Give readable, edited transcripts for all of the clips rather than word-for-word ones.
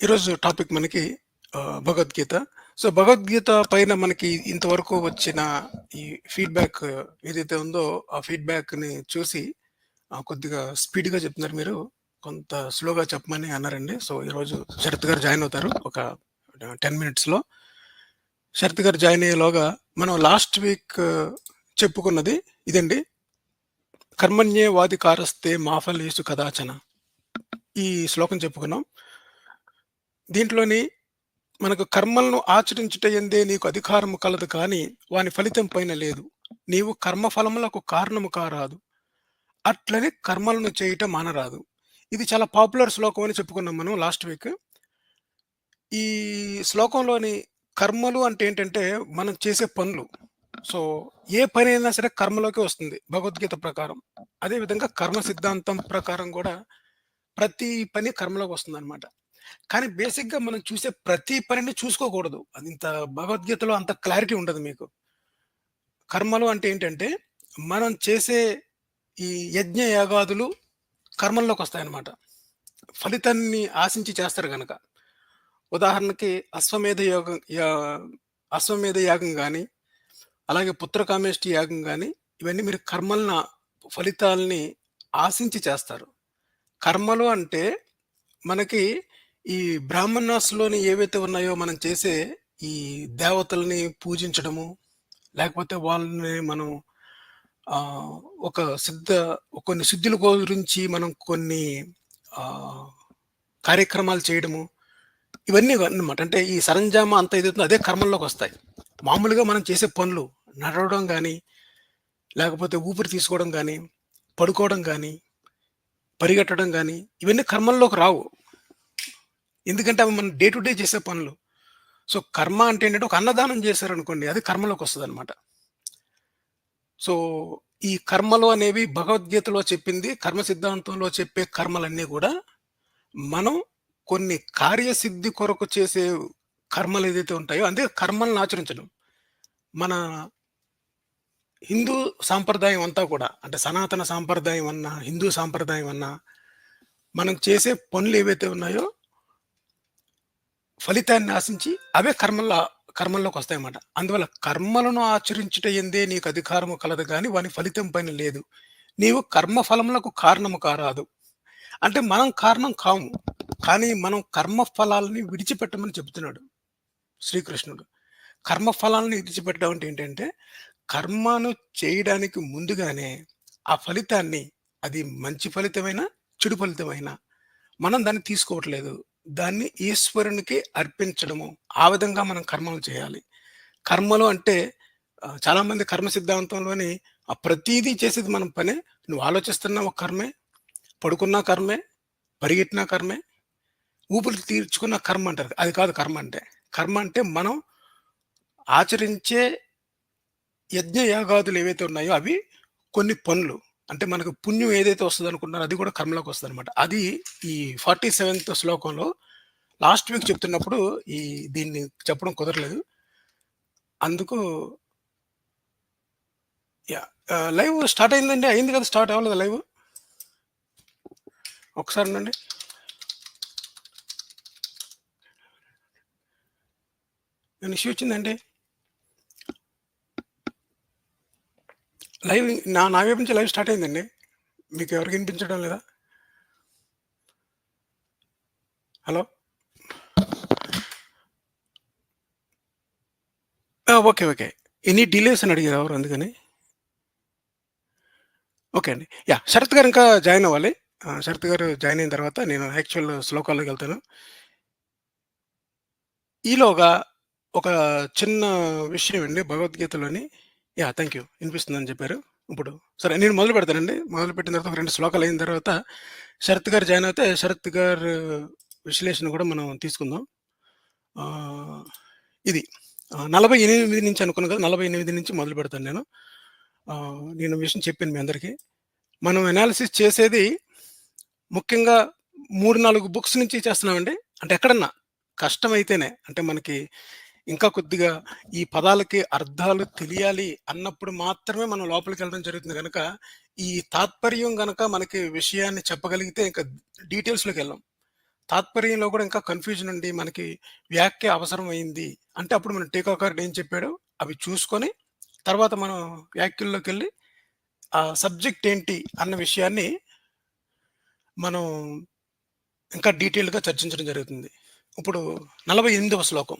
ఈరోజు టాపిక్ మనకి భగవద్గీత. సో, భగవద్గీత పైన మనకి ఇంతవరకు వచ్చిన ఈ ఫీడ్‌బ్యాక్ ఏదైతే ఉందో, ఆ ఫీడ్‌బ్యాక్‌ని చూసి కొద్దిగా స్పీడ్‌గా చెప్తున్నారు మీరు. కొంత స్లోగా చెప్పమని అన్నారండి. సో, ఈరోజు శరత్ గారు జాయిన్ అవుతారు. ఒక 10 మినిట్స్‌లో. శరత్ గారు జాయిన్ అయ్యేలోగా మనం లాస్ట్ వీక్ చెప్పుకున్నది ఇదండి. కర్మణ్యేవాధికారస్తే మా ఫలేషు కదాచన. ఈ శ్లోకం చెప్పుకున్నాం. దీంట్లోని మనకు కర్మలను ఆచరించుట యందే నీకు అధికారము కలదు కానీ వాని ఫలితం పైన లేదు. నీవు కర్మఫలములకు కారణము కారాదు. అట్లని కర్మలను చేయుట మానరాదు. ఇది చాలా పాపులర్ శ్లోకం అని చెప్పుకున్నాం మనం లాస్ట్ వీక్. ఈ శ్లోకంలోని కర్మలు అంటే ఏంటంటే మనం చేసే పనులు. సో, ఏ పనైనా సరే కర్మలోకే వస్తుంది భగవద్గీత ప్రకారం. అదే విధంగా కర్మ సిద్ధాంతం ప్రకారం కూడా ప్రతి పని కర్మలోకి వస్తుందన్నమాట. కానీ బేసిక్‌గా మనం చూసే ప్రతి పనిని చూసుకోకూడదు. అది ఇంత భగవద్గీతలో అంత క్లారిటీ ఉండదు మీకు. కర్మలు అంటే ఏంటంటే, మనం చేసే ఈ యజ్ఞ యాగాదులు కర్మల్లోకొస్తాయన్నమాట. ఫలితాన్ని ఆశించి చేస్తారు గనక. ఉదాహరణకి అశ్వమేధ యాగం గాని, అలాగే పుత్రకామేష్టి యాగం గాని, ఇవన్నీ మీరు ఫలితాల్ని ఆశించి చేస్తారు. కర్మలు అంటే మనకి ఈ బ్రాహ్మణాస్‌లోని ఏవైతే ఉన్నాయో మనం చేసే ఈ దేవతల్ని పూజించడము, లేకపోతే వాళ్ళని మనం ఆహ్, ఒక కొన్ని సిద్ధుల గురించి మనం కొన్ని ఆహ్, కార్యక్రమాలు చేయడము, ఇవన్నీ అన్నమాట. అంటే ఈ సరంజామా అంతా ఏదైతుందో అదే కర్మల్లోకొస్తాయి. మామూలుగా మనం చేసే పనులు నడవడం గానీ, లేకపోతే ఊపిరి తీసుకోవడం గానీ, పడుకోవడం గానీ, పరిగెట్టడం గానీ, ఇవన్నీ కర్మల్లోకి రావు. ఎందుకంటే అవి మనం డే టు డే చేసే పనులు. సో, కర్మ అంటే ఏంటంటే ఒక అన్నదానం చేశారనుకోండి అది కర్మలోకొస్తదనమాట. సో, ఈ కర్మలు అనేవి భగవద్గీతలో చెప్పింది, కర్మ సిద్ధాంతంలో చెప్పే కర్మలన్నీ గూడా మనం కొన్ని కార్యసిద్ధి కొరకు చేసే కర్మలేదైతే ఉంటాయో అందుకే కర్మలను ఆచరించడం. మన హిందూ సాంప్రదాయం అంతా కూడా అంటే సనాతన సాంప్రదాయం అన్నా, హిందూ సాంప్రదాయం అన్నా, మనం చేసే పనులేవైతే ఉన్నాయో ఫలితాన్ని ఆశించి అవే కర్మల్లోకొస్తాయన్నమాట. అందువల్ల కర్మలను ఆచరించుట యందే నీకు అధికారము కలదు గాని వాని ఫలితం పైన లేదు. నీవు కర్మ ఫలములకు కారణము కారాదు. అంటే మనం కారణం కాము. కానీ మనం కర్మ ఫలాల్ని విడిచిపెట్టమని చెప్తున్నాడు శ్రీకృష్ణుడు. కర్మ ఫలాలను విడిచిపెట్టడం అంటే ఏంటంటే, కర్మను చేయడానికి ముందుగానే ఆ ఫలితాన్ని అది మంచి ఫలితమైనా, చెడు ఫలితమైనా మనం దాన్ని తీసుకోవట్లేదు. దాన్ని ఈశ్వరునికి అర్పించడము. ఆ విధంగా మనం కర్మలు చేయాలి. కర్మలు అంటే చాలామంది కర్మ సిద్ధాంతంలోని ప్రతీదీ చేసేది మనం పనే. నువ్వు ఆలోచిస్తున్నా ఒక కర్మే, పడుకున్నా కర్మే, పరిగెట్టినా కర్మే, ఊపిరి పీల్చుకున్న కర్మ అంటారు. అది కాదు కర్మ అంటే. కర్మ అంటే మనం ఆచరించే యజ్ఞ యాగాదులు ఏవైతే ఉన్నాయో అవి కొన్ని పనులు. అంటే మనకు పుణ్యం ఏదైతే వస్తదనుకుంటున్నారో అది కూడా కర్మలోకి వస్తదనమాట. అది ఈ 47థ్ శ్లోకంలో లాస్ట్ వీక్ చెప్తున్నప్పుడు దీన్ని చెప్పడం కుదరలేదు. అందుకు లైవ్ స్టార్ట్ అయిందండి. అయింది కదా! స్టార్ట్ అవ్వలేదా లైవ్? ఒకసారి ఉండండి. ఏమైనా ఇష్యూ వచ్చిందండి? నా వైపు నుంచి లైవ్ స్టార్ట్ అయిందండి. మీకు ఎవరికి వినిపించడం లేదా? Hello? Okay. Okay. Any delays అని అడిగారు ఎవరు అందుకని. ఓకే అండి. శరత్ గారు ఇంకా జాయిన్ అవ్వాలి. శరత్ గారు జాయిన్ అయిన తర్వాత నేను యాక్చువల్ శ్లోకాల్లోకెళ్తాను. ఈలోగా ఒక చిన్న విషయం అండి భగవద్గీతలోని థాంక్ యూ. వినిపిస్తుందని చెప్పారు. ఇప్పుడు సరే నేను మొదలు పెడతానండి. మొదలుపెట్టిన తర్వాత ఒక 2 శ్లోకాలు అయిన తర్వాత శరత్ గారు జాయిన్ అవుతే శరత్ గారు విశ్లేషణ కూడా మనం తీసుకుందాం. ఆహ్, ఇది 48 నుంచి అనుకున్నాను కదా! 48 నుంచి మొదలు పెడతాను నేను. నేను విషయం చెప్పాను మీ అందరికీ. మనం అనాలిసిస్ చేసేది ముఖ్యంగా 3, 4 బుక్స్ నుంచి చేస్తున్నామండి. అంటే ఎక్కడన్నా కష్టమైతేనే. అంటే మనకి ఇంకా కొద్దిగా ఈ పదాలకి అర్థాలు తెలియాలి అన్నప్పుడు మాత్రమే మనం లోపలికెళ్ళడం జరుగుతుంది గనక, ఈ తాత్పర్యం గనక మనకి విషయాన్ని చెప్పగలిగితే ఇంక డీటెయిల్స్‌లోకెళ్ళం. తాత్పర్యంలో కూడా ఇంకా కన్‌ఫ్యూజన్ ఉండి మనకి వ్యాఖ్య అవసరమైంది. అంటే అప్పుడు మన టీకాకారుడు ఏం చెప్పాడో అవి చూసుకొని తర్వాత మనం వ్యాఖ్యల్లోకెళ్ళి ఆ సబ్జెక్ట్ ఏంటి అన్న విషయాన్ని మనం ఇంకా డీటెయిల్‌గా చర్చించడం జరుగుతుంది. ఇప్పుడు 48వ శ్లోకం.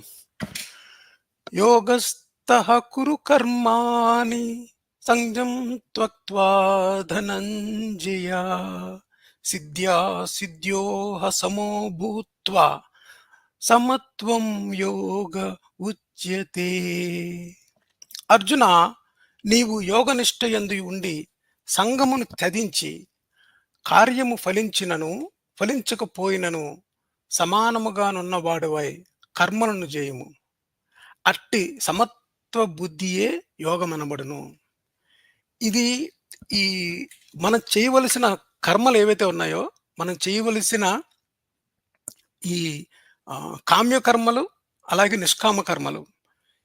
యోగస్థః కురు కర్మాణి సంజ్ఞం త్వక్త్వా ధనంజయ సిద్ధ్యా సిద్ధ్యోః సమో భూత్వా సమత్వం యోగ ఉచ్యతే. అర్జున, నీవు యోగనిష్టయందు ఉండి సంగమును త్యజించి కార్యము ఫలించినను ఫలించకపోయినను సమానముగానున్నవాడవై కర్మలను చేయుము. అట్టి సమత్వ బుద్ధియే యోగమనబడును. ఇది ఈ మనం చేయవలసిన కర్మలు ఏవైతే ఉన్నాయో, మనం చేయవలసిన ఈ కామ్య కర్మలు, అలాగే నిష్కామ కర్మలు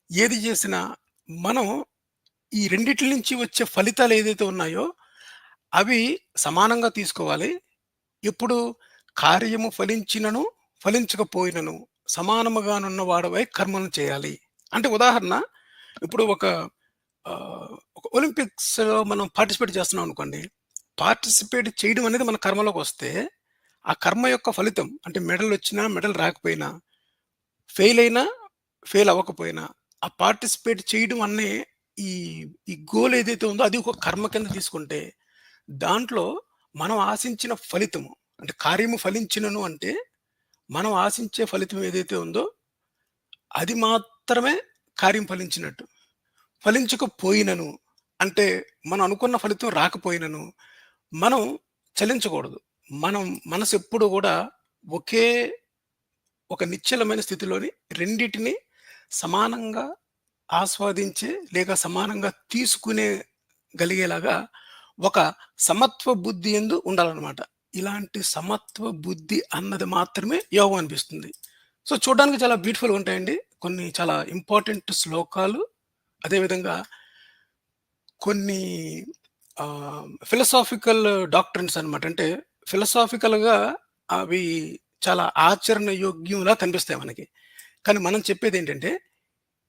ఏది చేసినా మనం ఈ రెండిట్ల నుంచి వచ్చే ఫలితాలు ఏదైతే ఉన్నాయో అవి సమానంగా తీసుకోవాలి. ఇప్పుడు కార్యము ఫలించినను, ఫలించకపోయినను సమానముగానున్న వాడవై కర్మలను చేయాలి. అంటే ఉదాహరణ, ఇప్పుడు ఒక ఒలింపిక్స్‌లో మనం పార్టిసిపేట్ చేస్తున్నాం అనుకోండి. పార్టిసిపేట్ చేయడం అనేది మన కర్మలోకొస్తే, ఆ కర్మ యొక్క ఫలితం అంటే మెడలొచ్చినా, మెడల్ రాకపోయినా, ఫెయిల్ అయినా, ఫెయిల్ అవ్వకపోయినా, ఆ పార్టిసిపేట్ చేయడం అనే ఈ ఈ గోల్ ఏదైతే ఉందో అది ఒక కర్మ కింద తీసుకుంటే, దాంట్లో మనం ఆశించిన ఫలితము అంటే కార్యము ఫలించినను అంటే, మనం ఆశించే ఫలితం ఏదైతే ఉందో అది మాత్రమే కార్యం ఫలించినట్టు. ఫలించకపోయినను అంటే మనం అనుకున్న ఫలితం రాకపోయినను మనం చలించకూడదు. మనం మనసెప్పుడు గూడా ఒకే ఒక నిశ్చలమైన స్థితిలోని రెండిటిని సమానంగా ఆస్వాదించే లేక సమానంగా తీసుకునే గలిగేలాగా ఒక సమత్వ బుద్ధి యందు ఉండాలనమాట. ఇలాంటి సమత్వ బుద్ధి అన్నది మాత్రమే యోగం అనిపిస్తుంది. సో, చూడ్డానికి చాలా బ్యూటిఫుల్‌గా ఉంటాయండి. కొన్ని చాలా ఇంపార్టెంట్ శ్లోకాలు, అదేవిధంగా కొన్ని ఫిలాసాఫికల్ డాక్ట్రిన్స్ అనమాట. అంటే ఫిలాసాఫికల్‌గా అవి చాలా ఆచరణ యోగ్యంలా కనిపిస్తాయి మనకి. కానీ మనం చెప్పేదేంటంటే,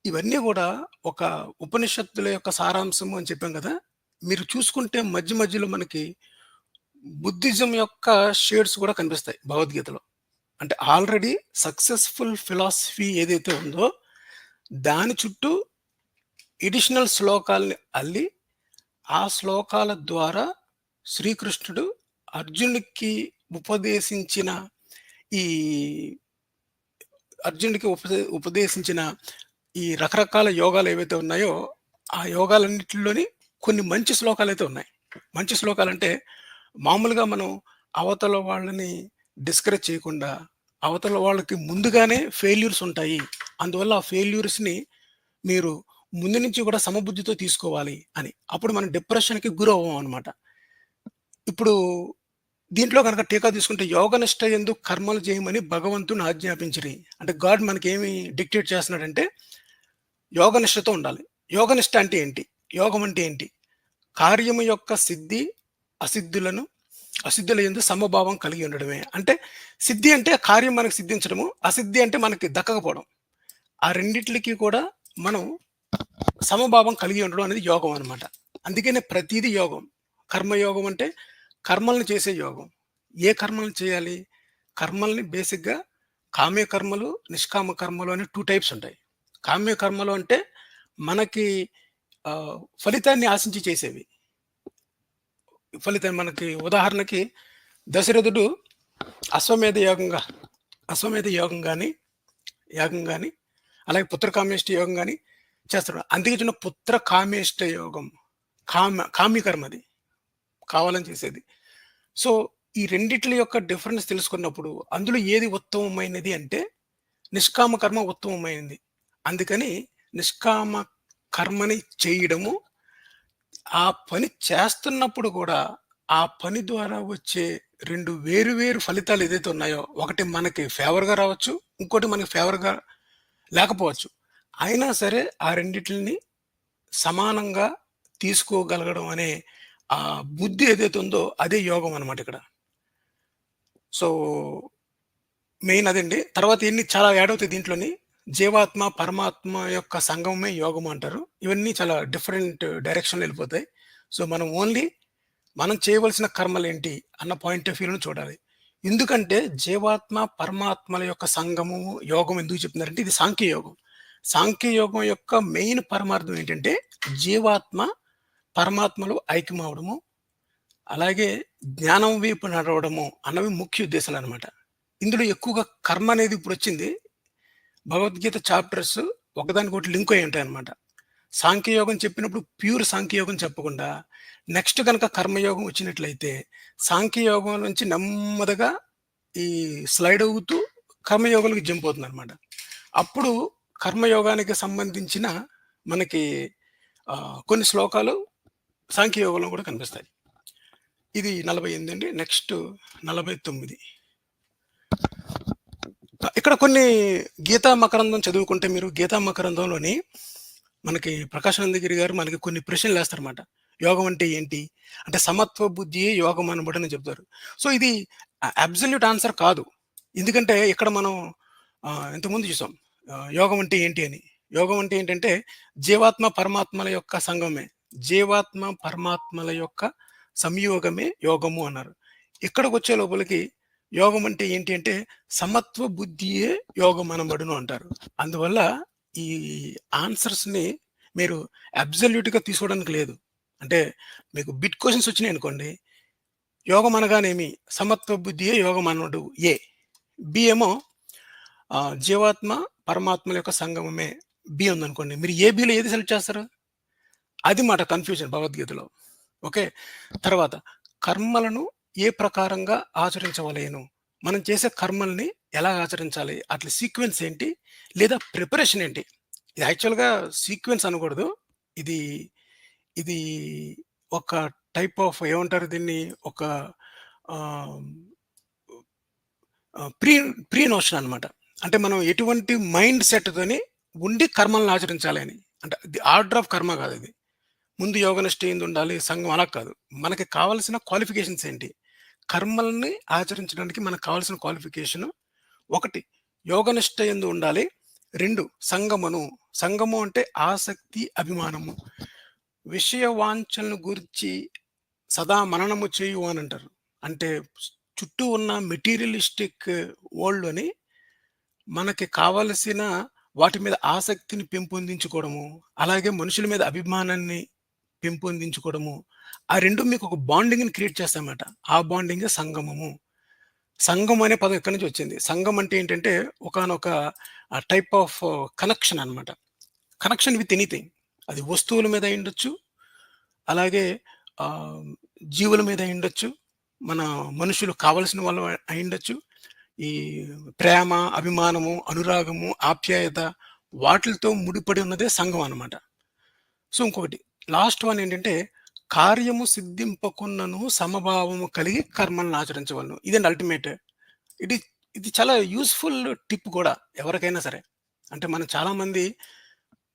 ఇవన్నీ గూడా ఒక ఉపనిషత్తుల యొక్క సారాంశము అని చెప్పాం గదా! మీరు చూసుకుంటే మధ్య మధ్యలో మనకి బుద్ధిజం యొక్క షేడ్స్ గూడా కనిపిస్తాయి భగవద్గీతలో. అంటే ఆల్రెడీ సక్సెస్‌ఫుల్ ఫిలాసఫీ ఏదైతే ఉందో, దాని చుట్టూ ఎడిషనల్ శ్లోకాల్ని అల్లి, ఆ శ్లోకాల ద్వారా శ్రీకృష్ణుడు అర్జునుడికి ఉపదేశించిన ఈ అర్జునుడికి ఉపదేశించిన ఈ రకరకాల యోగాలు ఏవైతే ఉన్నాయో, ఆ యోగాలన్నిటిలోని కొన్ని మంచి శ్లోకాలైతే ఉన్నాయి. మంచి శ్లోకాలంటే మామూలుగా మనం అవతల వాళ్ళని డిస్కరేజ్ చేయకుండా, అవతల వాళ్ళకి ముందుగానే ఫెయిల్యూర్స్ ఉంటాయి. అందువల్ల ఆ ఫెయిల్యూర్స్‌ని మీరు ముందు నుంచి కూడా సమబుద్ధితో తీసుకోవాలి అని. అప్పుడు మనం డిప్రెషన్‌కి గురవ్వం అనమాట. ఇప్పుడు దీంట్లో గనక టీకా తీసుకుంటే యోగనిష్ట యందు కర్మలు చేయమని భగవంతుని ఆజ్ఞాపించిరి. అంటే గాడ్ మనకేమి డిక్టేట్ చేస్తున్నాడంటే యోగనిష్టతో ఉండాలి. యోగనిష్ట అంటే ఏంటి? యోగం అంటే ఏంటి? కార్యము యొక్క సిద్ధి, అసిద్ధులను అసిద్ధుల యందు సమభావం కలిగి ఉండడమే. అంటే సిద్ధి అంటే కార్యం మనకు సిద్ధించడము, అసిద్ధి అంటే మనకి దక్కకపోవడం. ఆ రెండిట్లికి కూడా మనం సమభావం కలిగి ఉండడం అనేది యోగం అనమాట. అందుకనే ప్రతీది యోగం. కర్మయోగం అంటే కర్మలను చేసే యోగం. ఏ కర్మలను చేయాలి? కర్మల్ని బేసిక్‌గా కామ్య కర్మలు, నిష్కామ కర్మలు అని 2 టైప్స్ ఉంటాయి. కామ్య కర్మలు అంటే మనకి ఫలితాన్ని ఆశించి చేసేవి. ఫలితం మనకి ఉదాహరణకి దశరథుడు అశ్వమేధ యోగంగా అశ్వమేధ యాగం గాని, అలాగే పుత్రకామేష్టి యోగం గాని చేస్తాడు. అందుకే చిన్న పుత్ర కామేష్ట యోగం. కామ్య కర్మ అది. కావాలని చేసేది. సో, ఈ రెండిట్ల యొక్క డిఫరెన్స్ తెలుసుకున్నప్పుడు అందులో ఏది ఉత్తమమైనది అంటే నిష్కామ కర్మ ఉత్తమమైనది. అందుకని నిష్కామ కర్మని చేయడము, ఆ పని చేస్తున్నప్పుడు కూడా ఆ పని ద్వారా వచ్చే 2 వేరు వేరు ఫలితాలు ఏదైతే ఉన్నాయో, ఒకటి మనకి ఫేవర్‌గా రావచ్చు. ఇంకోటి మనకి ఫేవర్‌గా లేకపోవచ్చు. అయినా సరే ఆ రెండిటిలిని సమానంగా తీసుకోగలగడం అనే ఆ బుద్ధి ఏదైతే ఉందో అదే యోగం అనమాట ఇక్కడ. సో, మెయిన్ అదండి. తర్వాత ఇయన్నీ చాలా యాడ్ అవుతాయి దీంట్లోని. జీవాత్మ, పరమాత్మ యొక్క సంగమమే యోగము అంటారు. ఇవన్నీ చాలా డిఫరెంట్ డైరెక్షన్‌లో ఎళ్ళిపోతాయి. సో, మనం చేయవలసిన కర్మలేంటి అన్న పాయింట్ ఆఫ్ వ్యూ‌లోనే చూడాలి. ఎందుకంటే జీవాత్మ, పరమాత్మల యొక్క సంగమము, యోగం ఎందుకు చెప్తున్నారంటే ఇది సాంఖ్య యోగం. సాంఖ్య యోగం యొక్క మెయిన్ పరమార్థం ఏంటంటే జీవాత్మ, పరమాత్మలు ఐక్యమవ్వడము, అలాగే జ్ఞానం వైపు నడవడము అన్నవి ముఖ్య ఉద్దేశాలనమాట. ఇందులో ఎక్కువగా కర్మ అనేది ఇప్పుడొచ్చింది. భగవద్గీత చాప్టర్స్ ఒకదానికొకటి లింక్ అయ్యి ఉంటాయన్నమాట. సాంఖ్యయోగం చెప్పినప్పుడు ప్యూర్ సాంఖ్యయోగం చెప్పకుండా, నెక్స్ట్ గనక కర్మయోగం వచ్చినట్లయితే, సాంఖ్యయోగం నుంచి నెమ్మదిగా ఈ స్లైడ్ అవుతూ కర్మయోగానికి జంప్ అవుతుందనమాట. అప్పుడు కర్మయోగానికి సంబంధించిన మనకి కొన్ని శ్లోకాలు సాంఖ్యయోగంలో కూడా కనిపిస్తాయి. ఇది 48 అండి. నెక్స్ట్ 49. ఇక్కడ కొన్ని గీతా మకరందం చదువుకుంటే మీరు గీతా మకరందంలోని మనకి ప్రకాశానందగిరి గారు మనకి కొన్ని ప్రశ్నలేస్తారన్నమాట. యోగం అంటే ఏంటి? అంటే సమత్వ బుద్ధియే యోగం అనబడని చెప్తారు. సో, ఇది అబ్సల్యూట్ ఆన్సర్ కాదు. ఎందుకంటే ఇక్కడ మనం ఇంతకుముందు చూసాం. యోగం అంటే ఏంటి అని. యోగం అంటే ఏంటంటే జీవాత్మ, పరమాత్మల యొక్క సంగమే. జీవాత్మ, పరమాత్మల యొక్క సంయోగమే యోగము అన్నారు. ఇక్కడికొచ్చే లోపలికి యోగం అంటే ఏంటి అంటే సమత్వ బుద్ధియే యోగం అనబడును అంటారు. అందువల్ల ఈ ఆన్సర్స్‌ని మీరు అబ్సల్యూట్‌గా తీసుకోవడానికి లేదు. అంటే మీకు బిట్ క్వెషన్స్ వచ్చినాయనుకోండి, యోగం అనగానేమి? సమత్వ బుద్ధియే యోగం అనడు ఏ. బి ఏమో జీవాత్మ, పరమాత్మల యొక్క సంగమమే బి ఉందనుకోండి. మీరు ఏ, బిలో ఏది సెలెక్ట్ చేస్తారు? అది మాట కన్‌ఫ్యూజన్ భగవద్గీతలో. ఓకే. తర్వాత కర్మలను ఏ ప్రకారంగా ఆచరించవలెను? మనం చేసే కర్మల్ని ఎలా ఆచరించాలి? అట్ల సీక్వెన్స్ ఏంటి? లేదా ప్రిపరేషన్ ఏంటి? ఇది యాక్చువల్‌గా సీక్వెన్స్ అనకూడదు. ఇది ఇది ఒక టైప్ ఆఫ్ ఏమంటారు దీన్ని? ఒక ఆహ్, ప్రీ ప్రీ నోషన్ అనమాట. అంటే మనం ఎటువంటి మైండ్ సెట్‌తోని ఉండి కర్మలను ఆచరించాలి అని. అంటే ది ఆర్డర్ ఆఫ్ కర్మ కాదది. ముందు యోగనిష్ట ఏందుండాలి, సంఘం అలా కాదు. మనకి కావాల్సిన క్వాలిఫికేషన్స్ ఏంటి? కర్మల్ని ఆచరించడానికి మనకు కావాల్సిన క్వాలిఫికేషను 1 యోగనిష్ట యందు ఉండాలి. 2 సంగమను. సంగము అంటే ఆసక్తి, అభిమానము. విషయ వాంఛలను గూర్చి సదా మననము చేయు అనంటారు. అంటే చుట్టూ ఉన్న మెటీరియలిస్టిక్ వరల్డ్‌లోని మనకి కావలసిన వాటి మీద ఆసక్తిని పెంపొందించుకోవడము, అలాగే మనుషుల మీద అభిమానాన్ని పెంపొందించుకోవడము. ఆ 2 మీకొక బాండింగ్‌ని క్రియేట్ చేస్తాయన్నమాట. ఆ బాండింగే సంగమము. సంఘం అనే పదం ఎక్కడి నుంచి వచ్చింది? సంఘం అంటే ఏంటంటే ఒకానొక టైప్ ఆఫ్ కనెక్షన్ అన్నమాట. Connection with anything. అది వస్తువుల మీద అయ్యుండొచ్చు. అలాగే ఆహ్, జీవుల మీద అయ్యుండొచ్చు. మన మనుషులు కావాల్సిన వాళ్ళు అయ్యుండొచ్చు. ఈ ప్రేమ, అభిమానము, అనురాగము, ఆప్యాయత వాటిలతో ముడిపడి ఉన్నదే సంఘం అన్నమాట. సో, ఇంకొకటి లాస్ట్ వన్ ఏంటంటే, కార్యము సిద్ధింపకున్నను సమభావము కలిగి కర్మలను ఆచరించవలెను. ఇదండి అల్టిమేట్. ఇది ఇది చాలా యూజ్‌ఫుల్ టిప్ కూడా ఎవరికైనా సరే. అంటే మనం చాలామంది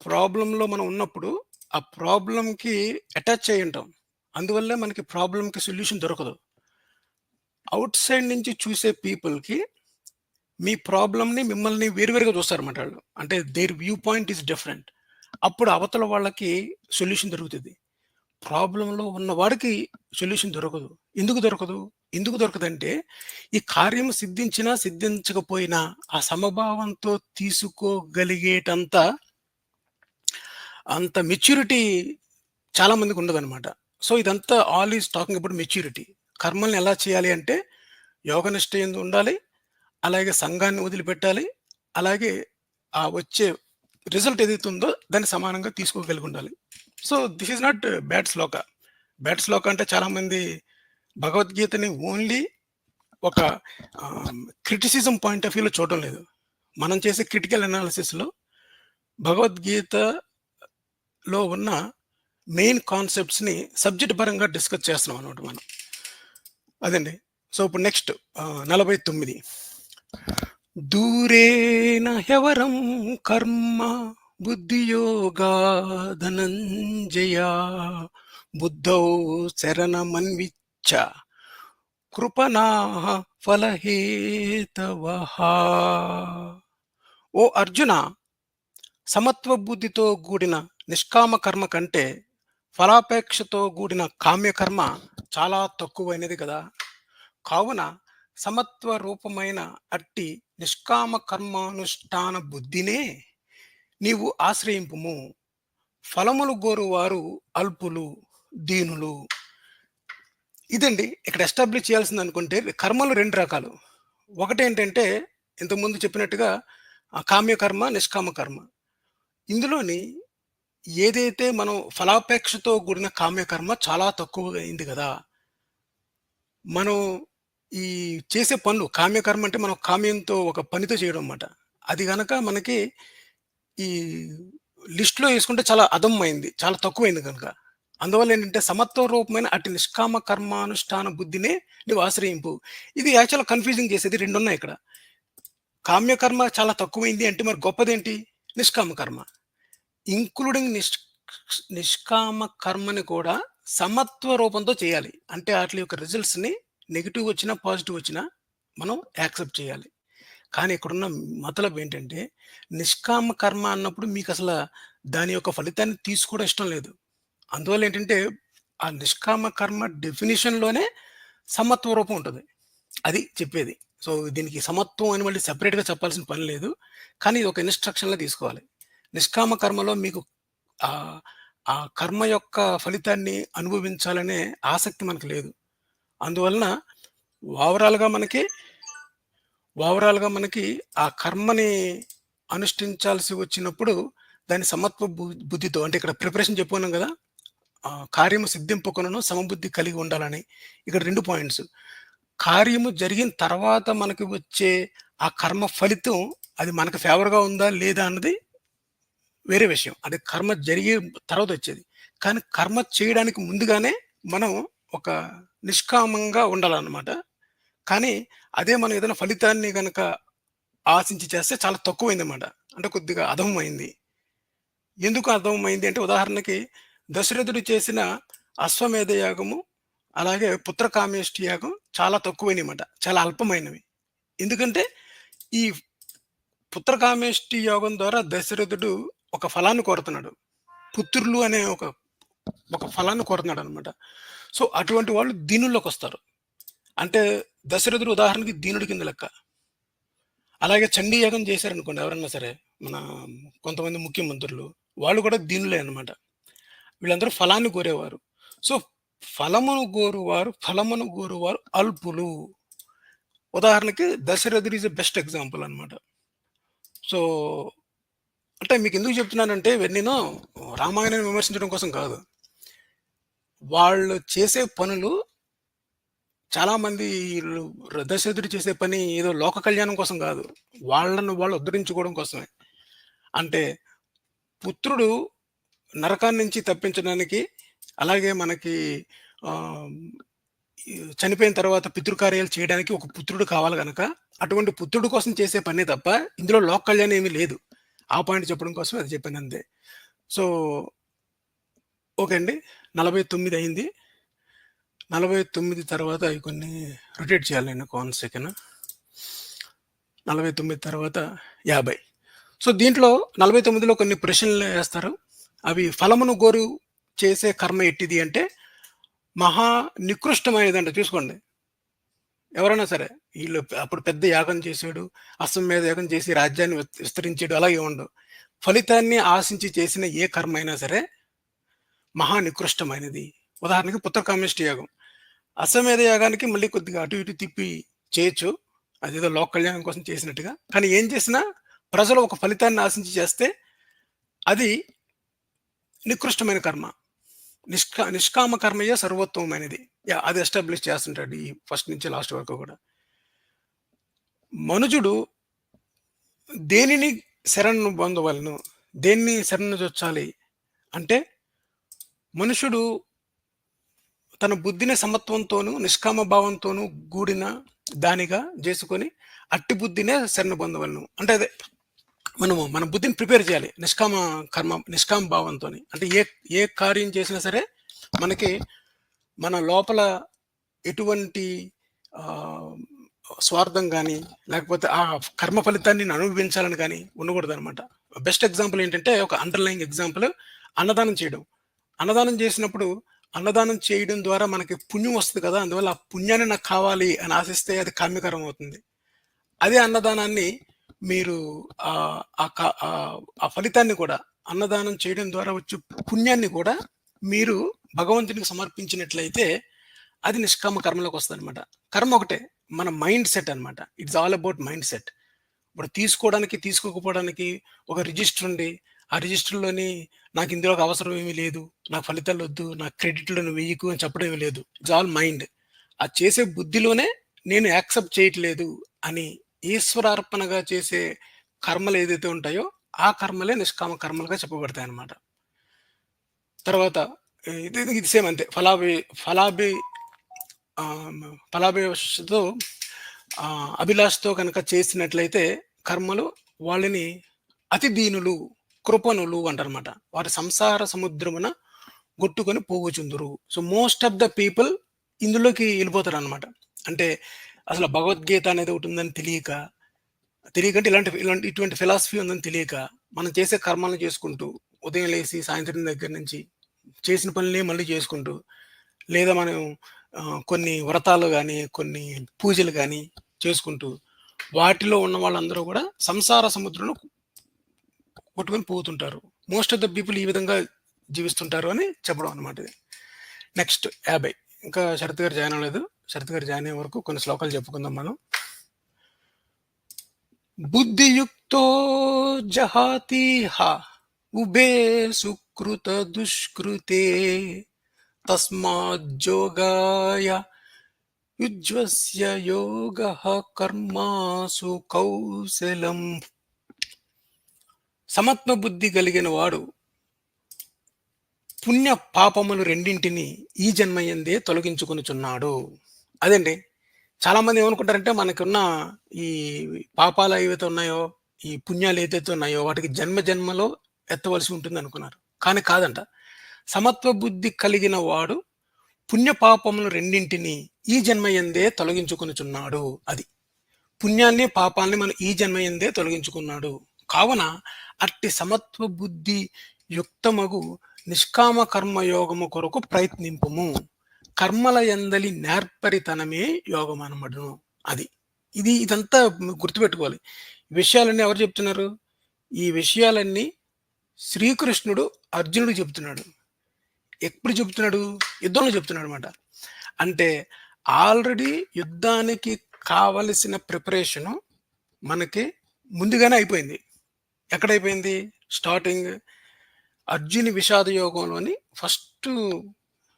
ప్రాబ్లమ్‌లో మనం ఉన్నప్పుడు, ఆ ప్రాబ్లమ్‌కి అటాచ్ అయ్యి ఉంటాం. అందువల్లే మనకి ప్రాబ్లమ్‌కి సొల్యూషన్ దొరకదు. ఔట్ సైడ్ నుంచి చూసే పీపుల్‌కి మీ ప్రాబ్లమ్‌ని మిమ్మల్ని వేరుగా చూస్తారన్నమాట ఆళ్ళు. అంటే their viewpoint is different. అప్పుడు అవతల వాళ్ళకి సొల్యూషన్ దొరుకుతది. ప్రాబ్లమ్‌లో ఉన్నవాడికి సొల్యూషన్ దొరకదు. ఎందుకు దొరకదు? ఎందుకు దొరకదంటే, ఈ కార్యం సిద్ధించినా, సిద్ధించకపోయినా ఆ సమభావంతో తీసుకోగలిగేటంత మెచ్యూరిటీ చాలా మందికుండదనమాట. సో, ఇదంతా all is talking about maturity. కర్మల్ని ఎలా చేయాలి అంటే, యోగనిష్ట యందు ఉండాలి. అలాగే సంఘాన్ని వదిలిపెట్టాలి. అలాగే ఆ వచ్చే రిజల్ట్ ఏదైతే ఉందో దాన్ని సమానంగా తీసుకోగలిగుండాలి. So, this is not bad shloka. Bad shloka అంటే చాలామంది భగవద్గీతని ఓన్లీ ఒక క్రిటిసిజం పాయింట్ ఆఫ్ వ్యూలో చూడడం లేదు. మనం చేసే క్రిటికల్ అనాలిసిస్‌లో భగవద్గీతలో ఉన్న మెయిన్ కాన్సెప్ట్స్‌ని సబ్జెక్ట్ పరంగా డిస్కస్ చేస్తున్నాం అన్నమాట మనం. అదండి. సో, ఇప్పుడు నెక్స్ట్ 49 దూరేన హ్యవరం కర్మ బుద్ధియోగా ధనంజయ బుద్ధౌ శరణమన్విచ్చ కృపణాః ఫలహేతవః. ఓ అర్జున, సమత్వ బుద్ధితో కూడిన నిష్కామ కర్మ కంటే ఫలాపేక్షతో కూడిన కామ్యకర్మ చాలా తక్కువైనది కదా. కావున సమత్వ రూపమైన అట్టి నిష్కామ కర్మానుష్ఠాన బుద్ధినే నీవు ఆశ్రయింపుము. ఫలములు గోరువారు అల్పులు, దీనులు. ఇదండి ఇక్కడ ఎస్టాబ్లిష్ చేయాల్సింది అనుకుంటే కర్మలు రెండు రకాలు. ఒకటేంటంటే ఇంతకుముందు చెప్పినట్టుగా కామ్యకర్మ, నిష్కామ కర్మ. ఇందులోని ఏదైతే మనం ఫలాపేక్షతో కూడిన కామ్యకర్మ చాలా తక్కువగా అయింది కదా. మనం ఈ చేసే పనులు కామ్యకర్మ అంటే మనం కామ్యంతో ఒక పనితో చేయడం అన్నమాట. అది గనక మనకి ఈ లిస్ట్‌లో యేసుకుంటే చాలా అధమమైంది. చాలా తక్కువైంది గనుక. అందువల్ల ఏంటంటే సమత్వ రూపమైన అట్టి నిష్కామ కర్మానుష్ఠాన బుద్ధినే నువ్వు ఆశ్రయింపు. ఇది యాక్చువల్‌గా కన్‌ఫ్యూజింగ్ చేసేది 2 ఉన్నాయి ఇక్కడ. కామ్యకర్మ చాలా తక్కువైంది అంటే మరి గొప్పదేంటి? నిష్కామ కర్మ. ఇంక్లూడింగ్ నిష్కామ కర్మని కూడా సమత్వ రూపంతో చేయాలి. అంటే ఆట్లి యొక్క రిజల్ట్స్‌ని నెగెటివ్ వచ్చినా, పాజిటివ్ వచ్చినా మనం యాక్సెప్ట్ చేయాలి. కానీ ఇక్కడున్న మతలబ్ ఏంటంటే నిష్కామ కర్మ అన్నప్పుడు మీకసల దాని యొక్క ఫలితాన్ని తీసుకోవడం ఇష్టం లేదు. అందువల్ల ఏంటంటే ఆ నిష్కామ కర్మ డెఫినిషన్‌లోనే సమత్వ రూపం ఉంటది. అది చెప్పేది. సో, దీనికి సమత్వం అని మళ్ళీ సెపరేట్‌గా చెప్పాల్సిన పని లేదు. కానీ ఇది ఒక ఇన్‌స్ట్రక్షన్‌లా తీసుకోవాలి. నిష్కామ కర్మలో మీకు ఆ కర్మ యొక్క ఫలితాన్ని అనుభవించాలనే ఆసక్తి మనకు లేదు. అందువలన ఓవరాల్‌గా మనకి ఆ కర్మని అనుష్ఠించాల్సి వచ్చినప్పుడు దాన్ని సమత్వ బుద్ధితో అంటే ఇక్కడ ప్రిపరేషన్ చెప్పుకున్నాం కదా. కార్యము సిద్ధింపకొనును సమబుద్ధి కలిగి ఉండాలని. ఇక్కడ 2 పాయింట్స్. కార్యము జరిగిన తర్వాత మనకి వచ్చే ఆ కర్మ ఫలితం అది మనకు ఫేవర్‌గా ఉందా లేదా అన్నది వేరే విషయం. అది కర్మ జరిగే తర్వాత వచ్చేది. కానీ కర్మ చేయడానికి ముందుగానే మనం ఒక నిష్కామంగా ఉండాలన్నమాట. కానీ అదే మనం ఏదైనా ఫలితాన్ని గనక ఆశించి చేస్తే చాలా తక్కువైందన్నమాట. అంటే కొద్దిగా అధమమైంది. ఎందుకు అధమమైంది అంటే ఉదాహరణకి దశరథుడు చేసిన అశ్వమేధ యాగము, అలాగే పుత్రకామేష్టి యాగం చాలా తక్కువైనమాట. చాలా అల్పమైనవి. ఎందుకంటే ఈ పుత్రకామేష్టి యోగం ద్వారా దశరథుడు ఒక ఫలాన్ని కోరుతున్నాడు. పుత్రులు అనే ఒక ఫలాన్ని కోరుతున్నాడనమాట. సో, అటువంటి వాళ్ళు దీనుల్లోకొస్తారు. అంటే దశరథుడు ఉదాహరణకి దీనుడి కింద లెక్క. అలాగే చండీ యాగం చేశారనుకోండి ఎవరన్నా సరే, మన కొంతమంది ముఖ్యమంత్రులు, వాళ్ళు కూడా దీనులే అన్నమాట. వీళ్ళందరూ ఫలాన్ని కోరేవారు. సో, ఫలమును గోరువారు అల్పులు. ఉదాహరణకి దశరథుడు ఈజ్ ఎ బెస్ట్ ఎగ్జాంపుల్ అన్నమాట. సో, అంటే మీకెందుకు చెప్తున్నానంటే ఇవన్నీను రామాయణాన్ని విమర్శించడం కోసం కాదు. వాళ్ళు చేసే పనులు చాలామంది దశరథుడు చేసే పని ఏదో లోక కళ్యాణం కోసం కాదు. వాళ్ళను వాళ్ళు ఉద్ధరించుకోవడం కోసమే. అంటే పుత్రుడు నరకాన్ని నుంచి తప్పించడానికి, అలాగే మనకి చనిపోయిన తర్వాత పితృకార్యాలు చేయడానికి ఒక పుత్రుడు కావాలి గనక, అటువంటి పుత్రుడు కోసం చేసే పనే తప్ప ఇందులో లోక కళ్యాణం ఏమీ లేదు. ఆ పాయింట్ చెప్పడం కోసం అది చెప్పాను అంతే. సో, ఓకే అండి. 49 అయింది. 49 తర్వాత అవి కొన్ని రొటేట్ చేయాలి నేను. 1 సెకండ్. 49 తర్వాత 50. సో, దీంట్లో 49లో కొన్ని ప్రశ్నలు వేస్తారు. అవి ఫలమును గోరు చేసే కర్మ ఎట్టిది అంటే మహా నికృష్టమైనదంట. చూసుకోండి. ఎవరైనా సరే వీళ్ళు అప్పుడు పెద్ద యాగం చేసాడు, అశ్వమేధ యాగం చేసి రాజ్యాన్ని విస్తరించాడు, అలాగే ఉండవు. ఫలితాన్ని ఆశించి చేసిన ఏ కర్మ అయినా సరే మహా నికృష్టమైనది. ఉదాహరణకి పుత్రకామేష్టి యాగం. అశ్వమేధ యాగానికి మళ్ళీ కొద్దిగా అటు ఇటు తిప్పి చేయొచ్చు. అదేదో లోక కళ్యాణం కోసం చేసినట్టుగా. కానీ ఏం చేసినా ప్రజలు ఒక ఫలితాన్ని ఆశించి చేస్తే అది నికృష్టమైన కర్మ. నిష్కామ కర్మయే సర్వోత్తమమైనది. అది ఎస్టాబ్లిష్ చేస్తుంటాడు ఈ ఫస్ట్ నుంచి లాస్ట్ వరకు కూడా. మనుజుడు దేనిని శరణ్ను పొందవలను, దేన్ని శరణ్ను చొచ్చాలి అంటే మనుషుడు తన బుద్ధిని సమత్వంతోనూ నిష్కామ భావంతోనూ కూడిన దానిగా చేసుకొని అట్టి బుద్ధినే శరణ పొందవలను. అంటే అదే మన బుద్ధిని ప్రిపేర్ చేయాలి నిష్కామ భావంతోని. అంటే ఏ కార్యం చేసినా సరే మనకి మన లోపల ఎటువంటి ఆహ్, స్వార్థం గాని, లేకపోతే ఆ కర్మ ఫలితాన్ని నేను అనుభవించాలని గాని ఉండకూడదనమాట. బెస్ట్ ఎగ్జాంపుల్ ఏంటంటే, ఒక అండర్‌లయింగ్ ఎగ్జాంపుల్ అన్నదానం చేయడం. అన్నదానం చేసినప్పుడు, అన్నదానం చేయడం ద్వారా మనకి పుణ్యం వస్తది కదా! అందువల్ల ఆ పుణ్యాన్ని నాకు కావాలి అని ఆశిస్తే అది కామ్యకరం అవుతుంది. అదే అన్నదానాన్ని మీరు ఆ ఫలితాన్ని కూడా అన్నదానం చేయడం ద్వారా వచ్చే పుణ్యాన్ని కూడా మీరు భగవంతునికి సమర్పించినట్లయితే అది నిష్కామ కర్మలోకి వస్తదనమాట. కర్మ ఒకటే. మన మైండ్ సెట్ అనమాట. It's all about mind set. ఇప్పుడు తీసుకోవడానికి, తీసుకోకపోవడానికి ఒక రిజిస్టర్ ఉంది. ఆ రిజిస్టర్‌లోని నాకు ఇందులోకి అవసరం ఏమీ లేదు. నాకు ఫలితాలొద్దు. నాకు క్రెడిట్‌లో నువ్వు వెయ్యకు అని చెప్పడం ఏమి లేదు. It's all mind. అది చేసే బుద్ధిలోనే నేను యాక్సెప్ట్ చేయట్లేదు అని ఈశ్వరార్పణగా చేసే కర్మలు ఏదైతే ఉంటాయో, ఆ కర్మలే నిష్కామ కర్మలుగా చెప్పబడతాయన్నమాట. తర్వాత ఇది ఇది సేమ్ అంతే. ఫలాభి ఫలాభిలాషతో అభిలాషతో గనక చేసినట్లయితే కర్మలు వాళ్ళని అతి దీనులు, కృపణులు అంటారనమాట. వారి సంసార సముద్రమున గొట్టుకొని పోవుచుందురు. So, most of the people ఇందులోకి ఎళ్ళిపోతారనమాట. అంటే అసలు భగవద్గీత అనేది ఒకటుందని తెలియక, తెలియకంటే ఇటువంటి ఫిలాసఫీ ఉందని తెలియక, మనం చేసే కర్మలను చేసుకుంటూ, ఉదయం లేసి సాయంత్రం దగ్గర నుంచి చేసిన పనులనే మళ్ళీ చేసుకుంటూ, లేదా మనం కొన్ని వ్రతాలు గాని, కొన్ని పూజలు గాని చేసుకుంటూ, వాటిలో ఉన్న వాళ్ళందరూ గూడా సంసార సముద్రంలో కొట్టుకొని పోతుంటారు. మోస్ట్ ఆఫ్ ద పీపుల్ ఈ విధంగా జీవిస్తుంటారు అని చెప్పడం అన్నమాట ఇది. నెక్స్ట్ 50 ఇంకా శరత్ గారు జాయిన్ అవ్వలేదు. శరత్ గారు జాయిన్ అయ్యే వరకు కొన్ని శ్లోకాలు చెప్పుకుందాం మనం. బుద్ధియుక్తో జహాతిహ ఉభే సుకృత దుష్కృతే తస్మాజ్జోగాయ యుజ్వస్య యోగః కర్మాసు కౌశలం. సమత్వ బుద్ధి కలిగిన వాడు పుణ్య పాపములు రెండింటిని ఈ జన్మయందే తొలగించుకొనుచున్నాడు. అదండి. చాలామంది ఏమనుకుంటారంటే మనకున్న ఈ పాపాలు ఏవైతే ఉన్నాయో, ఈ పుణ్యాలు ఏదైతే ఉన్నాయో వాటికి జన్మ జన్మలో ఎత్తవలసి ఉంటుందనుకున్నారు. కానీ కాదంట. సమత్వ బుద్ధి కలిగిన వాడు పుణ్య పాపములు రెండింటిని ఈ జన్మయందే తొలగించుకొనుచున్నాడు. అది. పుణ్యాన్ని, పాపాల్ని మనం ఈ జన్మయందే తొలగించుకున్నాడు. కావున అట్టి సమత్వ బుద్ధి యుక్తమగు నిష్కామ కర్మయోగము కొరకు ప్రయత్నింపుము. కర్మల యందలి నేర్పరితనమే యోగం అనబడును. అది. ఇదంతా గుర్తుపెట్టుకోవాలి. ఈ విషయాలన్నీ ఎవరు చెప్తున్నారు? ఈ విషయాలన్నీ శ్రీకృష్ణుడు అర్జునుడికి చెప్తున్నాడు. ఎప్పుడు చెప్తున్నాడు? యుద్ధంలో చెప్తున్నాడు అనమాట. అంటే ఆల్రెడీ యుద్ధానికి కావలసిన ప్రిపరేషను మనకి ముందుగానే అయిపోయింది. ఎక్కడైపోయింది? స్టార్టింగ్ అర్జుని విషాద యోగంలోని ఫస్ట్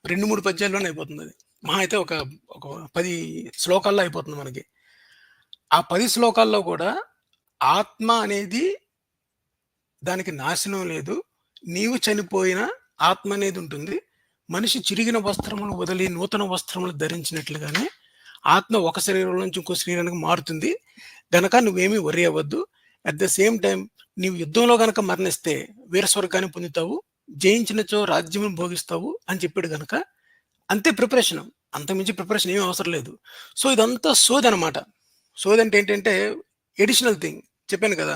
2, 3 పద్యాల్లోనే అయిపోతుందది. మహా అయితే ఒక ఒక 10 శ్లోకాల్లో అయిపోతుంది మనకి. ఆ 10 శ్లోకాల్లో కూడా ఆత్మ అనేది దానికి నాశనం లేదు. నీవు చనిపోయినా ఆత్మ అనేది ఉంటుంది. మనిషి చిరిగిన వస్త్రములు వదిలి నూతన వస్త్రములు ధరించినట్లుగానే ఆత్మ ఒక శరీరం నుంచి ఇంకో శరీరానికి మారుతుంది. గనక నువ్వేమీ వర్రీ అవ్వద్దు. అట్ ద సేమ్ టైమ్ నీవు యుద్ధంలో గనక మరణిస్తే వీరస్వర్గాన్ని పొందుతావు. జయించినచో రాజ్యమును భోగిస్తావు అని చెప్పాడు గనక అంతే ప్రిపరేషన్. అంతకుమించి ప్రిపరేషన్ ఏమీ అవసరం లేదు. సో, ఇదంతా సోదనమాట. సోదంటే ఏంటంటే ఎడిషనల్ థింగ్. చెప్పాను కదా!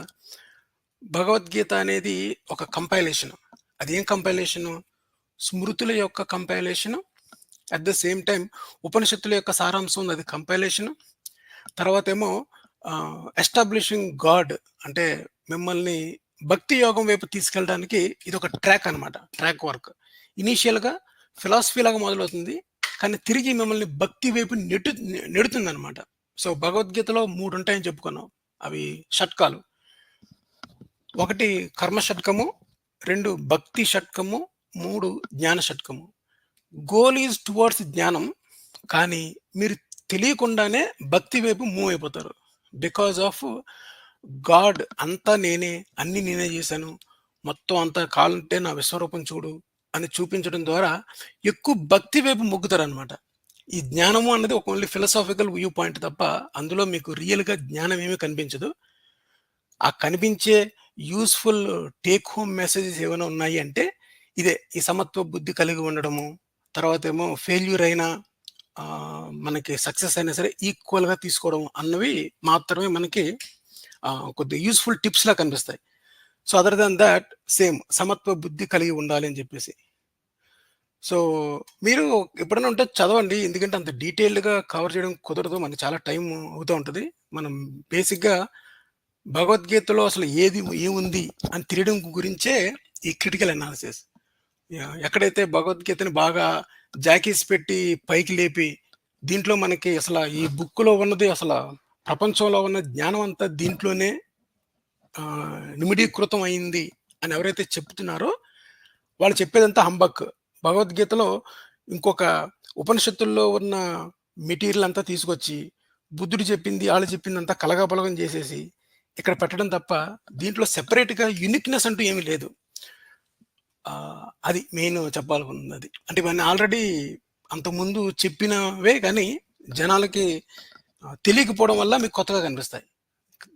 భగవద్గీత అనేది ఒక కంపైలేషన్. అదేం కంపైలేషను? స్మృతుల యొక్క కంపైలేషను. అట్ ద సేమ్ టైమ్ ఉపనిషత్తుల యొక్క సారాంశం ఉంది. అది కంపైలేషను. తర్వాతేమో ఎస్టాబ్లిషింగ్ గాడ్ అంటే మిమ్మల్ని భక్తి యోగం వైపు తీసుకెళ్ళడానికి ఇదొక ట్రాక్ అనమాట. Track work. ఇనీషియల్‌గా ఫిలాసఫీ లాగా మొదలవుతుంది. కానీ తిరిగి మిమ్మల్ని భక్తి వైపు నెడుతుందనమాట. సో, భగవద్గీతలో 3 ఉంటాయని చెప్పుకున్నాం. అవి షట్కాలు. 1 కర్మ షట్కము, 2 భక్తి షట్కము, 3 జ్ఞాన షట్కము. గోల్ ఈజ్ టువర్డ్స్ జ్ఞానం. కానీ మీరు తెలియకుండానే భక్తి వైపు మూవ్ అయిపోతారు. బికాజ్ ఆఫ్ గాడ్ అంతా నేనే, అన్నీ నేనే చేశాను. మొత్తం అంతా కావాలంటే నా విశ్వరూపం చూడు అని చూపించడం ద్వారా ఎక్కువ భక్తి వైపు మొగ్గుతారనమాట. ఈ జ్ఞానము అన్నది ఒక ఓన్లీ ఫిలాసాఫికల్ వ్యూ పాయింట్ తప్ప అందులో మీకు రియల్‌గా జ్ఞానం ఏమీ కనిపించదు. ఆ కనిపించే యూజ్‌ఫుల్ టేక్ హోమ్ మెసేజెస్ ఏమైనా ఉన్నాయి అంటే ఇదే. ఈ సమత్వ బుద్ధి కలిగి ఉండడము. తర్వాతేమో ఫెయిల్యూర్ అయినా మనకి సక్సెస్ అయినా సరే ఈక్వల్‌గా తీసుకోవడం అన్నవి మాత్రమే మనకి కొద్దిగా యూజ్‌ఫుల్ టిప్స్‌లా కనిపిస్తాయి. So, other than thought same సమత్వ బుద్ధి కలిగి ఉండాలి అని చెప్పేసి. సో, మీరు ఎప్పుడైనా ఉంటే చదవండి. ఎందుకంటే అంత డీటెయిల్డ్‌గా కవర్ చేయడం కుదరదు. మనకి చాలా టైం అవుతా ఉంటది. మనం బేసిక్‌గా భగవద్గీతలో అసలు ఏముంది అని తెలియడం గురించే ఈ క్రిటికల్ అనాలిసిస్. ఎక్కడైతే భగవద్గీతని బాగా జాకీస్ పెట్టి పైకి లేపి, దీంట్లో మనకి ఈ బుక్‌లో ఉన్నది ప్రపంచంలో ఉన్న జ్ఞానం అంతా దీంట్లోనే నిమిడీకృతం అయింది అని ఎవరైతే చెప్తున్నారో, వాళ్ళు చెప్పేదంతా హంబక్. భగవద్గీతలో ఇంకొక ఉపనిషత్తుల్లో ఉన్న మెటీరియల్ అంతా తీసుకొచ్చి, బుద్ధుడు చెప్పింది, ఆళ్ళు చెప్పిందంతా కలగాపులగం చేసేసి, ఇక్కడ పెట్టడం తప్ప, దీంట్లో సెపరేట్‌గా యూనిక్‌నెస్ అంటూ ఏమీ లేదు. అది మెయిన్ చెప్పాలనుకున్నది. అంటే ఇవన్నీ ఆల్రెడీ అంతకుముందు చెప్పినవే గానీ, జనాలకి తెలియకపోవడం వల్ల మీకు కొత్తగా కనిపిస్తాయి.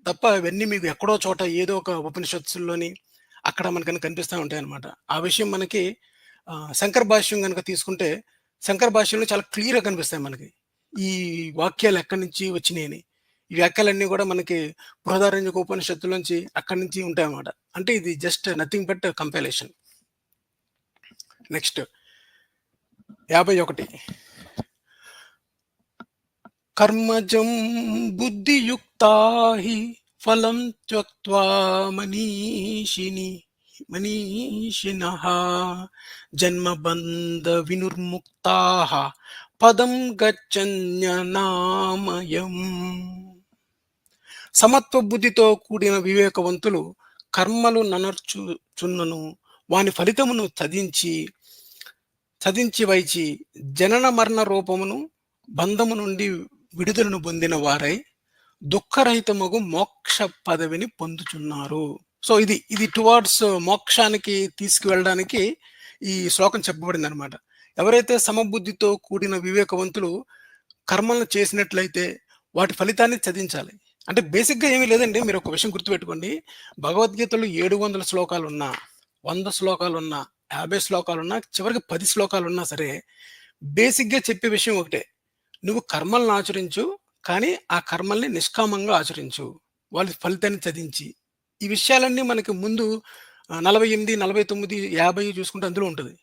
తప్ప ఇవన్నీ మీకు ఎక్కడో చోట ఏదో ఒక ఉపనిషత్తుల్లోని అక్కడ మనకని కనిపిస్తా ఉంటాయన్నమాట. ఆ విషయం మనకి శంకర భాష్యం గనుక తీసుకుంటే, శంకర భాష్యంలో చాలా క్లియర్‌గా కనిపిస్తాయి మనకి. ఈ వాక్యాలు ఎక్కడి నుంచి వచ్చినాయని. ఈ వ్యాఖ్యలన్నీ గూడా మనకి బృహదారణ్యక ఉపనిషత్తులోంచి అక్కడి నుంచి ఉంటాయన్నమాట. అంటే ఇది just nothing but compilation. Next 51 కర్మజం బుద్ధియుక్తా హి ఫలం త్యక్త్వా మనీషినః జన్మబంధ వినుర్ముక్తాః పదం గచ్చన్యనామయం. సమత్వ బుద్ధితో కూడిన వివేకవంతులు కర్మలు ననర్చుచున్నను వాని ఫలితమును చదించి వైచి జనన మరణ రూపమును బంధము నుండి విడుదలను పొందిన వారై దుఃఖరహితమగు మోక్ష పదవిని పొందుచున్నారు. సో ఇది టువార్డ్స్ మోక్షానికి తీసుకువెళ్ళడానికి ఈ శ్లోకం చెప్పబడింది అనమాట. ఎవరైతే సమబుద్ధితో కూడిన వివేకవంతులు కర్మలను చేసినట్లయితే వాటి ఫలితాన్ని చదించాలి. అంటే బేసిక్‌గా ఏమీ లేదండి. మీరు ఒక విషయం గుర్తుపెట్టుకోండి. భగవద్గీతలో 700 శ్లోకాలున్నా, 100 శ్లోకాలున్నా, 50 శ్లోకాలున్నా, చివరికి 10 శ్లోకాలున్నా సరే, బేసిక్‌గా చెప్పే విషయం ఒకటే. నువ్వు కర్మలను ఆచరించు, కానీ ఆ కర్మల్ని నిష్కామంగా ఆచరించు. వాళ్ళ ఫలితాన్ని చదించి. ఈ విషయాలన్నీ మనకి ముందు 48, 49, 50 చూసుకుంటే అందులో ఉంటది.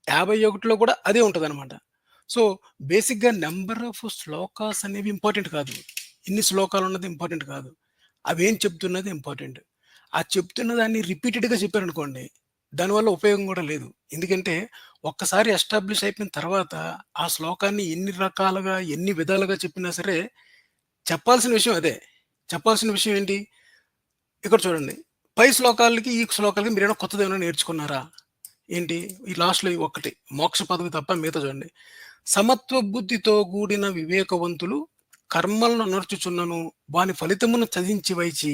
51లో కూడా అదే ఉంటదనమాట. సో, బేసిక్‌గా నంబర్ ఆఫ్ శ్లోకాస్ అనేవి ఇంపార్టెంట్ కాదు. ఎన్ని శ్లోకాలున్నది ఇంపార్టెంట్ కాదు. అవేం చెప్తున్నది ఇంపార్టెంట్. ఆ చెప్తున్న దాన్ని రిపీటెడ్‌గా చెప్పారనుకోండి, దానివల్ల ఉపయోగం కూడా లేదు. ఎందుకంటే, ఒక్కసారి ఎస్టాబ్లిష్ అయిపోయిన తర్వాత, ఆ శ్లోకాన్ని ఎన్ని రకాలుగా, ఎన్ని విధాలుగా చెప్పినా సరే, చెప్పాల్సిన విషయం అదే. చెప్పాల్సిన విషయం ఏంటి? ఇక్కడ చూడండి. పై శ్లోకాలకి, ఈ శ్లోకాలకి మీరేమైనా కొత్తదేమైనా నేర్చుకున్నారా? ఏంటి? ఈ లాస్ట్‌లో ఈ ఒక్కటి. మోక్ష పదవి తప్ప మిగతా చూడండి. సమత్వ బుద్ధితో కూడిన వివేకవంతులు కర్మలను నడుచుచున్నను వాని ఫలితమును చదించి వైచి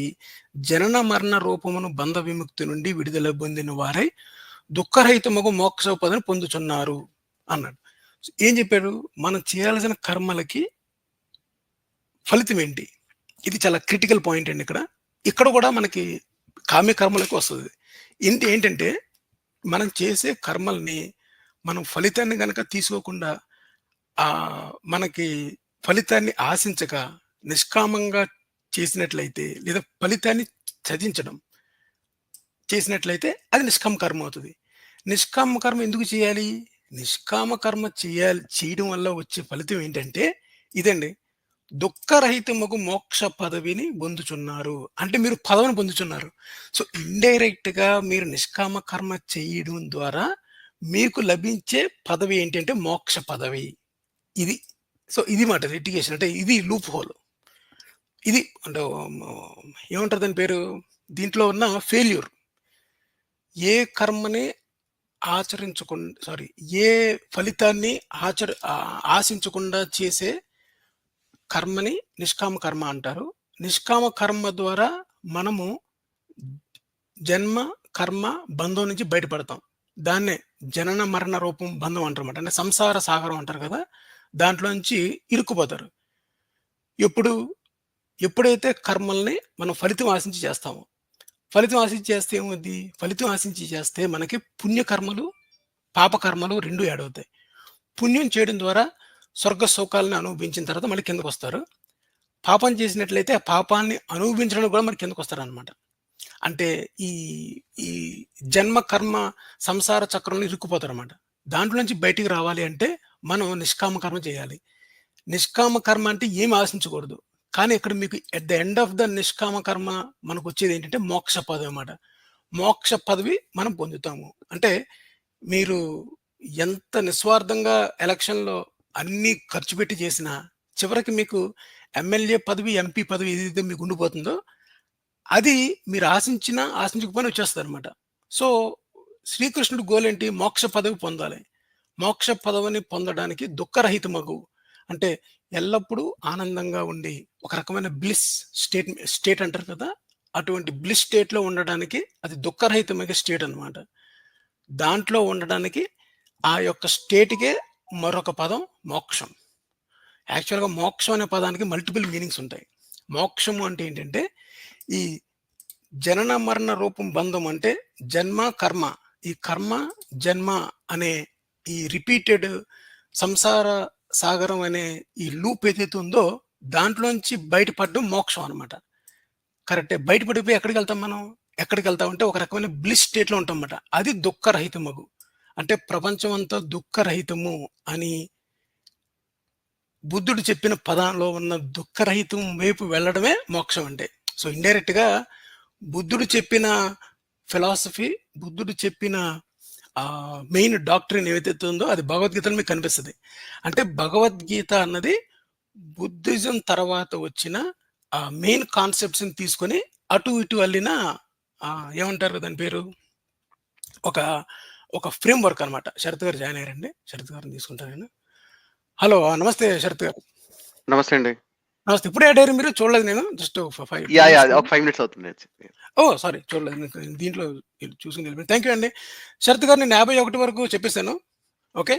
జనన మరణ రూపమును బంధ విముక్తి నుండి విడుదల పొందిన వారై దుఃఖరహితమగు మోక్ష పదవిని పొందుచున్నారు అన్నాడు. ఏం చెప్పాడు? మనం చేయాల్సిన కర్మలకి ఫలితం ఏంటి? ఇది చాలా క్రిటికల్ పాయింట్ అండి ఇక్కడ. ఇక్కడ కూడా మనకి కామ్య కర్మలకు వస్తది. ఏంటంటే మనం చేసే కర్మల్ని మనం ఫలితాన్ని గనక తీసుకోకుండా మనకి ఫలితాన్ని ఆశించక నిష్కామంగా చేసినట్లయితే, లేదా ఫలితాన్ని చదించడం చేసినట్లయితే అది నిష్కామ కర్మ అవుతది. నిష్కామ కర్మ ఎందుకు చేయాలి? నిష్కామ కర్మ చేయడం వల్ల వచ్చే ఫలితం ఏంటంటే ఇదండి. దుఃఖరహితమగు మోక్ష పదవిని పొందుచున్నారు. అంటే మీరు పదవిని పొందుచున్నారు. సో, ఇండైరెక్ట్‌గా మీరు నిష్కామ కర్మ చేయడం ద్వారా మీకు లభించే పదవి ఏంటంటే మోక్ష పదవి. ఇది. సో, ఇది మాట లిటిగేషన్ అంటే ఇది లూప్ హోల్. ఇది అంటే ఏమంటారు దాని పేరు? దీంట్లో ఉన్న ఫెయిల్యూర్. ఏ కర్మని ఏ ఫలితాన్ని ఆశించకుండా చేసే కర్మని నిష్కామ కర్మ అంటారు. నిష్కామ కర్మ ద్వారా మనము జన్మ, కర్మ, బంధం నుంచి బయటపడతాం. దాన్నే జనన మరణ రూపం బంధం అంటారన్నమాట. అంటే సంసార సాగరం అంటారు కదా! దాంట్లోంచి ఇరుక్కుపోతారు. ఎప్పుడైతే కర్మల్ని మనం ఫలితం ఆశించి చేస్తామో. ఫలితం ఆశించి చేస్తే ఏమవుద్ది? ఫలితం ఆశించి చేస్తే మనకి పుణ్యకర్మలు, పాపకర్మలు 2 యాడ్ అవుతాయి. పుణ్యం చేయడం ద్వారా స్వర్గ సుఖాలను అనుభవించిన తర్వాత మళ్ళీ కిందకొస్తారు. పాపం చేసినట్లయితే ఆ పాపాన్ని అనుభవించడానికి కూడా మరి కిందకొస్తారనమాట. అంటే ఈ ఈ జన్మ, కర్మ, సంసార చక్రంలో ఇరుక్కుపోతారనమాట. దాంట్లో నుంచి బయటికి రావాలి అంటే మనం నిష్కామ కర్మ చేయాలి. నిష్కామ కర్మ అంటే ఏమి ఆశించకూడదు. కానీ ఇక్కడ మీకు at the end of the నిష్కామ కర్మ మనకొచ్చేదేంటంటే మోక్ష పదవి అన్నమాట. మోక్ష పదవి మనం పొందుతాము. అంటే మీరు ఎంత నిస్వార్థంగా ఎలక్షన్‌లో అన్నీ ఖర్చు పెట్టి చేసినా, చివరికి మీకు ఎమ్మెల్యే పదవి, ఎంపీ పదవి ఏదైతే మీకు ఉండిపోతుందో, అది మీరు ఆశించినా, ఆశించకపోయినా వచ్చేస్తదనమాట. సో, శ్రీకృష్ణుడి గోల్ ఏంటి? మోక్ష పదవి పొందాలి. మోక్ష పదవిని పొందడానికి దుఃఖరహితమగు అంటే ఎల్లప్పుడూ ఆనందంగా ఉండి, ఒక రకమైన బ్లిస్ స్టేట్ అంటారు కదా! అటువంటి బ్లిస్ స్టేట్‌లో ఉండడానికి అది దుఃఖరహితమైన స్టేట్ అనమాట. దాంట్లో ఉండడానికి ఆ యొక్క స్టేట్‌కే మరొక పదం మోక్షం. యాక్చువల్‌గా మోక్షం అనే పదానికి మల్టిపుల్ మీనింగ్స్ ఉంటాయి. మోక్షము అంటే ఏంటంటే, ఈ జనన మరణ రూపం బంధం అంటే జన్మ, కర్మ. ఈ కర్మ, జన్మ అనే ఈ రిపీటెడ్ సంసార సాగరం అనే ఈ లూప్ ఏదైతే ఉందో, దాంట్లోంచి బయటపడడం మోక్షం అనమాట. కరెక్టే. బయట పడిపోయి ఎక్కడికెళ్తాం మనం? ఎక్కడికెళ్తామంటే ఒక రకమైన బ్లిస్ స్టేట్‌లో ఉంటామన్నమాట. అది దుఃఖరహితమగు. అంటే ప్రపంచం అంతా దుఃఖరహితము అని బుద్ధుడు చెప్పిన పదంలో ఉన్న దుఃఖరహితం వైపు వెళ్ళడమే మోక్షం అంటే. సో, ఇండైరెక్ట్‌గా బుద్ధుడు చెప్పిన ఫిలాసఫీ, బుద్ధుడు చెప్పిన మెయిన్ డాక్ట్రిన్ ఏదైతే ఉందో అది భగవద్గీతలో మీకు కనిపిస్తది. అంటే భగవద్గీత అన్నది బుద్ధిజం తర్వాత వచ్చిన మెయిన్ కాన్సెప్ట్స్‌ని తీసుకొని అటు ఇటు అల్లిన ఏమంటారు దాని పేరు? ఒక ఒక ఫ్రేమ్‌వర్క్ అనమాట. శరత్ గారు జాయిన్ అయ్యారండి. శరత్ గారిని తీసుకుంటా నేను. హలో! నమస్తే శరత్ గారు. నమస్తే అండి. నమస్తే. ఇప్పుడే యాడ్ అయ్యారు మీరు? చూడలేదు నేను. Just 5 yeah! Minutes yeah! ఒక 5 మినిట్స్ అవుతుంది. ఓహ్! సారీ చూడలేదు. మీకు దీంట్లో చూసుకొని వెళ్ళిపోయాను. థాంక్ యూ అండి. శరత్ గారు నేను 51 వరకు చెప్పేసాను. ఓకే.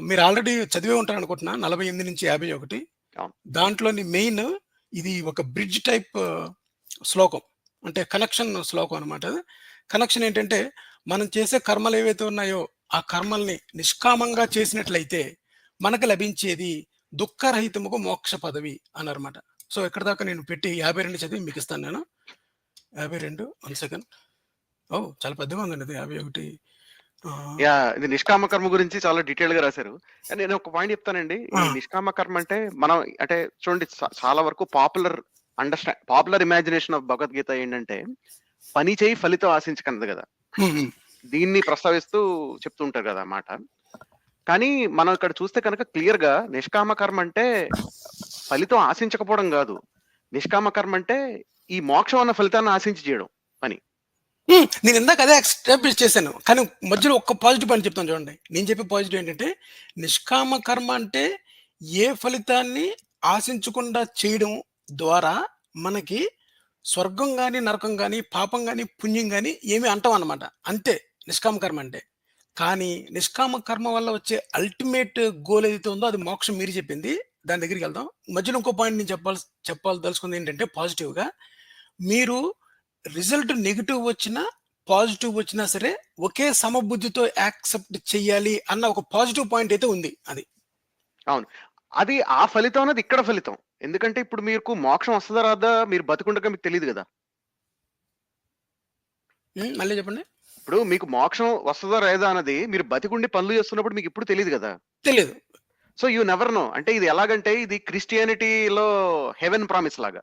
మీరు ఆల్రెడీ చదివే ఉంటారనుకుంటున్నా. 48-51. అవును. దాంట్లోని మెయిన్ ఇది ఒక బ్రిడ్జ్ టైప్ శ్లోకం. అంటే కనెక్షన్ శ్లోకం అనమాట. కనెక్షన్ ఏంటంటే, మనం చేసే కర్మలు ఏవైతే ఉన్నాయో, ఆ కర్మల్ని నిష్కామంగా చేసినట్లయితే మనకు లభించేది దుఃఖరహితముకు మోక్ష పదవి అన్నారన్నమాట. సో, ఇక్కడి దాకా నేను పెట్టి 52 చదివి మీకు ఇస్తాను నేను. 52 1 సెకండ్. ఓహ్! చాలా పెద్దగా ఉందండి ఇది 51. యాహ్! ఇది నిష్కామ కర్మ గురించి చాలా డీటెయిల్‌గా రాశారు. నేను ఒక పాయింట్ చెప్తానండి. ఈ నిష్కామ కర్మ అంటే మనం అంటే చూడండి చాలా వరకు పాపులర్ ఇమాజినేషన్ ఆఫ్ భగవద్గీత ఏంటంటే, పని చేయి ఫలితం ఆశించకన్నది కదా! దీన్ని ప్రస్తావిస్తూ చెప్తూ ఉంటారు కదా మాట. కానీ మనం ఇక్కడ చూస్తే కనుక క్లియర్‌గా నిష్కామ కర్మ అంటే ఫలితం ఆశించకపోవడం కాదు. నిష్కామ కర్మ అంటే ఈ మోక్షం అన్న ఫలితాన్ని ఆశించి చేయడం పని. నేను ఇందాక అదే ఎస్టాబ్లిష్ చేశాను. కానీ మధ్యలో ఒక్క పాజిటివ్ పాయింట్ చెప్తాను చూడండి. నేను చెప్పే పాజిటివ్ ఏంటంటే, నిష్కామ కర్మ అంటే ఏ ఫలితాన్ని ఆశించకుండా చేయడం ద్వారా మనకి స్వర్గం గాని, నరకం గాని, పాపం గాని, పుణ్యం గాని ఏమి అంటవన్నమాట. అంతే నిష్కామ కర్మ అంటే. కానీ నిష్కామ కర్మ వల్ల వచ్చే అల్టిమేట్ గోల్ ఏదైతే ఉందో అది మోక్షం మీరు చెప్పింది. దాని దగ్గరికెళ్దాం. మధ్యలో ఇంకో పాయింట్ నేను చెప్పాలదలుచుకుంది ఏంటంటే పాజిటివ్‌గా మీరు రిజల్ట్ నెగెటివ్ వచ్చినా, పాజిటివ్ వచ్చినా సరే ఒకే సమబుద్ధితో యాక్సెప్ట్ చెయ్యాలి అన్న ఒక పాజిటివ్ పాయింట్ అయితే ఉంది అది. అవును. అది ఆ ఫలితం అన్నది ఇక్కడ ఫలితం. ఎందుకంటే ఇప్పుడు మీకు మోక్షం వస్తదా రాదా మీరు బతికుండగా మీకు తెలీదు గదా! మళ్ళీ చెప్పండి. ఇప్పుడు మీకు మోక్షం వస్తదా రాదా అన్నది మీరు బతికుండి పనులు చేస్తున్నప్పుడు మీకెప్పుడు తెలీదు గదా! తెలీదు. So, you never know. అంటే ఇది ఎలాగంటే ఇది క్రిస్టియానిటీలో హెవెన్ ప్రామిస్ లాగా.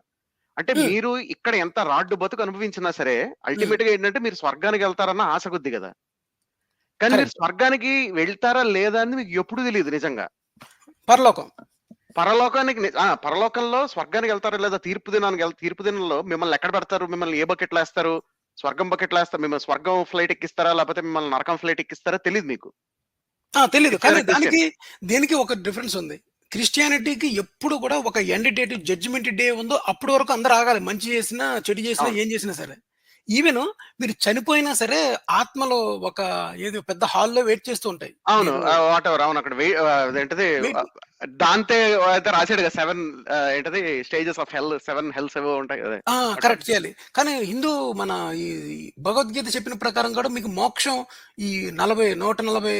అంటే హ్మ్. మీరు ఇక్కడ ఎంత రాడ్డు బతుకు అనుభవించినా సరే అల్టిమేట్‌గా ఏంటంటే మీరు స్వర్గానికెళ్తారన్న ఆశ కొద్ది గదా! కానీ మీరు కరెక్ట్. స్వర్గానికి వెళ్తారా లేదా అని మీకు ఎప్పుడు తెలీదు నిజంగా. పరలోకం. పరలోకంలో స్వర్గానికెళ్తారా లేదా తీర్పు దినంలో మిమ్మల్ని ఎక్కడ పెడతారు? మిమ్మల్ని ఏ బకెట్‌లో ఏస్తారు? స్వర్గం బకెట్‌లో ఏస్తారు. మిమ్మల్ని స్వర్గం ఫ్లైట్ ఎక్కిస్తారా? లేకపోతే మిమ్మల్ని నరకం ఫ్లైట్ ఎక్కిస్తారా? తెలీదు మీకు. తెలీదు. ఇఫ్ యూ కానీ ఆర్ ఎ క్రిస్టియన్. దీనికి ఒక డిఫరెన్స్ ఉంది. క్రిస్టియానిటీకి ఎప్పుడు కూడా ఒక ఎండ్ డేట్ జడ్జ్‌మెంట్ డే ఉందో అప్పటి వరకు అందరూ ఆగాలి. మంచి చేసినా, చెడు చేసినా, అవును. ఏం చేసినా సరే. ఈవెన్ మీరు చనిపోయినా సరే ఆత్మలో ఒక ఏదో పెద్ద హాల్‌లో వెయిట్ చేస్తూ ఉంటాయి. అవును. మీరు వాటెవర్ అవును. అక్కడ అదేంటిది వెయిట్ దాంతే అయితే రాసాడు కదా! 7 ఏంటది స్టేజెస్ ఆఫ్ హెల్ 7 హెల్స్ ఏవో ఉంటాయి కదా! కరెక్ట్ చేయాలి. కానీ మన ఈ భగవద్గీత చెప్పిన ప్రకారం కూడా మీకు మోక్షం ఈ 140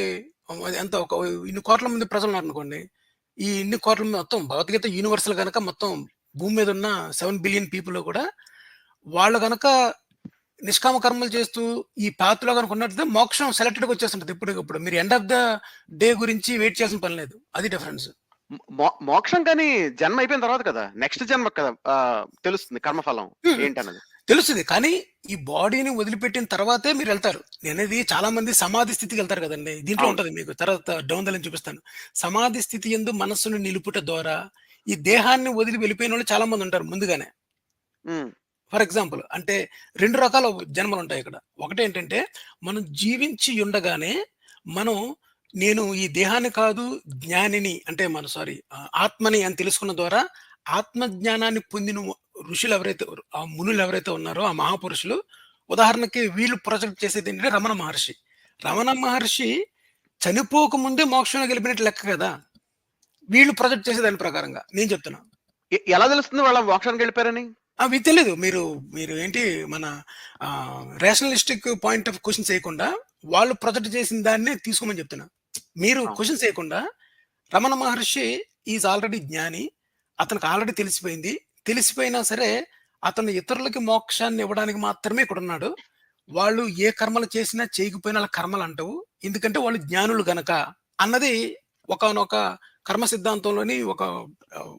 ఎంత ఒక ఇన్ని కోట్ల మంది ప్రజలున్నారనుకోండి. ఈ ఇన్ని కోట్ల మొత్తం భగవద్గీత యూనివర్సల్ గనక మొత్తం భూమి మీద ఉన్న 7 బిలియన్ పీపుల్ కూడా వాళ్ళు గనక నిష్కామ కర్మలు చేస్తూ ఈ పాత్రలో కనుక ఉన్నట్లయితే మోక్షం సెలెక్టెడ్గా వచ్చేస్తుంటది ఇప్పటికప్పుడు. మీరు ఎండ్ ఆఫ్ ద డే గురించి వెయిట్ చేయాల్సిన పని లేదు. అది డిఫరెన్స్. మోక్షం కానీ జన్మ అయిపోయిన తర్వాత కదా, నెక్స్ట్ జన్మ కదా తెలుస్తుంది కర్మఫలం ఏంటన్నది. తెలుస్తుంది. కానీ ఈ బాడీని వదిలిపెట్టిన తర్వాతే మీరు వెళ్తారు. నేనేది చాలా మంది సమాధి స్థితికి వెళ్తారు కదండి. దీంట్లో అవును. ఉంటది, మీకు తర్వాత డౌన్ ద లైన్ చూపిస్తాను. సమాధి స్థితి యందు మనస్సును నిలుపుట ద్వారా ఈ దేహాన్ని వదిలి వెళ్ళిపోయిన వాళ్ళు చాలా మంది ఉంటారు ముందుగానే. ఉమ్, ఫర్ ఎగ్జాంపుల్ అంటే 2 రకాల జన్మలుంటాయి ఇక్కడ. ఒకటేంటంటే, మనం జీవించి ఉండగానే మనం నేను ఈ దేహాన్ని కాదు జ్ఞానిని అంటే ఆత్మని అని తెలుసుకున్న ద్వారా ఆత్మజ్ఞానాన్ని పొందిన ఋషులు ఎవరైతే ఆ మునులు ఎవరైతే ఉన్నారో ఆ మహాపురుషులు, ఉదాహరణకి వీళ్ళు ప్రొజెక్ట్ చేసేది ఏంటంటే రమణ మహర్షి. రమణ మహర్షి చనిపోకముందే మోక్షంలో గెలిపినట్టు లెక్క కదా! వీళ్ళు ప్రొజెక్ట్ చేసే దాని ప్రకారంగా నేను చెప్తున్నా. ఎలా తెలుస్తుంది వాళ్ళ మోక్షానికి వెళ్ళిపోయారని? అవి తెలీదు. మీరు మీరు ఏంటి మన రేషనలిస్టిక్ పాయింట్ ఆఫ్ క్వెషన్ చేయకుండా వాళ్ళు ప్రొజెక్ట్ చేసిన దాన్నే తీసుకోమని చెప్తున్నా. మీరు అవును. క్వెషన్ చేయకుండా రమణ మహర్షి ఈజ్ ఆల్రెడీ జ్ఞాని. అతనికి ఆల్రెడీ తెలిసిపోయింది. తెలిసిపోయినా సరే అతను ఇతరులకి మోక్షాన్ని ఇవ్వడానికి మాత్రమే ఇక్కడున్నాడు. వాళ్ళు ఏ కర్మలు చేసినా చేయకపోయినా ఆళ్ళ కర్మలు అంటవు. ఎందుకంటే వాళ్ళు జ్ఞానులు గనక అన్నది ఒకానొక కర్మ సిద్ధాంతంలోని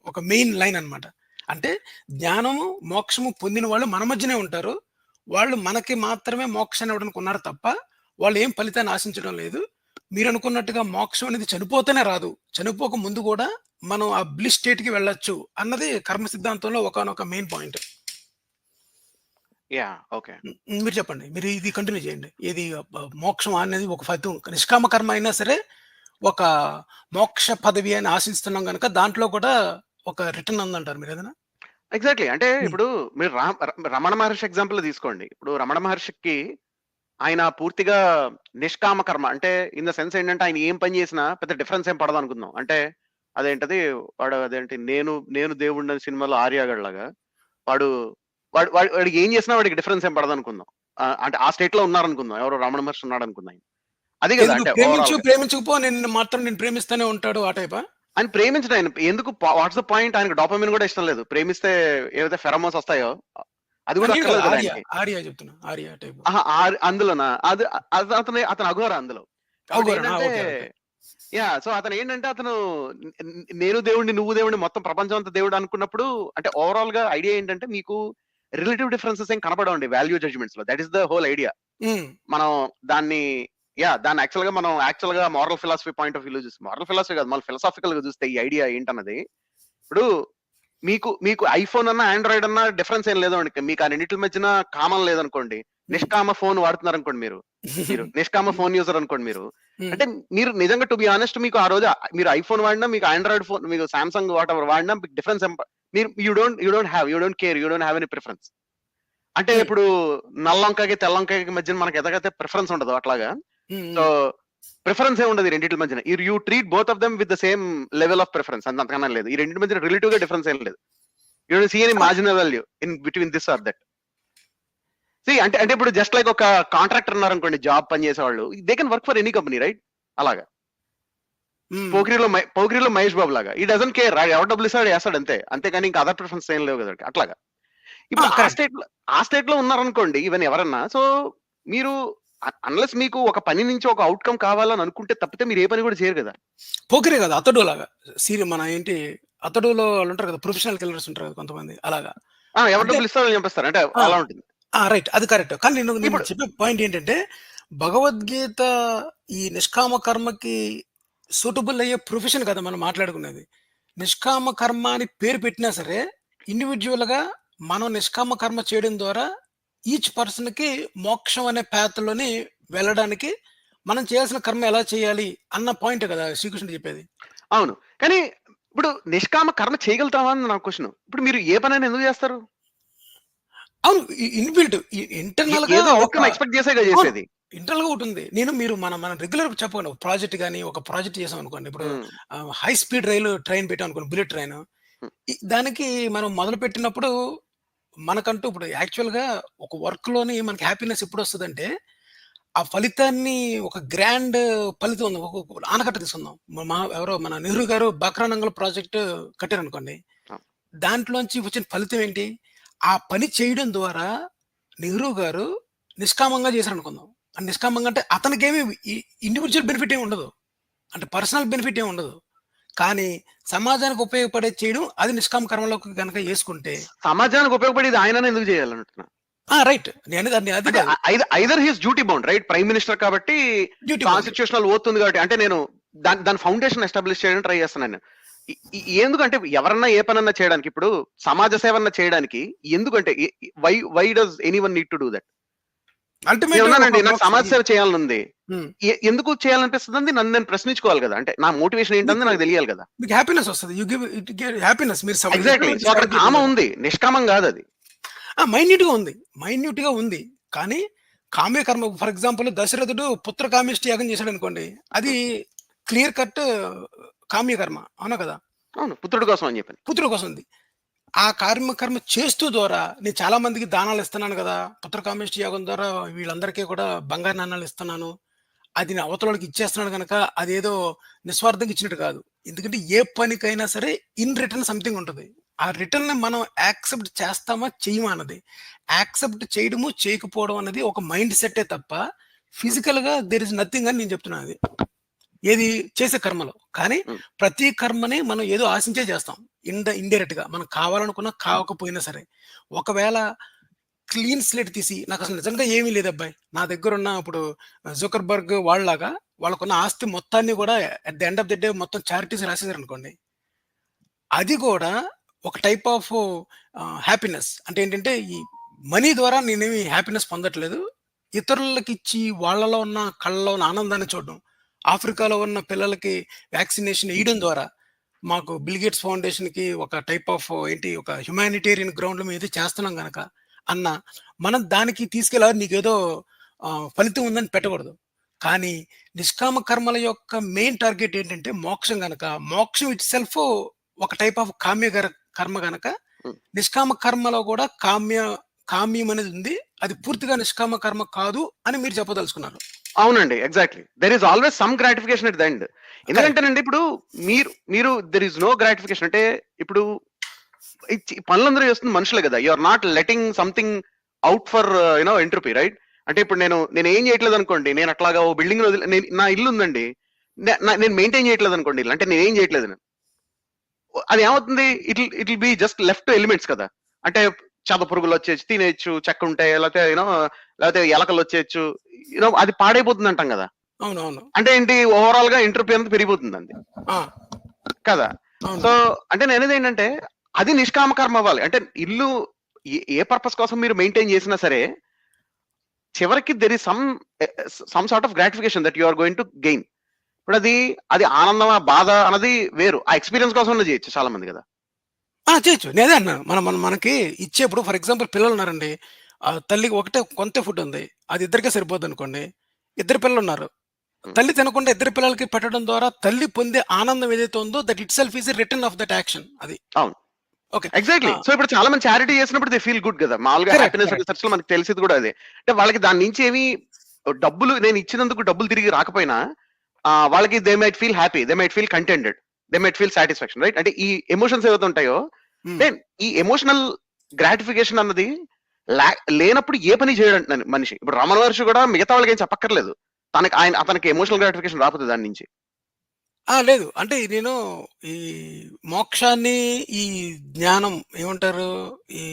ఒక మెయిన్ లైన్ అన్నమాట. అంటే జ్ఞానము, మోక్షము పొందిన వాళ్ళు మన మధ్యనే ఉంటారు. వాళ్ళు మనకి మాత్రమే మోక్షాన్ని ఇవ్వడానికి ఉన్నారు తప్ప, వాళ్ళు ఏం ఫలితాన్ని ఆశించడం లేదు. మీరనుకున్నట్టుగా మోక్షం అనేది చనిపోతేనే రాదు. చనిపోక ముందు కూడా మనం ఆ బ్లిస్ స్టేట్‌కి వెళ్ళొచ్చు అన్నది కర్మ సిద్ధాంతంలో ఒకానొక మెయిన్ పాయింట్. Yeah, okay. మీరు చెప్పండి. మీరు ఇది కంటిన్యూ చేయండి. ఏది మోక్షం అనేది ఒక ఫలితం. నిష్కామ కర్మ అయినా సరే ఒక మోక్ష పదవి అని ఆశిస్తున్నాం గనక దాంట్లో కూడా ఒక రిటర్న్ ఉందంటారు మీరేదైనా? ఎగ్జాక్ట్లీ. అంటే హ్మ్. ఇప్పుడు మీరు రమణ మహర్షి ఎగ్జాంపుల్ తీసుకోండి. ఇప్పుడు రమణ మహర్షికి ఆయన పూర్తిగా నిష్కామ కర్మ అంటే ఇన్ ద సెన్స్ ఏంటంటే ఆయన ఏం పని చేసినా పెద్ద డిఫరెన్స్ ఏం పడదు అనుకుందాం. అంటే అదేంటది వాడు అదేంటి నేను నేను దేవుడిని అనే సినిమాలో ఆర్యాగడ్ లాగా వాడు వాడు వాడు వాడికి ఏం చేసినా వాడికి డిఫరెన్స్ ఏం పడదు అనుకుందాం. అంటే ఆ స్టేట్ లో ఉన్నారనుకుందాం. ఎవరో రమణ మహర్షి ఉన్నాడు అనుకుందాం. అది ఏది కదా నువ్వు అంటే ప్రేమించు, ఓవరాల్ గా ప్రేమించకపో నేను మాత్రం నేను ప్రేమిస్తూనే ఉంటాడు ఆ టైపా? ఆయన ప్రేమించడం ఆయన ఎందుకు వాట్స్ ద పాయింట్? ఆయనకు డోపమిన్ కూడా ఇష్టం లేదు. ప్రేమిస్తే ఏవైతే ఫెరమోన్స్ వస్తాయో అది కూడా నేను కాదు అక్కర్లేదు కదా ఆర్య, ఆయనకి. ఆర్య చెప్తున్నా. ఆర్య టైపు. ఆహా! అందులోనా? అది అతను అఘోర అందులో. కాబట్టి అఘోరనా? ఏంటంటే ఓకే. ఓకే. సో అతనేంటంటే అతను నేను దేవుడిని, నువ్వు దేవుడిని, మొత్తం ప్రపంచం అంతా దేవుడు అనుకున్నప్పుడు అంటే ఓవరాల్ గా ఐడియా ఏంటంటే మీకు రిలేటివ్ డిఫరెన్సెస్ ఏం కనపడవండి వాల్యూ జడ్జ్‌మెంట్స్ లో. That is the whole idea. హ్మ్. మనం దాన్ని దాన్ని యాక్చువల్‌గా మోరల్ ఫిలాసఫీ పాయింట్ ఆఫ్ వ్యూలో చూస్తే మోరల్ ఫిలాసఫీ కాదు. మళ్ళీ ఫిలాసాఫికల్‌గా చూస్తే ఈ ఐడియా ఏంటన్నది ఇప్పుడు మీకు మీకు ఐఫోన్ అన్నా, ఆండ్రాయిడ్ అన్నా డిఫరెన్స్ ఏం లేదండి. మీకు ఆ రెండిట్ల మధ్యన కామన్ లేదనుకోండి. హ్మ్. నిష్కామ ఫోన్ వాడుతున్నారనుకోండి మీరు. మీరు నిష్కామ హ్మ్. ఫోన్ యూజర్ అనుకోండి మీరు. హ్మ్. అంటే మీరు నిజంగా టు బి హానెస్ట్ మీకు ఆ రోజు మీరు ఐఫోన్ వాడినా, మీకు ఆండ్రాయిడ్ ఫోన్, మీకు సామ్‌సంగ్ వాటెవర్ వాడినా మీకు డిఫరెన్స్ మీరు you don't care. You don't have any preference. అంటే హ్మ్. ఇప్పుడు నల్ల వంకాయకి, తెల్ల వంకాయకి మధ్యన మనకి ఎలాగైతే ప్రిఫరెన్స్ ఉండదో అట్లాగా. హ్మ్. సో హ్మ్. ప్రిఫరెన్స్ ఏ ఉండదు ఈ రెండిట్ల మధ్యన. You treat both of them with the same level of preference అంతకన్నా లేదు. ఈ రెండిటి మధ్యన రిలేటివ్‌గా డిఫరెన్స్ ఏం లేదు. You don't see any ah! Marginal value in between this or that. అంటే అంటే ఇప్పుడు జస్ట్ లైక్ ఒక కాంట్రాక్టర్ ఉన్నారనుకోండి, జాబ్ పని చేసేవాళ్ళు. They can work for any company right? అలాగా. హ్మ్. పోకిరిలో మహేష్ బాబు లాగా. ఈ డజంట్ కేర్. ఎవరు డబ్బులు ఇస్తాడో ఏస్తాడు అంతే. అంతేగాని ఇంకా అదర్ ప్రిఫరెన్స్ ఏం లేవు కదా వాడికి. అట్లాగా. ఆ! ఇప్పుడు కరెక్ట్. ఆ స్టేట్ లో ఉన్నారనుకోండి ఈవెన్ ఎవరన్నా. సో మీరు అన్లెస్ మీకు ఒక పని నుంచి ఒక అవుట్‌కమ్ కావాలని అనుకుంటే తప్పితే మీరు ఏ పని కూడా చేయరు కదా! పోకిరి కాదు. అతడు లాగా. మన ఏంటి అతడులో వాళ్ళుంటారు కదా! ప్రొఫెషనల్ కిల్లర్స్ ఉంటారు కదా కొంతమంది అలాగా. ఎవరు అంటే డబ్బులు ఇస్తారో వాళ్ళు చంపేస్తారు. అంటే ఆ! అలా ఉంటుంది. ఆ! రైట్. అది కరెక్ట్. కానీ నేను నేను ఇప్పుడు చెప్పే పాయింట్ ఏంటంటే, భగవద్గీత ఈ నిష్కామ కర్మకి సూటబుల్ అయ్యే ప్రొఫెషన్ కదా మనం మాట్లాడుకునేది. నిష్కామ కర్మ అని పేరు పెట్టినా సరే, ఇండివిడ్యువల్‌గా మనం నిష్కామ కర్మ చేయడం ద్వారా ఈచ్ పర్సన్‌కి మోక్షం అనే పాత్‌లోని వెళ్ళడానికి మనం చేయాల్సిన కర్మ ఎలా చేయాలి అన్న పాయింటే కదా శ్రీకృష్ణుడు చెప్పేది. అవును. కానీ ఇప్పుడు నిష్కామ కర్మ చేయగలుగుతామా అని నా క్వెషన్. ఇప్పుడు మీరు ఏ పనైనా ఎందుకు చేస్తారు? అవును. ఇన్‌బిల్ట్ ఇంటర్నల్‌గా ఏదో ఒక అవుట్‌కమ్ ఎక్స్‌పెక్ట్ చేసేగా అవును. చేసేది. ఇంటర్నల్‌గా ఒకటుంది. నేను మీరు మనం రెగ్యులర్‌గా చెప్పండి. ఒక ప్రాజెక్ట్ గాని, ఒక ప్రాజెక్ట్ చేసామనుకోండి. ఇప్పుడు హ్మ్. హై స్పీడ్ ట్రైన్ పెట్టామనుకోండి. Bullet train. హ్మ్. దానికి మనం మొదలుపెట్టినప్పుడు మనకంటూ ఇప్పుడు యాక్చువల్‌గా ఒక వర్క్‌లోని మనకి హ్యాపీనెస్ ఎప్పుడొస్తదంటే, ఆ ఫలితాన్ని ఒక గ్రాండ్ ఫలితం ఉంది. ఒక ఆనకట్ట తీసుకుందాం. ఎవరో మన నెహ్రూ గారు బక్రానంగల్ ప్రాజెక్ట్ కట్టారనుకోండి. ఆ! దాంట్లోంచి వచ్చిన ఫలితం ఏంటి? ఆ పని చేయడం ద్వారా నెహ్రూ గారు నిష్కామంగా చేశారనుకుందాం. నిష్కామంగా అంటే అతనికేమి ఇండివిడ్యువల్ బెనిఫిట్ ఏమి ఉండదు. అంటే పర్సనల్ బెనిఫిట్ ఏమి ఉండదు. కానీ సమాజానికి ఉపయోగపడేది చేయడం అది నిష్కామ కర్మలోకి గనక యేసుకుంటే సమాజానికి ఉపయోగపడేది ఆయననే ఎందుకు చేయాలంటున్నా? రైట్. నేననేది అది అంటే కాదు. Either his duty bound right, prime minister కాబట్టి డ్యూటీ బౌండ్. కాన్స్టిట్యూషనల్ ఓత్ ఉంది కాబట్టి, అంటే నేను దాని ఫౌండేషన్ ఎస్టాబ్లిష్ చేయడానికి ట్రై చేస్తున్నాను నేను. ఎందుకంటే ఎవరన్నా ఏ పనన్నా చేయడానికి, ఇప్పుడు సమాజ సేవన్న చేయడానికి ఎందుకంటే why does anyone need to do that? Ultimate నేనున్నానండి, నాకు మోక్షం. సమాజ సేవ చేయాలని ఉంది, హ్మ్. ఎందుకు చేయాలనిపిస్తుంది నన్ను నేను ప్రశ్నించుకోవాలి కదా, అంటే నా మోటివేషన్ ఏంటంది నాకు తెలియాలి కదా. మీకు హ్యాపీనెస్ వస్తది. You give it give happiness. మీరు ఎగ్జాక్ట్లీ. సో అక్కడ కామ ఉంది, నిష్కామం కాదు అది. మైన్యూట్‌గా ఉంది. మైన్యూట్‌గా ఉంది. కానీ కామ్య కర్మ ఫర్ ఎగ్జాంపుల్ దశరథుడు పుత్ర కామేష్టి యాగం చేశాడనుకోండి. అది క్లియర్ కట్ కామ్య కర్మ. అవునా కదా! అవును, పుత్రుడి కోసం అని చెప్పాను. పుత్రుడి కోసం ఉంది. ఆ కర్మ చేస్తూ ద్వారా నేను చాలా మందికి దానాలు ఇస్తున్నాను కదా! పుత్ర కామేష్టి యాగం ద్వారా వీళ్ళందరికీ కూడా బంగారు నాణాలు ఇస్తున్నాను. అది నేను అవతలోళ్ళకి ఇచ్చేస్తున్నాను గనక అదేదో నిస్వార్థంగా ఇచ్చినట్టు కాదు. ఎందుకంటే ఏ పనికైనా సరే ఇన్ రిటర్న్ సంథింగ్ ఉంటది. ఆ రిటర్న్‌ని మనం యాక్సెప్ట్ చేస్తామా? చెయ్యమా? అన్నది. యాక్సెప్ట్ చేయడము, చేయకపోవడం అన్నది ఒక మైండ్ సెట్టే తప్ప ఫిజికల్‌గా దేర్ ఇస్ నథింగ్ అని నేను చెప్తున్నాను అది. ఏది చేసే కర్మలో. కానీ హ్మ్. ప్రతి కర్మని మనం ఏదో ఆశించే చేస్తాం. ఇండైరెక్ట్‌గా మనం కావాలనుకున్నా, కాకపోయినా సరే. ఒకవేళ క్లీన్ స్లేట్ తీసి నాకసలు నిజంగా ఏమీ లేదబ్బాయి. నా దగ్గరున్న ఇప్పుడు 'జుకర్బర్గ్' వాళ్ళలాగా వాళ్ళకున్న ఆస్తి మొత్తాన్ని గూడా at the end of the day మొత్తం చారిటీస్ రాసేసారనుకోండి. అది గూడా ఒక టైప్ ఆఫ్ హ్యాపీనెస్. అంటే ఏంటంటే, ఈ మనీ ద్వారా నేనేమి హ్యాపీనెస్ పొందట్లేదు. ఇతరులకిచ్చి వాళ్ళలో ఉన్న కళ్ళలో ఉన్న ఆనందాన్ని చూడడం. ఆఫ్రికాలో ఉన్న పిల్లలకి వ్యాక్సినేషన్ ఎయడం ద్వారా మాకు బిల్ గేట్స్ ఫౌండేషన్‌కి ఒక టైప్ ఆఫ్ ఒక హ్యుమానిటేరియన్ గ్రౌండ్‌లో మేము ఏదో చేస్తున్నాం గనక అన్న మనం దానికి నీకేదో ఫలితం ఉందని పెట్టకూడదు. కానీ నిష్కామ కర్మల యొక్క మెయిన్ టార్గెట్ ఏంటంటే మోక్షం గనక, మోక్షం ఇట్‌సెల్ఫ్ ఒక టైప్ ఆఫ్ కర్మ గనక, హ్మ్. నిష్కామ కర్మలో కూడా కామ్యం అనేది ఉంది. అది పూర్తిగా నిష్కామ కర్మ కాదు అని మీరు చెప్పదలుచుకున్నారు. అవునండి. Exactly. There is always some gratification at the end. Correct. ఎందుకంటేనండి, ఇప్పుడు మీరు దేర్ ఈస్ నో గ్రాటిఫికేషన్ అంటే, ఇప్పుడు పనులందరూ చేస్తుంది మనుషులే కదా. You are not letting something out for entropy right? అంటే ఇప్పుడు నేనేం చేయట్లేదు అనుకోండి. నేను అట్లాగా ఓ బిల్డింగ్‌లో నా ఇల్లు ఉందండి. నేను మెయింటైన్ చేయట్లేదు అనుకోండి ఇల్లు. అంటే నేనేం చేయట్లేదు నేను. అది ఏమవుతుంది? It will be just left elements కదా. అంటే చదపురుగులు వచ్చేసి తినేయొచ్చు, చెక్క ఉంటే, లేకపోతే ఎలకలు వచ్చేయచ్చు. అది పాడైపోతుంది అంటాం కదా. అవునవును. అంటే ఏంటి, ఓవరాల్ గా ఎంట్రోపీ అనేది పెరిగిపోతుందండి ఆ! కదా. అవును. సో అంటే నేనేది ఏంటంటే, అది నిష్కామ కర్మ అవ్వాలి. అంటే ఇల్లు ఏ పర్పస్ కోసం మీరు మెయింటైన్ చేసినా సరే, చివరికి there is some sort of gratification that you are going to gain. ఇప్పుడు అది ఆనందమా, బాధ అన్నది వేరు. ఆ ఎక్స్‌పీరియన్స్ కోసమన్నా చేయొచ్చు చాలా మంది కదా. చేయొచ్చు. నేనదే అన్నాను. మనకి ఇచ్చేప్పుడు ఫర్ ఎగ్జాంపుల్ పిల్లలున్నారండి. తల్లికి కొంతే ఫుడ్ ఉంది. అది ఇద్దరికే సరిపోద్దనుకోండి. ఇద్దరు పిల్లలున్నారు. హ్మ్. తల్లి తినకుండా ఇద్దరు పిల్లలకి పెట్టడం ద్వారా తల్లి పొందే ఆనందం ఏదైతే ఉందో that itself is a return of that action అది. అవును. ఓకే. ఆ! ఎగ్జాక్ట్‌లీ. సో ఇప్పుడు చాలా మంది చారిటీ చేసినప్పుడు దే ఫీల్ గుడ్ కదా. మామూలుగా కరెక్ట్. Happiness correct. రిసర్చ్‌లో మనకు తెలిసేది కూడా అదే. అంటే వాళ్ళకి దాని నుంచి ఏమి డబ్బులు, నేను ఇచ్చినందుకు డబ్బులు తిరిగి రాకపోయినా వాళ్ళకి they might feel happy, they might feel కంటెంటెడ్, they might feel satisfaction right? అంటే ఈ ఎమోషన్స్ ఏవైతే ఉంటాయో, హ్మ్. అంటే ఈ ఎమోషనల్ గ్రాటిఫికేషన్ అన్నది లేనప్పుడు ఏ పని చేయడు మనిషి. ఇప్పుడు రమణ మహర్షి కూడా మిగతా వాళ్ళకి ఏం చెప్పక్కర్లేదు. అతనికి ఎమోషనల్ గ్రాటిఫికేషన్ రాకపోతే దాని నుంచి. లేదు. అంటే నేను ఈ మోక్షాన్ని, ఈ జ్ఞానం ఏమంటారు? ఈ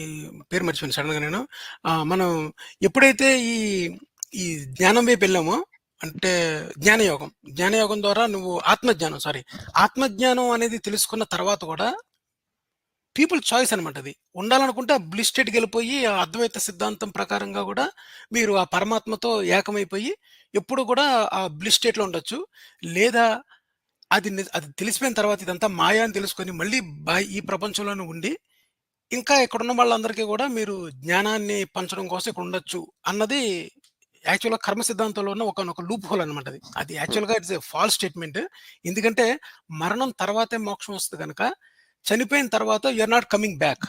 పేరు మర్చిపోయాను సడెన్‌గా నేను. మనం ఎప్పుడైతే ఈ జ్ఞానం వైపెళ్ళామో అంటే జ్ఞానయోగం. జ్ఞానయోగం ద్వారా నువ్వు ఆత్మజ్ఞానం అనేది తెలుసుకున్న తర్వాత కూడా పీపుల్ చాయిస్ అనమాట అది. ఉండాలనుకుంటే ఆ బ్లిస్ స్టేట్‌కెళ్ళిపోయి ఆ అద్వైత సిద్ధాంతం ప్రకారంగా గూడా మీరు ఆ పరమాత్మతో ఏకమైపోయి ఎప్పుడు కూడా ఆ బ్లిస్ స్టేట్‌లో ఉండొచ్చు. లేదా అది తెలిసిపోయిన తర్వాత ఇదంతా మాయ అని తెలుసుకొని మళ్ళీ ఈ ప్రపంచంలోనే ఉండి, ఇంకా ఇక్కడున్న వాళ్ళందరికీ గూడా మీరు జ్ఞానాన్ని పంచడం కోసం ఇక్కడ ఉండొచ్చు అన్నది యాక్చువల్‌గా కర్మ సిద్ధాంతంలో ఉన్న ఒకానొక లూప్ హోల్ అనమాట అది. అది హ్మ్. యాక్చువల్‌గా ఇట్స్ ఎ ఫాల్స్ స్టేట్‌మెంట్. ఎందుకంటే మరణం తర్వాతే మోక్షం వస్తది గనక, చనిపోయిన తర్వాత you are not coming back.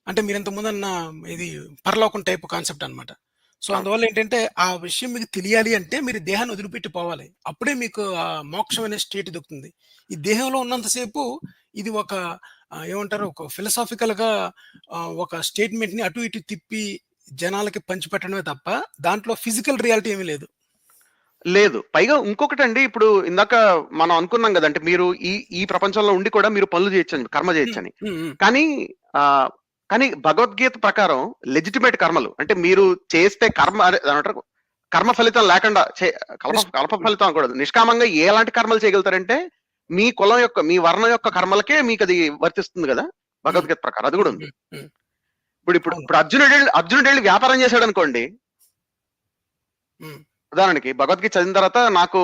అంటే మీరింతకు ముందన్న ఇది పరలోకం టైప్ కాన్సెప్ట్ అనమాట. సో, అందువల్ల ఏంటంటే, ఆ విషయం మీకు తెలియాలి అంటే మీరు దేహాన్ని వదిలిపెట్టి పోవాలి. అప్పుడే మీకు ఆ మోక్షం అనే స్టేట్ దొరుకుతుంది. ఈ దేహంలో ఉన్నంత సేపు ఇది ఒక ఏమంటారు ఒక ఫిలాసాఫికల్‌గా ఒక స్టేట్‌మెంట్‌ని అటు ఇటు తిప్పి జనాలకి పంచిపెట్టడమే తప్ప, దాంట్లో ఫిజికల్ రియాలిటీ ఏమీ లేదు. లేదు. పైగా ఇంకొకటండి ఇప్పుడు ఇందాక మనం అనుకున్నాం గదా! అంటే మీరు ఈ ఈ ప్రపంచంలో ఉండి కూడా మీరు పనులు చేయొచ్చని, కర్మ హ్మ్. చేయొచ్చని. హ్మ్. హ్మ్. కానీ ఆహ్, కానీ భగవద్గీత ప్రకారం లెజిటిమేట్ కర్మలు అంటే మీరు చేస్తే కర్మ అదే దాన్నేమంటారు కర్మ ఫలితం లేకుండా నిష్ కల్ప ఫలితం అనకూడదు. నిష్కామంగా ఎలాంటి కర్మలు చేయగలుగుతారంటే మీ కులం యొక్క, మీ వర్ణం యొక్క కర్మలకే మీకది వర్తిస్తుంది గదా! హ్మ్. భగవద్గీత ప్రకారం అది గూడా హ్మ్. ఉంది. హ్మ్. హ్మ్. ఇప్పుడు ఇప్పుడు అవును. ఇప్పుడు అర్జునుడెళ్లి వ్యాపారం చేశాడనుకోండి. హ్మ్. ఉదాహరణకి భగవద్గీత చదివిన తర్వాత నాకు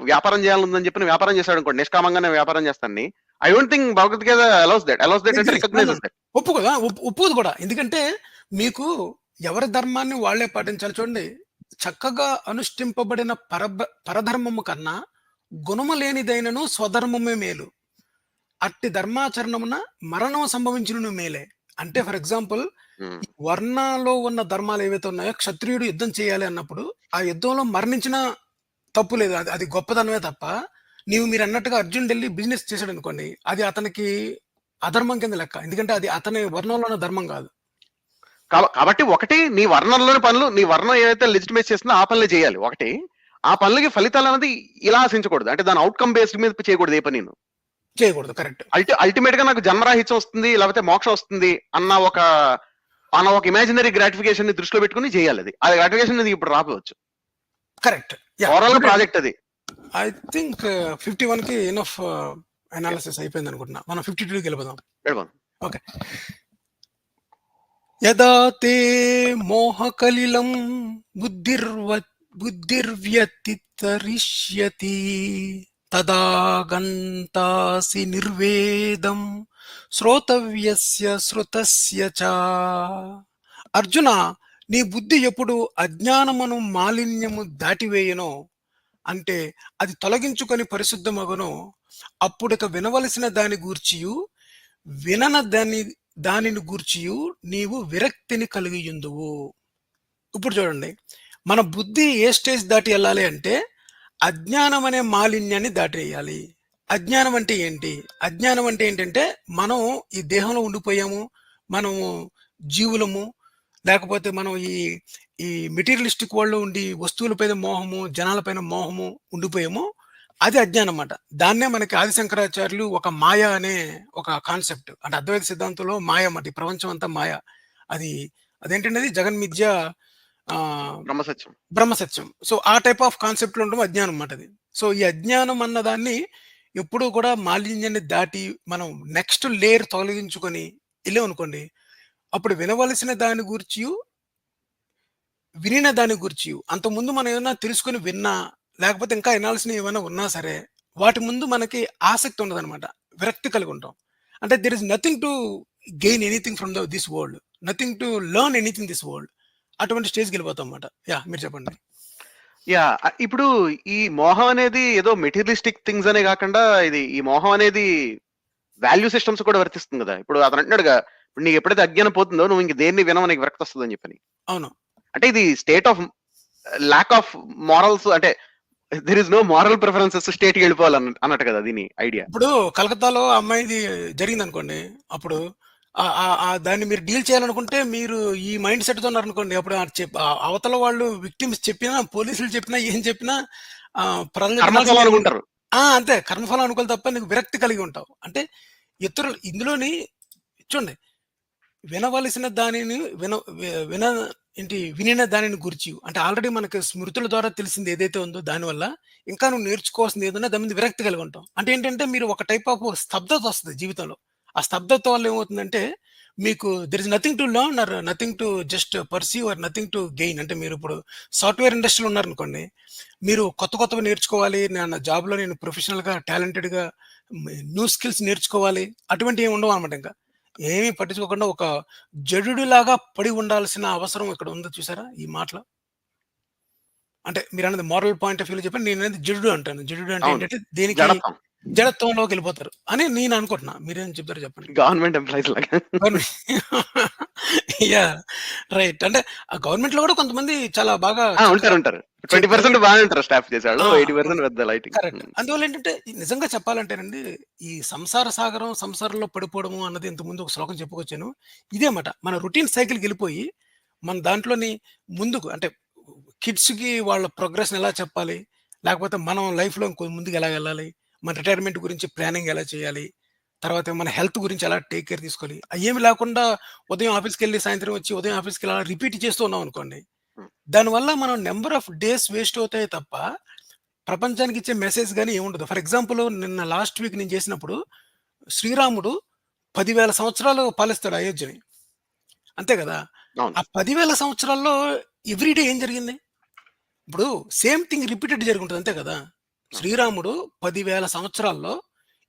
వ్యాపారం చేయాలనుందని చెప్పి నేను వ్యాపారం చేశాడనుకోండి. నిష్కామంగానే వ్యాపారం చేస్తానని. I don't think Bhagavad Gita allows that అంటే agree. No, no. Recognizes that. ఒప్పుకోదు. ఒప్పుకోదు కూడా. ఎందుకంటే మీకు ఎవరి ధర్మాన్ని వాళ్ళే పాటించాలి. చూడండి చక్కగా అనుష్ఠింపబడిన పరధర్మము కన్నా గుణము లేనిదైనను స్వధర్మమే మేలు. అట్టి ధర్మాచరణమున మరణం సంభవించును మేలే. అంటే ఫర్ ఎగ్జాంపుల్ హ్మ్. ఈ వర్ణాలో ఉన్న ధర్మాలు ఏవైతే ఉన్నాయో క్షత్రియుడు యుద్ధం చేయాలి అన్నప్పుడు ఆ యుద్ధంలో మరణించిన తప్పు లేదు. అది అది గొప్పతనమే తప్ప మీరన్నట్టుగా అర్జునుడెళ్లి బిజినెస్ చేశాడనుకోండి. అది అతనికి అధర్మం కింద లెక్క. ఎందుకంటే అది అతని వర్ణంలో ఉన్న ధర్మం కాదు. కాబట్టి ఒకటి నీ వర్ణంలోని పనులు నీ వర్ణం ఏదైతే లెజిటిమేట్ చేస్తుందో ఆ పనులే చేయాలి ఒకటి. ఆ పనులకి ఫలితాలనేది ఇలా ఆశించకూడదు. అంటే దాని ఔట్‌కమ్ బేస్డ్ మీద చేయకూడదు ఏ పనిను. చేయకూడదు. కరెక్ట్. అల్టిమేట్‌గా నాకు జన్మరాహిత్యం వస్తుంది, లేకపోతే మోక్షం వస్తుంది అన్న ఒక ఇమాజినరీ గ్రాటిఫికేషన్‌ని దృష్టిలో పెట్టుకొని చేయాలది. ఆ గ్రాటిఫికేషన్ నీకు ఇప్పుడు రాకపోవచ్చు. కరెక్ట్. యాహ్! ఓవరాల్‌గా గుడ్ అండి. ప్రాజెక్ట్ అది. ఐ థింక్ 51కి ఎనఫ్ అనాలిసిస్ అయిపోయిందనుకుంటున్నా. మనం 52కి వెళ్ళిపోదాం. వెళ్ళిపోదాం. ఓకే. యదా తే మోహకలిలం బుద్ధిర్వ్యతితరిష్యతి తదా గంతాసి నిర్వేదం శ్రోతవ్యస్య శ్రుతస్య చ. అర్జున, నీ బుద్ధి ఎప్పుడు అజ్ఞానమును మాలిన్యము దాటివేయనో అంటే అది తొలగించుకొని పరిశుద్ధమగునో అప్పుడిక వినవలసిన దాని గూర్చియు వినన దానిని గూర్చియు నీవు విరక్తిని కలిగియుందువు. ఇప్పుడు చూడండి మన బుద్ధి ఏ స్టేజ్ దాటి వెళ్ళాలి అంటే అజ్ఞానం అనే మాలిన్యాన్ని దాటేయాలి. అజ్ఞానం అంటే ఏంటి? అజ్ఞానం అంటే ఏంటంటే మనం ఈ దేహంలో ఉండిపోయాము. మనము జీవులము. లేకపోతే మనం ఈ ఈ మెటీరియలిస్టిక్ వరల్డ్‌లో ఉండి వస్తువులపైన మోహము, జనాలపైన మోహము ఉండిపోయాము. అది అజ్ఞానం మాట. దాన్నే మనకి ఆది శంకరాచార్యులు ఒక మాయ అనే ఒక కాన్సెప్ట్ అంటే అద్వైత సిద్ధాంతంలో మాయ మాట. ఈ ప్రపంచం అంతా మాయ. అది అదేంటండి అది జగన్మిథ్య ఆహ్, బ్రహ్మసత్యం. బ్రహ్మసత్యం. సో, ఆ టైప్ ఆఫ్ కాన్సెప్ట్‌లో ఉండడం అజ్ఞానం మాట అది. సో, ఈ అజ్ఞానం అన్నదాన్ని ఎప్పుడూ కూడా మాలిన్యాన్ని దాటి మనం నెక్స్ట్ లేయర్ తొలగించుకొని ఎళ్ళామనుకోండి, అప్పుడు వినవలసిన దాని గూర్చియు, వినిన దాని గూర్చియు అంతకుముందు మనం ఏమన్నా తెలుసుకొని విన్నా, లేకపోతే ఇంకా ఇనాల్సినవి ఏమైనా ఉన్నా సరే, వాటి ముందు మనకి ఆసక్తి ఉండదనమాట. విరక్తి కలిగుంటాం. అంటే there is nothing to gain anything from this world. Nothing to learn anything this world. అటువంటి స్టేజ్‌కెళ్ళిపోతాం మాట. యాహ్! మీరు చెప్పండి. యాహ్! ఇప్పుడు ఈ మోహం అనేది ఏదో మెటీరియలిస్టిక్ థింగ్స్ అనే గాకుండా ఈ మోహం అనేది వాల్యూ సిస్టమ్స్ కూడా వర్తిస్తుంది గదా! ఇప్పుడు అతను అంటున్నాడుగా, ఇప్పుడు నీకు ఎప్పుడైతే అజ్ఞానం పోతుందో నువ్వు ఇంక దేన్ని వినవు నీకు విరక్తి వస్తదని చెప్పని. అవును. అంటే ఇది state of lack of morals అంటే there is no moral preferences స్టేట్‌కి వెళ్ళిపోవాలి అన్నట్టు కదా దీని ఐడియా. ఇప్పుడు కలకత్తాలో అమ్మాయిది జరిగిందనుకోండి. అప్పుడు దాన్ని మీరు డీల్ చేయాలనుకుంటే మీరు ఈ మైండ్ సెట్‌తో ఉన్నారనుకోండి. అప్పుడు అవతల వాళ్ళు విక్టిమ్స్ చెప్పినా, పోలీసులు చెప్పినా, ఏం చెప్పినా ప్రజలు కర్మఫలం వినాల్సిందేం ఉండదు. అనుకుంటారు. అంతే. కర్మఫలం అనుకోవాలి తప్ప నీకు విరక్తి కలిగి ఉంటావు. అంటే ఇతరులు ఇందులోని చూడండి వినవలసిన దానిని విన వి విన ఏంటి వినిన దానిని గూర్చి అంటే ఆల్రెడీ మనకు స్మృతుల ద్వారా తెలిసింది ఏదైతే ఉందో దానివల్ల ఇంకా నువ్వు నేర్చుకోవాల్సింది ఏదన్నా దాని మీద విరక్తి కలిగి ఉంటావు. అంటే ఏంటంటే మీరు ఒక టైప్ ఆఫ్ స్తబ్దత వస్తది జీవితంలో. ఆ స్తబ్దత వల్ల ఏమవుతుందంటే మీకు there is nothing to learn or nothing to just perceive or nothing to gain. అంటే మీరిప్పుడు సాఫ్ట్‌వేర్ ఇండస్ట్రీలో ఉన్నారనుకోండి. మీరు కొత్తవి నేర్చుకోవాలి. నా జాబ్‌లో నేను ప్రొఫెషనల్‌గా, టాలెంటెడ్‌గా న్యూ స్కిల్స్ నేర్చుకోవాలి. అటువంటివి ఏమి ఉండవనమాట ఇంకా. ఏమి పట్టించుకోకుండా ఒక జడుడులాగా పడి ఉండాల్సిన అవసరం ఇక్కడ ఉంది చూసారా ఈ మాటలో? అంటే మీరన్నది మోరల్ పాయింట్ ఆఫ్ వ్యూలో చెప్పండి. నేననేది జడుడు అంటాను. జడుడు అంటే అవును. ఏంటంటే దేనికి జడత్వం. జడత్వంలోకి వెళ్ళిపోతారు అని నేను అనుకుంటున్నా. మీరేం చెప్తారో చెప్పండి? గవర్నమెంట్ ఎంప్లాయీస్ లాగా. Government yeah! రైట్. అంటే ఆ గవర్నమెంట్‌లో కూడా కొంతమంది చాలా బాగా చక్కగా ఉంటారు. చెప్పారు. 20% బానే ఉంటారు స్టాఫ్ చేసేవాళ్ళు. ఆ! 80% పెద్ద లైటింగ్. కరెక్ట్. అందువల్లేంటంటే నిజంగా చెప్పాలంటేనండి, ఈ సంసార సాగరం, సంసారంలో పడిపోవడము అన్నది ఇంతకుముందు ఒక శ్లోకం చెప్పుకొచ్చాను. ఇదే మాట. మన రొటీన్ సైకిల్‌కెళ్ళిపోయి, మన దాంట్లోని ముందుకు అంటే కిడ్స్‌కి వాళ్ళ ప్రోగ్రెస్‌ని ఎలా చెప్పాలి? లేకపోతే మనం లైఫ్‌లో ముందుకు ఎలాగెళ్ళాలి? మన రిటైర్మెంట్ గురించి ప్లానింగ్ ఎలా చేయాలి? తర్వాత మన హెల్త్ గురించి ఎలా టేక్ కేర్ తీసుకోవాలి? అయ్యేమి లేకుండా ఉదయం ఆఫీస్‌కెళ్ళి, సాయంత్రం వచ్చి, ఉదయం ఆఫీస్‌కెళ్ళి అలా రిపీట్ చేస్తూ ఉన్నామనుకోండి. హ్మ్. దానివల్ల మనం నంబర్ ఆఫ్ డేస్ వేస్ట్ అవుతాయి తప్ప ప్రపంచానికి ఇచ్చే మెసేజ్ గాని ఏముండదు. ఫర్ ఎగ్జాంపుల్ నిన్న లాస్ట్ వీక్ నేను చేసినప్పుడు శ్రీరాముడు 10,000 సంవత్సరాలు పాలిస్తాడు అయోధ్యని. అంతే గదా! అవును. ఆ 10,000 సంవత్సరాల్లో ఎవ్రీ డే ఏం జరిగింది? ఇప్పుడు సేమ్ థింగ్ రిపీటెడ్ జరుగుంటది అంతే గదా! అవును. శ్రీరాముడు 10,000 సంవత్సరాల్లో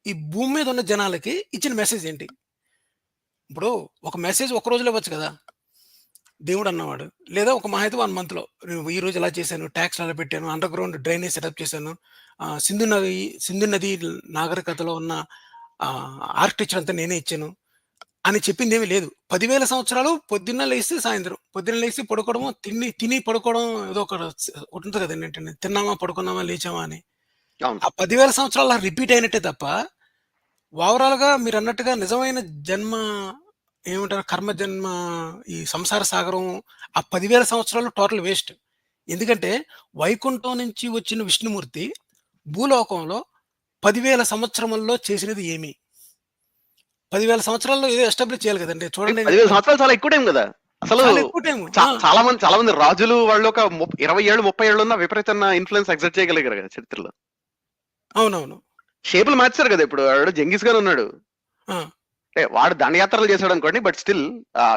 ఈ భూమి మీద ఉన్న జనాలకి ఇచ్చిన మెసేజ్ ఏంటి? ఇప్పుడు ఒక మెసేజ్ ఒక రోజులో ఇవ్వచ్చు గదా! దేవుడన్నవాడు. లేదా ఒక మహా అయితే 1 మంత్‌లో నేను ఈరోజు ఇలా చేశాను, టాక్స్‌లు అలా పెట్టాను, అండర్ గ్రౌండ్ డ్రైనేజ్ సెటప్ చేశాను. సింధు నది నాగరికతలో ఉన్న ఆర్కిటెక్చర్ అంతా నేనే ఇచ్చాను అని చెప్పిందేమీ లేదు. 10,000 సంవత్సరాలు పొద్దున్న లేసి సాయంత్రం. పొద్దున్న లేసి పడుకోవడము, తిని పడుకోవడం ఏదో ఒకటుంటది కదండీ! ఏంటంటే తిన్నామా, పడుకున్నామా, లేచామా అని. అవును. ఆ 10,000 సంవత్సరాలు అలా రిపీట్ అయినట్టే తప్ప ఓవరాల్‌గా మీరన్నట్టుగా నిజమైన జన్మ ఏమంటారు? కర్మ జన్మ ఈ సంసార సాగరం ఆ 10,000 సంవత్సరాలు టోటల్ వేస్ట్. ఎందుకంటే వైకుంఠం నుంచి వచ్చిన విష్ణుమూర్తి భూలోకంలో 10,000 సంవత్సరముల్లో చేసినది ఏమి? 10,000 సంవత్సరాల్లో ఏదో ఎస్టాబ్లిష్ చేయాలి కదండీ! చూడండి 10,000 సంవత్సరాలు చాలా ఎక్కువ టైం గదా! అసలు చాలా ఎక్కువ టైము. చాలా మంది రాజులు వాళ్ళు ఒక 20 ఏళ్ళు, 30 ఏళ్ళు ఉన్న విపరీతమైన ఇన్‌ఫ్లూయెన్స్ ఎక్సర్ట్ చేయగలిగారు గదా! చరిత్రలో. అవునవును. షేపులు మార్చేసారు గదా! ఇప్పుడు వాడు 'జంగీస్ ఖాన్' ఉన్నాడు. ఆ! అంటే వాడు దండయాత్రలు చేసాడనుకోండి. బట్ స్టిల్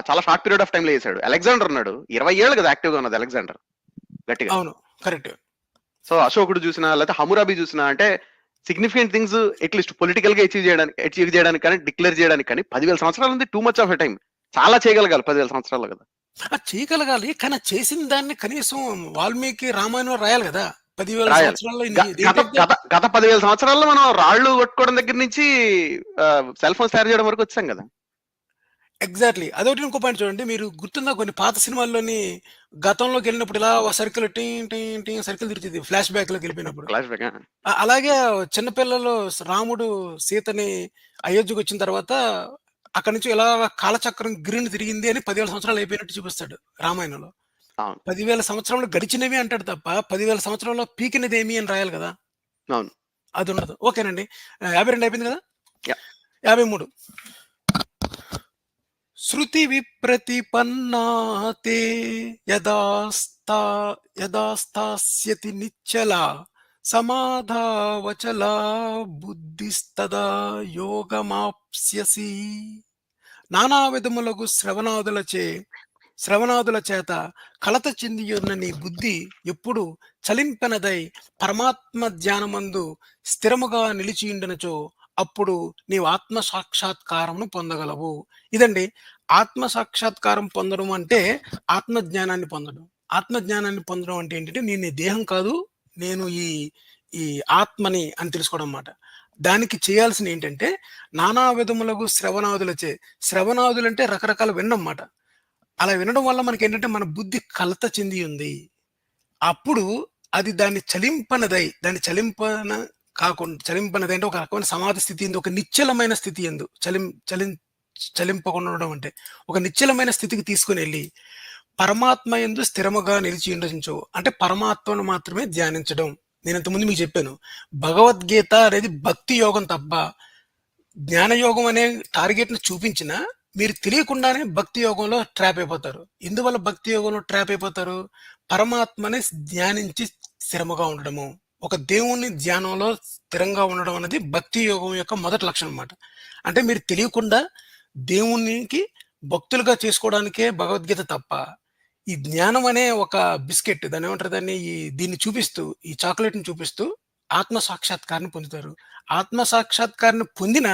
చాలా షార్ట్ పీరియడ్ ఆఫ్ టైమ్‌లో చేసాడు. అలెగ్జాండర్ ఉన్నాడు. 20 ఏళ్ళు గదా! యాక్టివ్‌గా ఉన్నది అలెగ్జాండర్ గట్టిగా. అవును. కరెక్ట్. సో, అశోకుడు చూసినా, లేకపోతే హమ్మురాబి చూసినా అంటే సిగ్నిఫికెంట్ థింగ్స్ అట్‌లీస్ట్ పొలిటికల్‌గా అచీవ్ చేయడానికి కానీ, డిక్లేర్ చేయడానికి కానీ 10,000 సంవత్సరాలు ఉంది too much of a time. చాలా చేయగలగాలి 10,000 సంవత్సరాల్లో గదా! చేయగలగాలి. కానీ చేసిన దాన్ని కనీసం వాల్మీకి రామాయణంలో రాయాలి గదా! 10,000 రాయాలి. సంవత్సరాల్లో గ ఇన్ని గత దేనికంటే గత గత 10,000 సంవత్సరాల్లో మనం రాళ్ళు కొట్టుకోవడం దగ్గర నుంచి సెల్ ఫోన్స్ తయారు చేయడం వరకు వచ్చాం గదా! ఎగ్జాక్ట్‌లీ. అదొకటి ఇంకో పాయింట్ చూడండి. మీరు గుర్తుందా కొన్ని పాత సినిమాల్లోని గతంలోకెళ్ళినప్పుడు ఇలా ఒక సర్కిల్ టింగ్ టింగ్ టింగ్ సర్కిల్ తిరుగుతది ఫ్లాష్ బ్యాక్‌లోకెళ్ళిపోయినప్పుడు. Flash back. అలాగే చిన్న పిల్లలు రాముడు సీతని అయోధ్యకొచ్చిన తర్వాత అక్కడి నుంచి ఇలా కాలచక్రం గిర్రున తిరిగింది అని 10,000 సంవత్సరాలు అయిపోయినట్టు చూపిస్తాడు రామాయణంలో. అవును. 10,000 సంవత్సరములు గడిచినవి అంటాడు తప్ప 10,000 సంవత్సరాల్లో పీకినదేమి అని రాయాలి గదా! అవును. అదుండదు. ఓకేనండి. 52 అయిపోయింది గదా! యాహ్! 53 శృతి విప్రతిపన్నా తే యదాస్తా యదాస్తాస్యతి నిశ్చలా సమాధావచలా బుద్ధిస్తదా యోగమాప్స్యసి. నానా విధములగు శ్రవణాదుల చేత కలత చెందియున్న నీ బుద్ధి ఎప్పుడు చలింపెనదై పరమాత్మ ధ్యానమందు స్థిరముగా నిలిచియుండునచో అప్పుడు నీవు ఆత్మ సాక్షాత్కారమును పొందగలవు. ఇదండి ఆత్మ సాక్షాత్కారం పొందడం అంటే ఆత్మ జ్ఞానాన్ని పొందడం. ఆత్మ జ్ఞానాన్ని పొందడం అంటే ఏంటంటే నేను ఈ దేహం కాదు, నేను ఈ ఈ ఆత్మని అని తెలుసుకోవడం మాట. దానికి చేయాల్సింది ఏంటంటే నానా విధములగు శ్రవణాదులంటే రకరకాల వినడం మాట. అలా వినడం వల్ల మనకేంటంటే మన బుద్ధి కలత చెంది ఉంది. అప్పుడు అది దాన్ని చలింపనది అంటే ఒక రకమైన సమాధి స్థితి ఎందు, ఒక నిశ్చలమైన స్థితి ఎందు చలింపకుండా ఉండడం అంటే, ఒక నిశ్చలమైన స్థితికి తీసుకొనెళ్ళి, పరమాత్మ యందు స్థిరముగా నిలిచి ఉండరించు. అంటే పరమాత్మను మాత్రమే ధ్యానించడం. నేనింతకుముందు మీకు చెప్పాను. భగవద్గీత అనేది భక్తి యోగం తప్ప, జ్ఞానయోగం అనే టార్గెట్‌ని చూపించినా, మీరు తెలియకుండానే భక్తి యోగంలో ట్రాప్ అయిపోతారు. ఎందువల్ల భక్తి యోగంలో ట్రాప్ అయిపోతారు? పరమాత్మని ధ్యానించి స్థిరముగా ఉండడము. ఒక దేవుని ధ్యానంలో స్థిరంగా ఉండడం అనేది భక్తి యోగం యొక్క మొదటి లక్షణం అన్నమాట. అంటే మీరు తెలియకుండా దేవునికి భక్తులుగా చేసుకోవడానికే భగవద్గీత తప్ప, ఈ జ్ఞానం అనే ఒక బిస్కెట్ దాన్నేమంటారు దాన్ని దీన్ని చూపిస్తూ, ఈ చాక్లెట్‌ని చూపిస్తూ ఆత్మ సాక్షాత్కారాన్ని పొందుతారు. ఆత్మ సాక్షాత్కారాన్ని పొందిన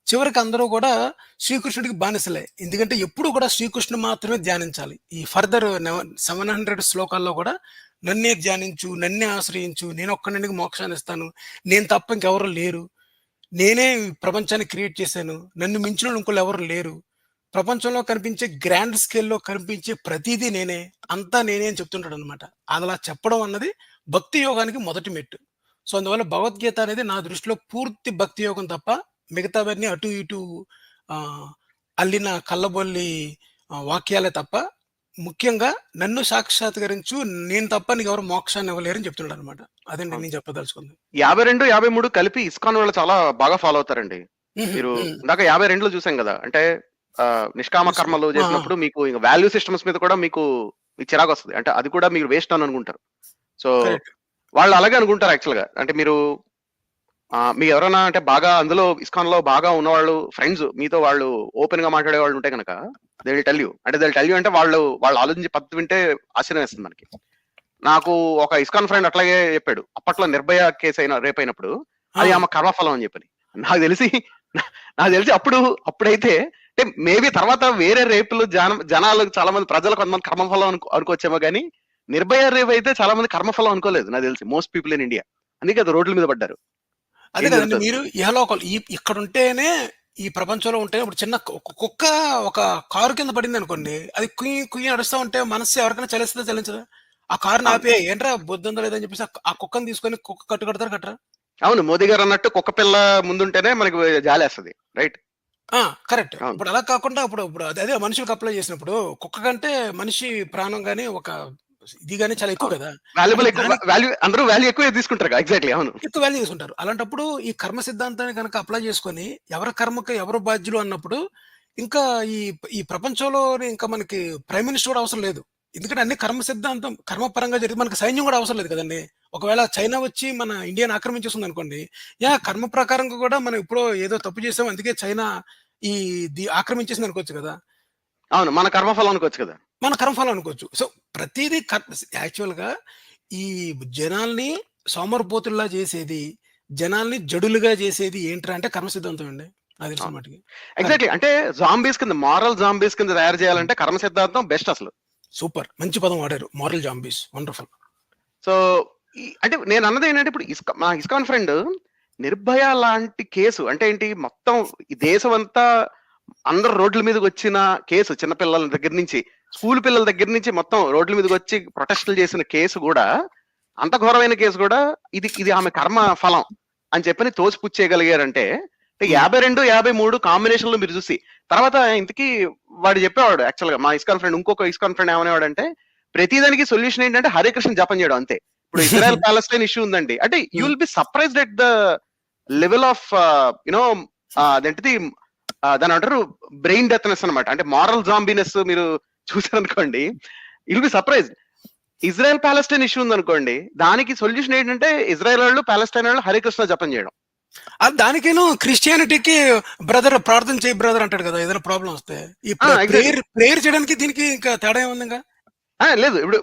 చివరికి అందరూ కూడా శ్రీకృష్ణుడికి బానిసలే. ఎందుకంటే ఎప్పుడు కూడా శ్రీకృష్ణుడు మాత్రమే ధ్యానించాలి. ఈ ఫర్దర్ 700 శ్లోకాల్లో కూడా నన్నే ధ్యానించు, నన్నే ఆశ్రయించు, నేనొక్కడినే నీకు మోక్షాన్నిస్తాను. నేను తప్ప ఇంకెవరు లేరు. నేనే ప్రపంచాన్ని క్రియేట్ చేశాను. నన్ను మించినోళ్ళు ఇంకోళ్ళు ఎవరు లేరు. ప్రపంచంలో కనిపించే గ్రాండ్ స్కేల్‌లో కనిపించే ప్రతీదీ నేనే. అంతా నేనే అని చెప్తుంటాడనమాట. అదలా చెప్పడం అన్నది భక్తి యోగానికి మొదటి మెట్టు. సో, అందువల్ల భగవద్గీత అనేది నా దృష్టిలో పూర్తి భక్తి యోగం తప్ప మిగతావన్నీ అటు ఇటు ఆహ్, అల్లిన కల్లబొల్లి వాక్యాలే తప్ప ముఖ్యంగా నన్ను సాక్షాత్కరించు. నేను తప్ప నీకెవరు మోక్షాన్ని ఇవ్వలేరని చెప్తున్నాడనమాట. అదండి అవును. నేను చెప్పదలుచుకుంది. 52, 53 కలిపి ఇస్కాన్ వాళ్ళు చాలా బాగా ఫాలో అవుతారండి. హుహు. మీరు హ్మ్. ఇందాక 52లో చూసాం గదా! అంటే నిష్కామ నిష్క కర్మలు ఆ! ఆ! చేసినప్పుడు మీకు ఇంక వాల్యూ సిస్టమ్స్ మీద కూడా మీకు చిరాకొస్తది. అంటే అది కూడా మీరు వేస్ట్ అని అనుకుంటారు. So, correct. వాళ్ళు అలాగే అనుకుంటారు యాక్చువల్‌గా. అంటే మీరు మీ ఎవరైనా అంటే బాగా అందులో ఇస్కాన్‌లో బాగా ఉన్నవాళ్ళు ఫ్రెండ్స్ మీతో వాళ్ళు ఓపెన్‌గా మాట్లాడేవాళ్ళు ఉంటే గనక దే విల్ టెల్ యూ. అంటే దే విల్ టెల్ యూ అంటే వాళ్ళు ఆలోచించే పద్ధతి వింటే ఆశ్చర్యం వేస్తుంది మనకి. నాకు ఒక ఇస్కాన్ ఫ్రెండ్ అట్లాగే చెప్పాడు. అప్పట్లో 'నిర్భయ' కేస్ రేపయినప్పుడు ఆ! అది ఆమె కర్మఫలం అని చెప్పని. నాకు తెలిసి నాకు తెలిసి అప్పుడైతే అంటే మేబీ తర్వాత వేరే రేపులు జనాలు చాలా మంది ప్రజలు కొంతమంది కర్మఫలం అనుకోవచ్చేమో గానీ 'నిర్భయ' రేప్ అయితే చాలా మంది కర్మఫలం అనుకోలేదు నాకు తెలిసి. Most people in India. అందుకే అది రోడ్ల మీద పడ్డారు. అదే ఏం కదండీ! జరుగుతది? మీరు ఇహలోకం ఇక్కడుంటేనే ఈ ప్రపంచంలో ఉంటేనే ఇప్పుడు చిన్న ఒక కుక్క ఒక కారు కింద పడిందనుకోండి. అది కుయ్ కుయ్ అరుస్తా ఉంటే మనస్సు ఎవరికైనా చలిస్తదా? చలించదా? ఆ కారుని అవును. ఆపేయి. ఏంట్రా బుద్ధుందా లేదా అని చెప్పేసి ఆ కుక్కని తీసుకొని కుక్క కట్టు కడతారా? కట్టరా? అవును. మోదీ గారన్నట్టు కుక్క పిల్ల ముందుంటేనే మనకి జాలేస్తది. రైట్. ఆ! కరెక్ట్. అవును. ఇప్పుడు అలా కాకుండా ఇప్పుడు ఇప్పుడు అదే మనుషులకి అప్లై చేసినప్పుడు కుక్క కంటే మనిషి ప్రాణం గాని, ఒక ఇది గాని చాలా ఎక్కువ అవును. కదా! అంటే వాల్యుబుల్ ఎక్కువ దానికి వాల్యూ అందరూ వాల్యూ ఎక్కువే తీసుకుంటారుగా. ఎగ్జాక్ట్‌లీ అవును. ఎక్కువ వాల్యూ తీసుకుంటారు. అలాంటప్పుడు ఈ కర్మ సిద్ధాంతాన్ని గనక అప్లై చేసుకొని, ఎవరి కర్మకి ఎవరు బాధ్యులు అన్నప్పుడు, ఇంకా ఈ ఈ ప్రపంచంలోని ఇంకా మనకి ప్రైమ్ మినిస్టర్ కూడా అవసరం లేదు. ఎందుకంటే అన్ని కర్మ సిద్ధాంతం కర్మపరంగా జరిగితే మనకి సైన్యం కూడా అవసరం లేదు కదండీ! ఒకవేళ చైనా వచ్చి మన ఇండియాని ఆక్రమించేస్తుందనుకోండి, కర్మ ప్రకారంగా కూడా మనం ఎప్పుడో ఏదో తప్పు చేసాం. అందుకే చైనా ఈ ఆక్రమించేసింది అనుకోవచ్చు కదా! అవును. మన కర్మఫలం అనుకోవచ్చు కదా! మన కర్మఫలం అనుకోవచ్చు. సో, ప్రతీదీ యాక్చువల్‌గా ఈ జనాల్ని సోమరిపోతుల్లా చేసేది, జనాల్ని జడులుగా చేసేది ఏంట్రా అంటే కర్మ సిద్ధాంతం అండి. నాకు తెలిసిన అవును. మటికి. కరెక్ట్. ఎగ్జాక్ట్‌లీ. అంటే జాంబీస్ కింద మారల్ జాంబీస్ కింద తయారు హ్మ్. చేయాలంటే కర్మ సిద్ధాంతం బెస్ట్ అసలు. సూపర్. మంచి పదం వాడారు. Moral zombies. వండర్‌ఫుల్. సో, అంటే నేనన్నదేంటంటే ఇప్పుడు మా ఇస్కాన్ ఫ్రెండ్ 'నిర్భయ' లాంటి కేసు అంటే ఏంటి మొత్తం ఈ దేశమంతా అందరూ రోడ్ల మీదకొచ్చిన కేసు. చిన్న పిల్లల దగ్గర నుంచి, స్కూల్ పిల్లల దగ్గర నుంచి మొత్తం రోడ్ల మీదకొచ్చి ప్రొటెస్టులు చేసిన కేసు గూడా అంత ఘోరమైన కేసు గూడా ఇది ఆమె కర్మ ఫలం అని చెప్పని తోసిపుచ్చేయగలిగారంటే అంటే హ్మ్. 52, 53 కాంబినేషన్‌లో మీరు చూసి తర్వాత ఇంతకీ వాడు చెప్పేవాడు యాక్చువల్‌గా మా ఇస్కాన్ ఫ్రెండ్ ఇంకొక ఇస్కాన్ ఫ్రెండ్ ఏమనేవాడంటే ప్రతిదానికి సొల్యూషన్ ఏంటంటే హరే కృష్ణ జపం చేయడం అంతే. ఇప్పుడు ఇజ్రాయెల్ పాలెస్తైన్ ఇష్యూ ఉందండి. అంటే you hmm. Will be surprised at the level of you know అదేంటిది దాన్నేమంటారు బ్రెయిన్ డెత్‌నెస్ అన్నమాట. అంటే మారల్ జాంబీనెస్ మీరు చూసారనుకోండి. You'll be surprised. Israel Palestine issue ఉందనుకోండి. దానికి సొల్యూషన్ ఏంటంటే ఇజ్రాయెల్ వాళ్ళు, పాలెస్తైన్ వాళ్ళు హరే కృష్ణ జపం చేయడం. దానికేను క్రిస్టియానిటీకి బ్రదర్ ప్రార్థన చేయి బ్రదర్ అంటాడు కదా! ఏదైనా ప్రాబ్లమ్ వస్తే. ఈ ఎగ్జాక్ట్‌లీ. ప్రేయర్ చేయడానికి దీనికి ఇంకా తేడా ఏముందింక? లేదు. ఇప్పుడు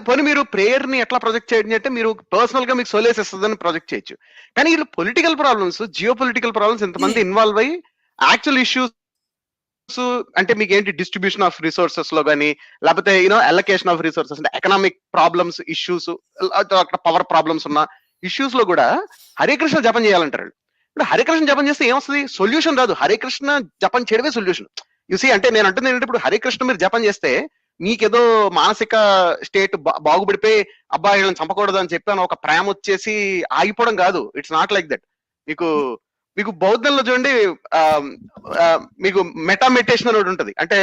పోనీ మీరు ప్రేయర్‌ని ఎట్లా ప్రొజెక్ట్ చేయడం అంటే మీరు పర్సనల్‌గా మీకు సోలేస్ ఇస్తదని ప్రొజెక్ట్ చేయొచ్చు. కానీ ఈళ్ళు political problems, geo political problems ఇంతమంది హ్మ్. ఇన్వాల్వ్ అయ్యి యాక్చువల్ ఇష్యూస్ అంటే మీకేంటి డిస్ట్రిబ్యూషన్ ఆఫ్ రిసోర్సెస్ లో గాని లేకపోతే అలొకేషన్ ఆఫ్ రిసోర్సెస్ అంటే ఎకనామిక్ ప్రాబ్లమ్స్ ఇష్యూస్ అక్కడ పవర్ ప్రాబ్లమ్స్ ఉన్న ఇష్యూస్ లో కూడా హరే కృష్ణ జపం చేయాలంటారు వాళ్ళు. ఇప్పుడు హరే కృష్ణ జపం చేస్తే ఏమొస్తుంది సొల్యూషన్ రాదు. హరే కృష్ణ జపం చేయడమే సొల్యూషన్. యూసీ అంటే నేను అంటుంది ఏంటంటే ఇప్పుడు హరే కృష్ణ మీరు జపం చేస్తే మీకేదో మానసిక స్టేట్ బాగుపడిపోయి అబ్బాయి వీళ్ళని చంపకూడదు అని చెప్పి ఒక ప్రేమ వచ్చేసి ఆగిపోవడం కాదు. It's not like that. మీకు మీకు బౌద్ధంలో చూడండి ఆ, ఆ, మీకు మెటా మెడిటేషన్ అని ఒకటి ఉంటుంది. అంటే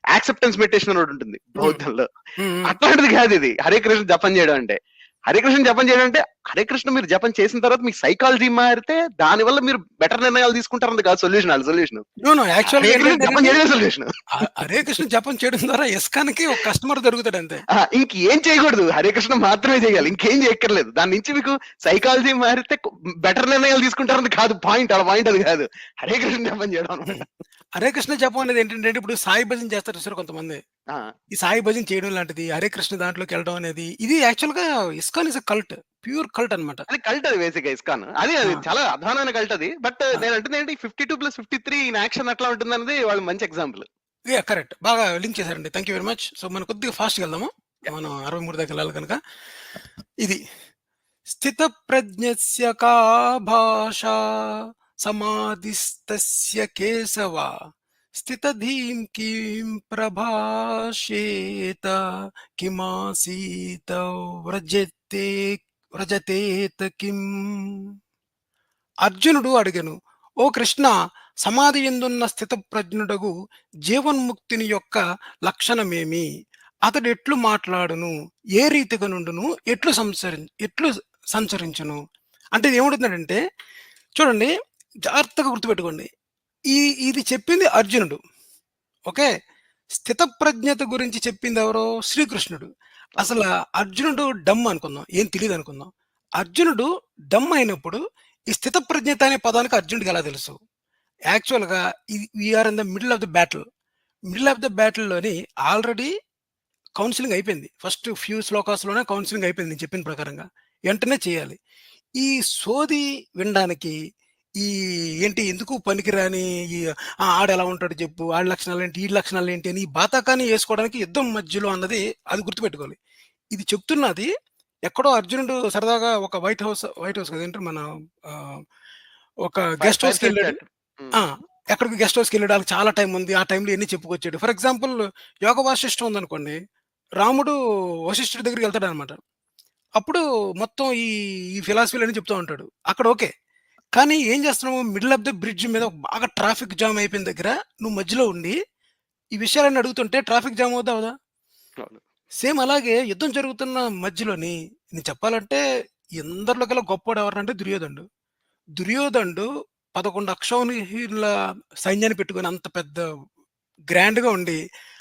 యాక్సెప్టెన్స్ మెడిటేషన్ అని ఒకటి ఉంటుంది హ్మ్. బౌద్ధంలో. హ్మ్. హ్మ్. అట్లాంటిది కాదు ఇది హరే కృష్ణ జపం చేయడం అంటే. హరే కృష్ణ జపం చేయడం అంటే హరే కృష్ణ మీరు జపం చేసిన తర్వాత మీకు సైకాలజీ మారితే దానివల్ల మీరు బెటర్ నిర్ణయాలు తీసుకుంటారని కాదు సొల్యూషన్. అది సొల్యూషన్. నో. నో. హరే యాక్చువల్‌గా కృష్ణ జపం ఏంటంటేనండి చేయడమే సొల్యూషన్. హరే కృష్ణ జపం చేయడం ద్వారా ఇస్కాన్‌కి ఒక కస్టమర్ దొరుకుతాడంతే. ఇంకేం చేయకూడదు. హరే కృష్ణ మాత్రమే చేయాలి. ఇంకేం చేయక్కర్లేదు. దాని నుంచి మీకు సైకాలజీ మారితే బెటర్ నిర్ణయాలు తీసుకుంటారని కాదు పాయింట్. ఆ పాయింట్ అది కాదు. హరే కృష్ణ జపం చేయడం అనమాట. హ్మ్. హరే కృష్ణ జపం అనేది ఏంటంటే ఇప్పుడు సాయి భజన చేస్తారు చూసారా కొంతమంది. ఆ! ఈ సాయి భజన చేయడం లాంటిది, హరే కృష్ణ దాంట్లోకెళ్ళడం అనేది ఇది యాక్చువల్‌గా ISKCON is a cult. Pure cult అన్నమాట. అది కల్ట్ అది బేసిక్‌గా ఇస్కాన్. అది ఆ! చాలా అధ్వానమైన కల్ట్ అది. బట్ ఆ! నేను అంటుంది ఏంటి 52+53 ఇన్ యాక్షన్ ఎట్లా ఉంటుందన్నది వాళ్ళు మంచి ఎగ్జాంపుల్. కరెక్ట్. బాగా లింక్ చేశారండి. Thank you very much. So, మనం కొద్దిగా ఫాస్ట్‌గా వెళ్దాము. యాహ్! మనం 63 దాకా వెళ్ళాలి కనుక. ఇది స్థితప్రజ్ఞస్య కా భాషా సమాధిస్తస్య కేశవ స్థితధీం కిం ప్రభాషేత కిమాసీత వ్రజతే వ్రజతేత కిం. అర్జునుడు అడిగెను, ఓ కృష్ణ, సమాధి యందున్న స్థితప్రజ్ఞుడగు జీవన్ముక్తిని యొక్క లక్షణమేమి? అతడు ఎట్లు మాట్లాడును, ఏ రీతిగా నుండును, ఎట్లు సంచరించును? అంటే ఇది ఏమడుతున్నాడంటే, చూడండి, జాగ్రత్తగా గుర్తుపెట్టుకోండి. ఇది చెప్పింది అర్జునుడు. ఓకే. స్థితప్రజ్ఞత గురించి చెప్పింది ఎవరో? శ్రీకృష్ణుడు. అసలు అర్జునుడు డమ్ అనుకుందాం, ఏం తెలియదు అనుకుందాం. అర్జునుడు డమ్ అయినప్పుడు ఈ స్థితప్రజ్ఞత అనే పదానికి అర్జునుడికి ఎలా తెలుసు? యాక్చువల్‌గా we're in the middle of the battle. Middle of the బ్యాటిల్‌లోని ఆల్రెడీ కౌన్సెలింగ్ అయిపోయింది. ఫస్ట్ ఫ్యూ శ్లోకాస్‌లోనే కౌన్సెలింగ్ అయిపోయింది నేను చెప్పిన ప్రకారంగా. వెంటనే చేయాలి. ఈ సోది వినడానికి, ఈ ఏంటి ఎందుకు పనికిరాని ఈ ఆడెలా ఉంటాడో చెప్పు, ఆడి లక్షణాలేంటి, ఈడి లక్షణాలేంటి అని ఈ బాతాకాన్ని ఏసుకోవడానికి యుద్ధం మధ్యలో అన్నది అది గుర్తుపెట్టుకోవాలి. ఇది చెప్తున్నది ఎక్కడో అర్జునుడు సరదాగా ఒక వైట్ హౌస్ కదా ఏంటి మన ఒక గెస్ట్ ఫైర్ హౌస్‌కెళ్ళాడు. చాట్. ఆ! ఎక్కడికో గెస్ట్ హౌస్‌కెళ్ళాడు. ఆళ్ళకి చాలా టైం ఉంది. ఆ టైంలో ఇయన్నీ చెప్పుకొచ్చాడు. ఫర్ ఎగ్జాంపుల్ యోగ వాసిష్టం ఉందనుకోండి. రాముడు వశిష్ఠుడి దగ్గరికెళ్తాడనమాట. అప్పుడు మొత్తం ఈ ఈ ఫిలాసఫీలన్నీ చెప్తా ఉంటాడు. అక్కడ ఓకే. కానీ ఏం చేస్తున్నావు, మిడిల్ ఆఫ్ ద బ్రిడ్జ్ మీద బాగా ట్రాఫిక్ జామ్ అయిపోయిన దగ్గర నువ్వు మధ్యలో ఉండి ఈ విషయాలన్నీ అడుగుతుంటే ట్రాఫిక్ జామ్ అవుద్దా? అవ్వదా? అవును. సేమ్ అలాగే యుద్ధం జరుగుతున్న మధ్యలోని నేను చెప్పాలంటే ఎందరిలోకెల్లా గొప్పోడు ఎవరంటే దుర్యోధనుడు. దుర్యోధనుడు 11 అక్షౌహిణుల సైన్యాన్ని పెట్టుకొని అంత పెద్ద గ్రాండ్‌గా ఉండి,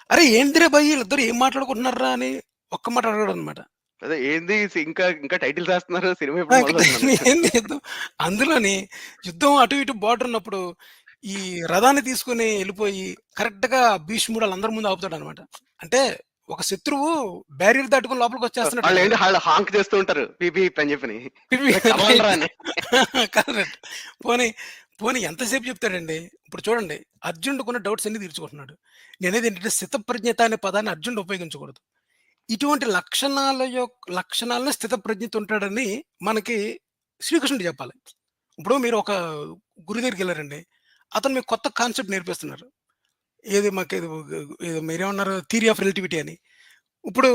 "అరే ఏందిరా భయ్ ఈళ్ళిద్దరు ఏం మాట్లాడుకుంటున్నార్రా" అని ఒక్క మాట అడగడనమాట. అదే ఏంది ఇంకా ఇంకా టైటిల్స్ ఏస్తున్నారు. సినిమా ఆ! ఎప్పుడు ఇంక మొదలవుతుందన్నట్టు. ఏంది యుద్ధం. అందులోని యుద్ధం అటు ఇటు బార్డర్ ఉన్నప్పుడు ఈ రథాన్ని తీసుకొని ఎళ్ళిపోయి కరెక్ట్‌గా భీష్ముడు ఆళ్ళందరి ముందు ఆపుతాడనమాట. అంటే ఒక శత్రువు బ్యారియర్ దాటుకొని లోపలికొచ్చేస్తున్నట్టు కదా! వాళ్ళేంటి ఆళ్ళు హాంక్ చేస్తూ ఉంటారు. పీప్ పీప్ అని చెప్పని. కదలండ్రా అని. కరెక్ట్. పోనీ, పోనీ ఎంతసేపు చెప్తాడండి. ఇప్పుడు చూడండి, అర్జునుడికున్న డౌట్స్ అన్నీ తీర్చుకుంటున్నాడు. నేనేదేంటంటే స్థితప్రజ్ఞత అనే పదాన్ని అర్జునుడు ఉపయోగించకూడదు. ఇటువంటి లక్షణాలను స్థితప్రజ్ఞత ఉంటాడని మనకి శ్రీకృష్ణుడు చెప్పాలి. ఇప్పుడు మీరు ఒక గురువు దగ్గరికెళ్లారండి. అతను మీకు కొత్త కాన్సెప్ట్ నేర్పిస్తున్నారు. ఏది మాకేదో ఏదో మీరేమన్నారు థియరీ ఆఫ్ రిలేటివిటీ అని. ఇప్పుడు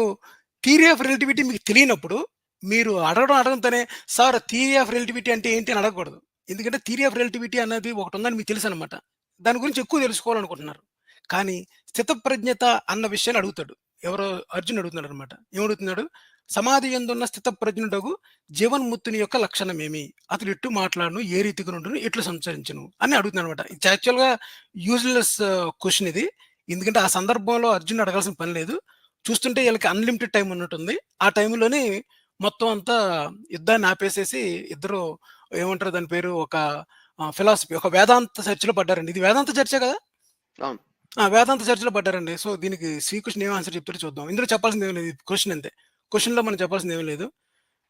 థియరీ ఆఫ్ రిలేటివిటీ మీకు తెలియనప్పుడు మీరు అడగడంతోనే సార్ థియరీ ఆఫ్ రిలేటివిటీ అంటే ఏంటి అని అడగకూడదు. ఎందుకంటే థియరీ ఆఫ్ రిలేటివిటీ అనేది ఒకటుందని మీకు తెలుసనమాట. దాని గురించి ఎక్కువ తెలుసుకోవాలనుకుంటున్నారు. కానీ స్థితప్రజ్ఞత అన్న విషయాన్ని అడుగుతాడు. ఎవరో అర్జునుడు అడుగుతున్నాడనమాట. ఏమడుగుతున్నాడు? సమాధి యందున్న స్థితప్రజ్ఞుడగు జీవన్ముక్తుని యొక్క లక్షణమేమి? అతడు ఎట్టు మాట్లాడును, ఏ రీతిగా నుండును, ఎట్లు సంచరించును అని అడుగుతున్నాడనమాట. ఇది యాక్చువల్‌గా యూజ్‌లెస్ క్వెషన్ ఇది. ఎందుకంటే ఆ సందర్భంలో అర్జునుడు అడగాల్సిన పని లేదు. చూస్తుంటే ఈళ్ళకి అన్‌లిమిటెడ్ టైమ్ ఉన్నట్టుంది. ఆ టైంలోని మొత్తం అంతా యుద్ధాన్ని ఆపేసేసి ఇద్దరు ఏమంటారు దాని పేరు ఒక ఫిలాసఫీ ఒక వేదాంత చర్చలో పడ్డారండి. ఇది వేదాంత చర్చే కదా! అవును. వేదాంత చర్చలో పడ్డారండి. సో, దీనికి శ్రీకృష్ణుడు ఏం ఆన్సర్ చెప్తాడో చూద్దాం. ఇందులో చెప్పాల్సిందేమి లేదు. ఇది క్వెషన్ అంతే. క్వెషన్‌లో మనం చెప్పాల్సిందేమీ లేదు.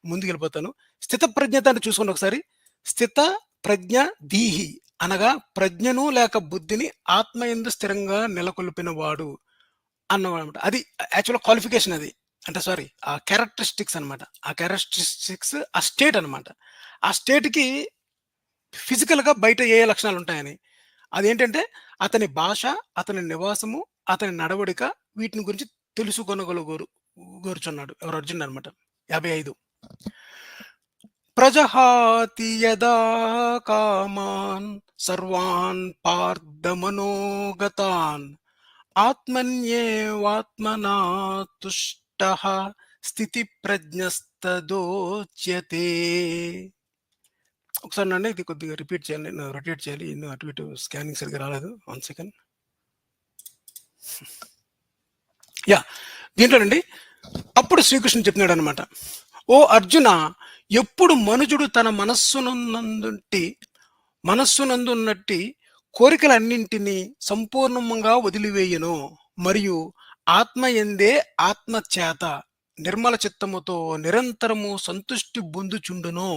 ముందుకెళ్ళిపోతాను. స్థిత ప్రజ్ఞత అంటే చూసుకోండి ఒకసారి. స్థిత ప్రజ్ఞ ధీహి అనగా ప్రజ్ఞను లేక బుద్ధిని ఆత్మయందు స్థిరంగా నెలకొల్పిన వాడు అన్నమాట. అది యాక్చువల్‌గా క్వాలిఫికేషన్ అది. అంటే సారీ ఆ క్యారెక్టరిస్టిక్స్ అన్నమాట. ఆ క్యారెక్టరిస్టిక్స్ ఆ స్టేట్ అన్నమాట. ఆ స్టేట్‌కి ఫిజికల్‌గా బయట ఏ లక్షణాలుంటాయని. అదేంటంటే అతని భాష, అతని నివాసము, అతని నడవడిక వీటిని గురించి గోరుచున్నాడు. ఎవరు అర్జునుడనమాట. 55 ప్రజహాతి యదా కామాన్ సర్వాన్ పార్థమనోగతాన్ ఆత్మన్యేవాత్మనా తుష్టః స్థితి ప్రజ్ఞస్తదోచ్యతే. ఒకసారి నన్ను ఇది కొద్దిగా రిపీట్ చేయాలి. నేను రొటేట్ చేయాలి. అటు ఇటు స్కానింగ్ సరిగ్గా రాలేదు. 1 సెకండ్. యాహ్! దీంట్లోనండి అప్పుడు శ్రీకృష్ణుడు చెప్తున్నాడనమాట. ఓ అర్జున! ఎప్పుడు మనుజుడు తన మనస్సునందున్నట్టి కోరికలన్నింటినీ సంపూర్ణంగా వదిలివేయునో మరియు ఆత్మయందే ఆత్మచేత నిర్మల చిత్తముతో నిరంతరము సంతుష్టి పొందుచుండునో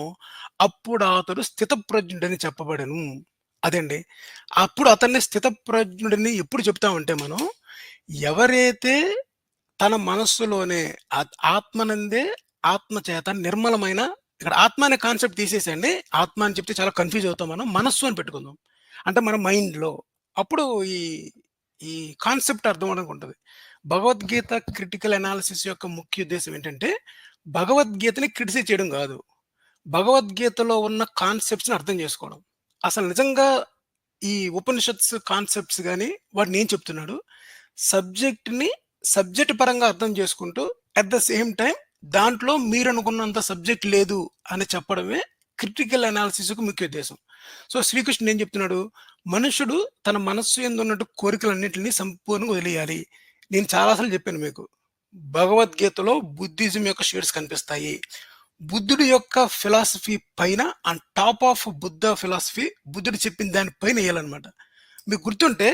అప్పుడాతడు స్థితప్రజ్ఞుడని చెప్పబడెను. అదండి. అప్పుడు అతన్ని స్థితప్రజ్ఞుడని ఎప్పుడు చెప్తామంటే మనం, ఎవరైతే తన మనస్సులోనే ఆత్మనందే ఆత్మచేత నిర్మలమైన ఇక్కడ ఆత్మ అనే కాన్సెప్ట్ తీసేసండి. ఆత్మ అని చెప్తే చాలా కన్‌ఫ్యూజ్ అవుతాం మనం. మనస్సు అని పెట్టుకుందాం. అంటే మన మైండ్‌లో. అప్పుడు ఈ ఈ కాన్సెప్ట్ అర్థం అవ్వడానికి ఉంటది. భగవద్గీత క్రిటికల్ అనాలిసిస్ యొక్క ముఖ్య ఉద్దేశ్యం ఏంటంటే, భగవద్గీతని క్రిటిసైజ్ చేయడం గాదు. భగవద్గీతలో ఉన్న కాన్సెప్ట్స్‌ని అర్థం చేసుకోవడం. అసలు నిజంగా ఈ ఉపనిషత్స్ కాన్సెప్ట్స్ గాని వాటినేం చెప్తున్నాడు? సబ్జెక్ట్‌ని సబ్జెక్ట్ పరంగా అర్థం చేసుకుంటూ అట్ ద సేమ్ టైమ్ దాంట్లో మీరనుకున్నంత సబ్జెక్ట్ లేదు అని చెప్పడమే క్రిటికల్ అనాలిసిస్‌కు ముఖ్య ఉద్దేశం. సో, శ్రీకృష్ణుడు ఏం చెప్తున్నాడు? మనుషుడు తన మనస్సు యందున్నట్టు కోరికలన్నిటిని సంపూర్ణంగా వదిలేయాలి. నేను చాలా సార్లు చెప్పాను మీకు. భగవద్గీతలో బుద్ధిజం యొక్క షేడ్స్ కనిపిస్తాయి. బుద్ధుడి యొక్క ఫిలాసఫీ పైన on top of Buddha philosophy బుద్ధుడు చెప్పిన దాని పైన ఎయ్యాలన్నమాట. మీకు గుర్తుంటే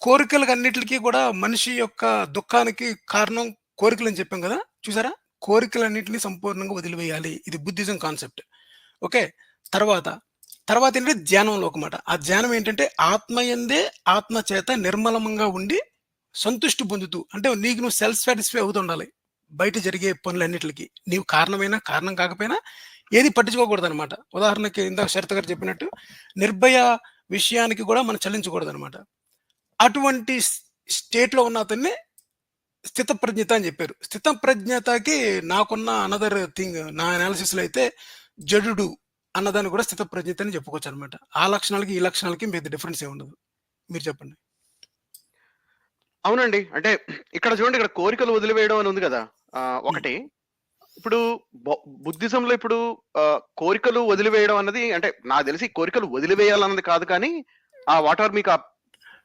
కోరికలకన్నిట్లికి కూడా మనిషి యొక్క దుఃఖానికి కారణం కోరికలని చెప్పాం గదా! చూసారా? కోరికలన్నిటిని సంపూర్ణంగా వదిలివేయాలి. ఇది బుద్ధిజం కాన్సెప్ట్. ఓకే. తర్వాత, తర్వాతేంటంటే ధ్యానంలోకి మాట. ఆ ధ్యానం ఏంటంటే ఆత్మయందే ఆత్మ చేత నిర్మలంగా ఉండి సంతుష్టి పొందుతూ అంటే నీకు నువ్వు సెల్ఫ్ సాటిస్ఫై అవుతుండాలి. బయట జరిగే పనులన్నిట్లికి. నీవు కారణమైనా, కారణం కాకపోయినా ఏది పట్టించుకోకూడదనమాట. ఉదాహరణకి ఇందాక శరత్ గారు చెప్పినట్టు నిర్భయ విషయానికి కూడా మనం చలించకూడదనమాట. అటువంటి స్టేట్‌లో ఉన్న అతన్ని స్థితప్రజ్ఞత అని చెప్పారు. స్థితప్రజ్ఞతకి నాకున్న అనదర్ థింగ్ నా అనాలిసిస్‌లో అయితే జడుడు అన్నదాన్ని కూడా స్థితప్రజ్ఞత అని చెప్పుకోవచ్చనమాట. ఆ లక్షణాలకి, ఈ లక్షణాలకి పెద్ద డిఫరెన్స్ ఏముండదు. మీరు చెప్పండి. అవునండి. అంటే ఇక్కడ చూడండి, ఇక్కడ కోరికలు వదిలివేయడం అని ఉంది గదా! హ్మ్. ఒకటి. ఇప్పుడు బుద్ధిజంలో ఇప్పుడు కోరికలు వదిలివేయడం అన్నది అంటే నాకు తెలిసి కోరికలు వదిలివేయాలన్నది కాదు కానీ వాట్ ఎవర్ మీకు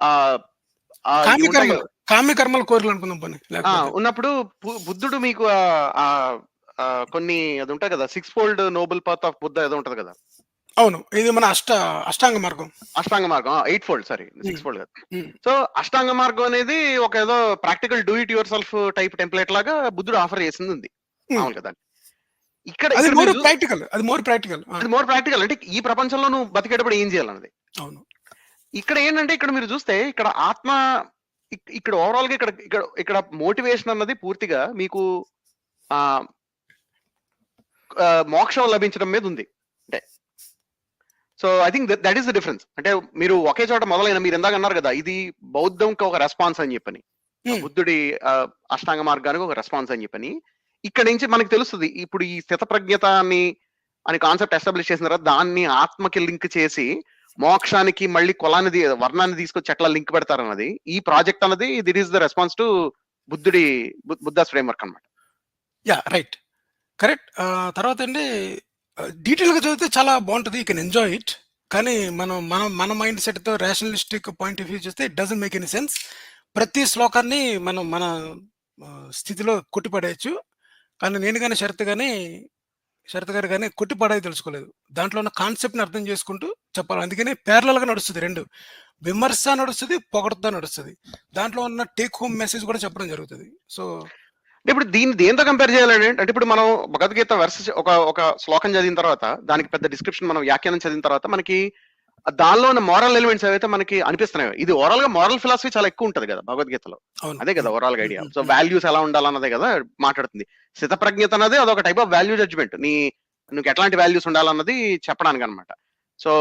ఆహ్, ఇవి ఉంటాయి కామ్యకర్మలు, గదా! కామ్యకర్మల కోరికలు అనుకుందాం పోనీ. లేకపోతే ఉన్నప్పుడు బుద్ధుడు మీకు కొన్ని అది ఉంటాయి కదా! 6 fold Nobel path of Buddha ఏదో ఉంటది కదా! అవును. ఇది మన అష్టాంగ మార్గం. అష్టాంగ మార్గం. 8 ఫోల్డ్ సారీ. హ్మ్. 6 ఫోల్డ్ కాదు. హ్మ్. సో, అష్టాంగ మార్గం అనేది ఒక ఏదో practical do it your self type template లాగా బుద్ధుడు ఆఫర్ చేసిందుంది. హ్మ్. మామూలుగా దాన్ని. ఇక్కడ అది ఇక్కడ మోర్ మీరు ప్రాక్టికల్. అది మోర్ ప్రాక్టికల్. ఆ! అది మోర్ ప్రాక్టికల్. అంటే ఈ ప్రపంచంలో నువ్వు బతికేటప్పుడు ఏం చేయాలన్నది. అవును. ఇక్కడ ఏంటంటే ఇక్కడ మీరు చూస్తే ఇక్కడ ఆత్మ ఇక్కడ ఓవరాల్‌గా ఇక్కడ ఇక్కడ ఇక్కడ మోటివేషన్ అన్నది పూర్తిగా మీకు ఆహ్, మోక్షం లభించడం మీద ఉంది. అంటే so, I think that is the difference. అంటే మీరు ఒకే చోట మొదలైన మీరు ఇందాక అన్నారు కదా! ఇది బౌద్ధంకి ఒక రెస్పాన్స్ అని చెప్పని. హ్మ్. బుద్ధుడి అష్టాంగ మార్గానికి ఒక రెస్పాన్స్ అని చెప్పని. ఇక్కడి నుంచి మనకు తెలుస్తది. ఇప్పుడు ఈ స్థితప్రజ్ఞత అని కాన్సెప్ట్ ఎస్టాబ్లిష్ చేసిన తర్వాత దాన్ని ఆత్మకి లింక్ చేసి మోక్షానికి మళ్ళీ కులాన్ని వర్ణాన్ని తీసుకొచ్చి ఎట్లా లింక్ పెడతారన్నది ఈ ప్రాజెక్ట్ అన్నది that is the response to బుద్ధుడి బుద్ధాస్ ఫ్రేమ్‌వర్క్ అన్నమాట. యాహ్! రైట్. కరెక్ట్. తర్వాతండి డీటెయిల్‌గా చదివితే చాలా బావుంటది. You can enjoy it. కానీ మనం మన మన మైండ్ సెట్‌తో రేషనలిస్టిక్ పాయింట్ ఆఫ్ వ్యూ చూస్తే it doesn't make any sense. ప్రతి శ్లోకాన్ని మనం మన స్థితిలో కొట్టిపడేయొచ్చు. కానీ నేను గాని, శరత్ గారు గాని కొట్టిపడేయి తెలుసుకోలేదు. దాంట్లో ఉన్న కాన్సెప్ట్‌ని అర్థం చేసుకుంటూ చెప్పాలి. అందుకనే ప్యారలల్‌గా నడుస్తది 2. విమర్శ నడుస్తది, పొగడ్త నడుస్తది. దాంట్లో ఉన్న టేక్ హోమ్ మెసేజ్ కూడా చెప్పడం జరుగుతది. సో అంటే ఇప్పుడు దీన్ని దేనితో కంపేర్ చేయాలండి? అంటే ఇప్పుడు మనం భగవద్గీత ఒక శ్లోకం చదివిన తర్వాత దానికి పెద్ద డిస్క్రిప్షన్ మనం వ్యాఖ్యానం చదివిన తర్వాత మనకి దానిలో ఉన్న మోరల్ ఎలిమెంట్స్ ఏవైతే మనకి అనిపిస్తున్నాయో ఇది ఓవరాల్ గా మోరల్ ఫిలాసఫీ చాలా ఎక్కువ ఉంటది కదా భగవద్గీతలో. అవును. అదే కదా ఓవరాల్ గా హ్మ్. ఐడియా. హ్మ్. సో హ్మ్. వాల్యూస్ ఎలా ఉండాలన్నదే కదా మాట్లాడుతుంది. స్థితప్రజ్ఞత అనేది అదొక టైప్ ఆఫ్ వాల్యూ జడ్జ్మెంట్. నీకు ఎట్లాంటి వాల్యూస్ ఉండాలన్నది చెప్పడానికి అన్నమాట. సో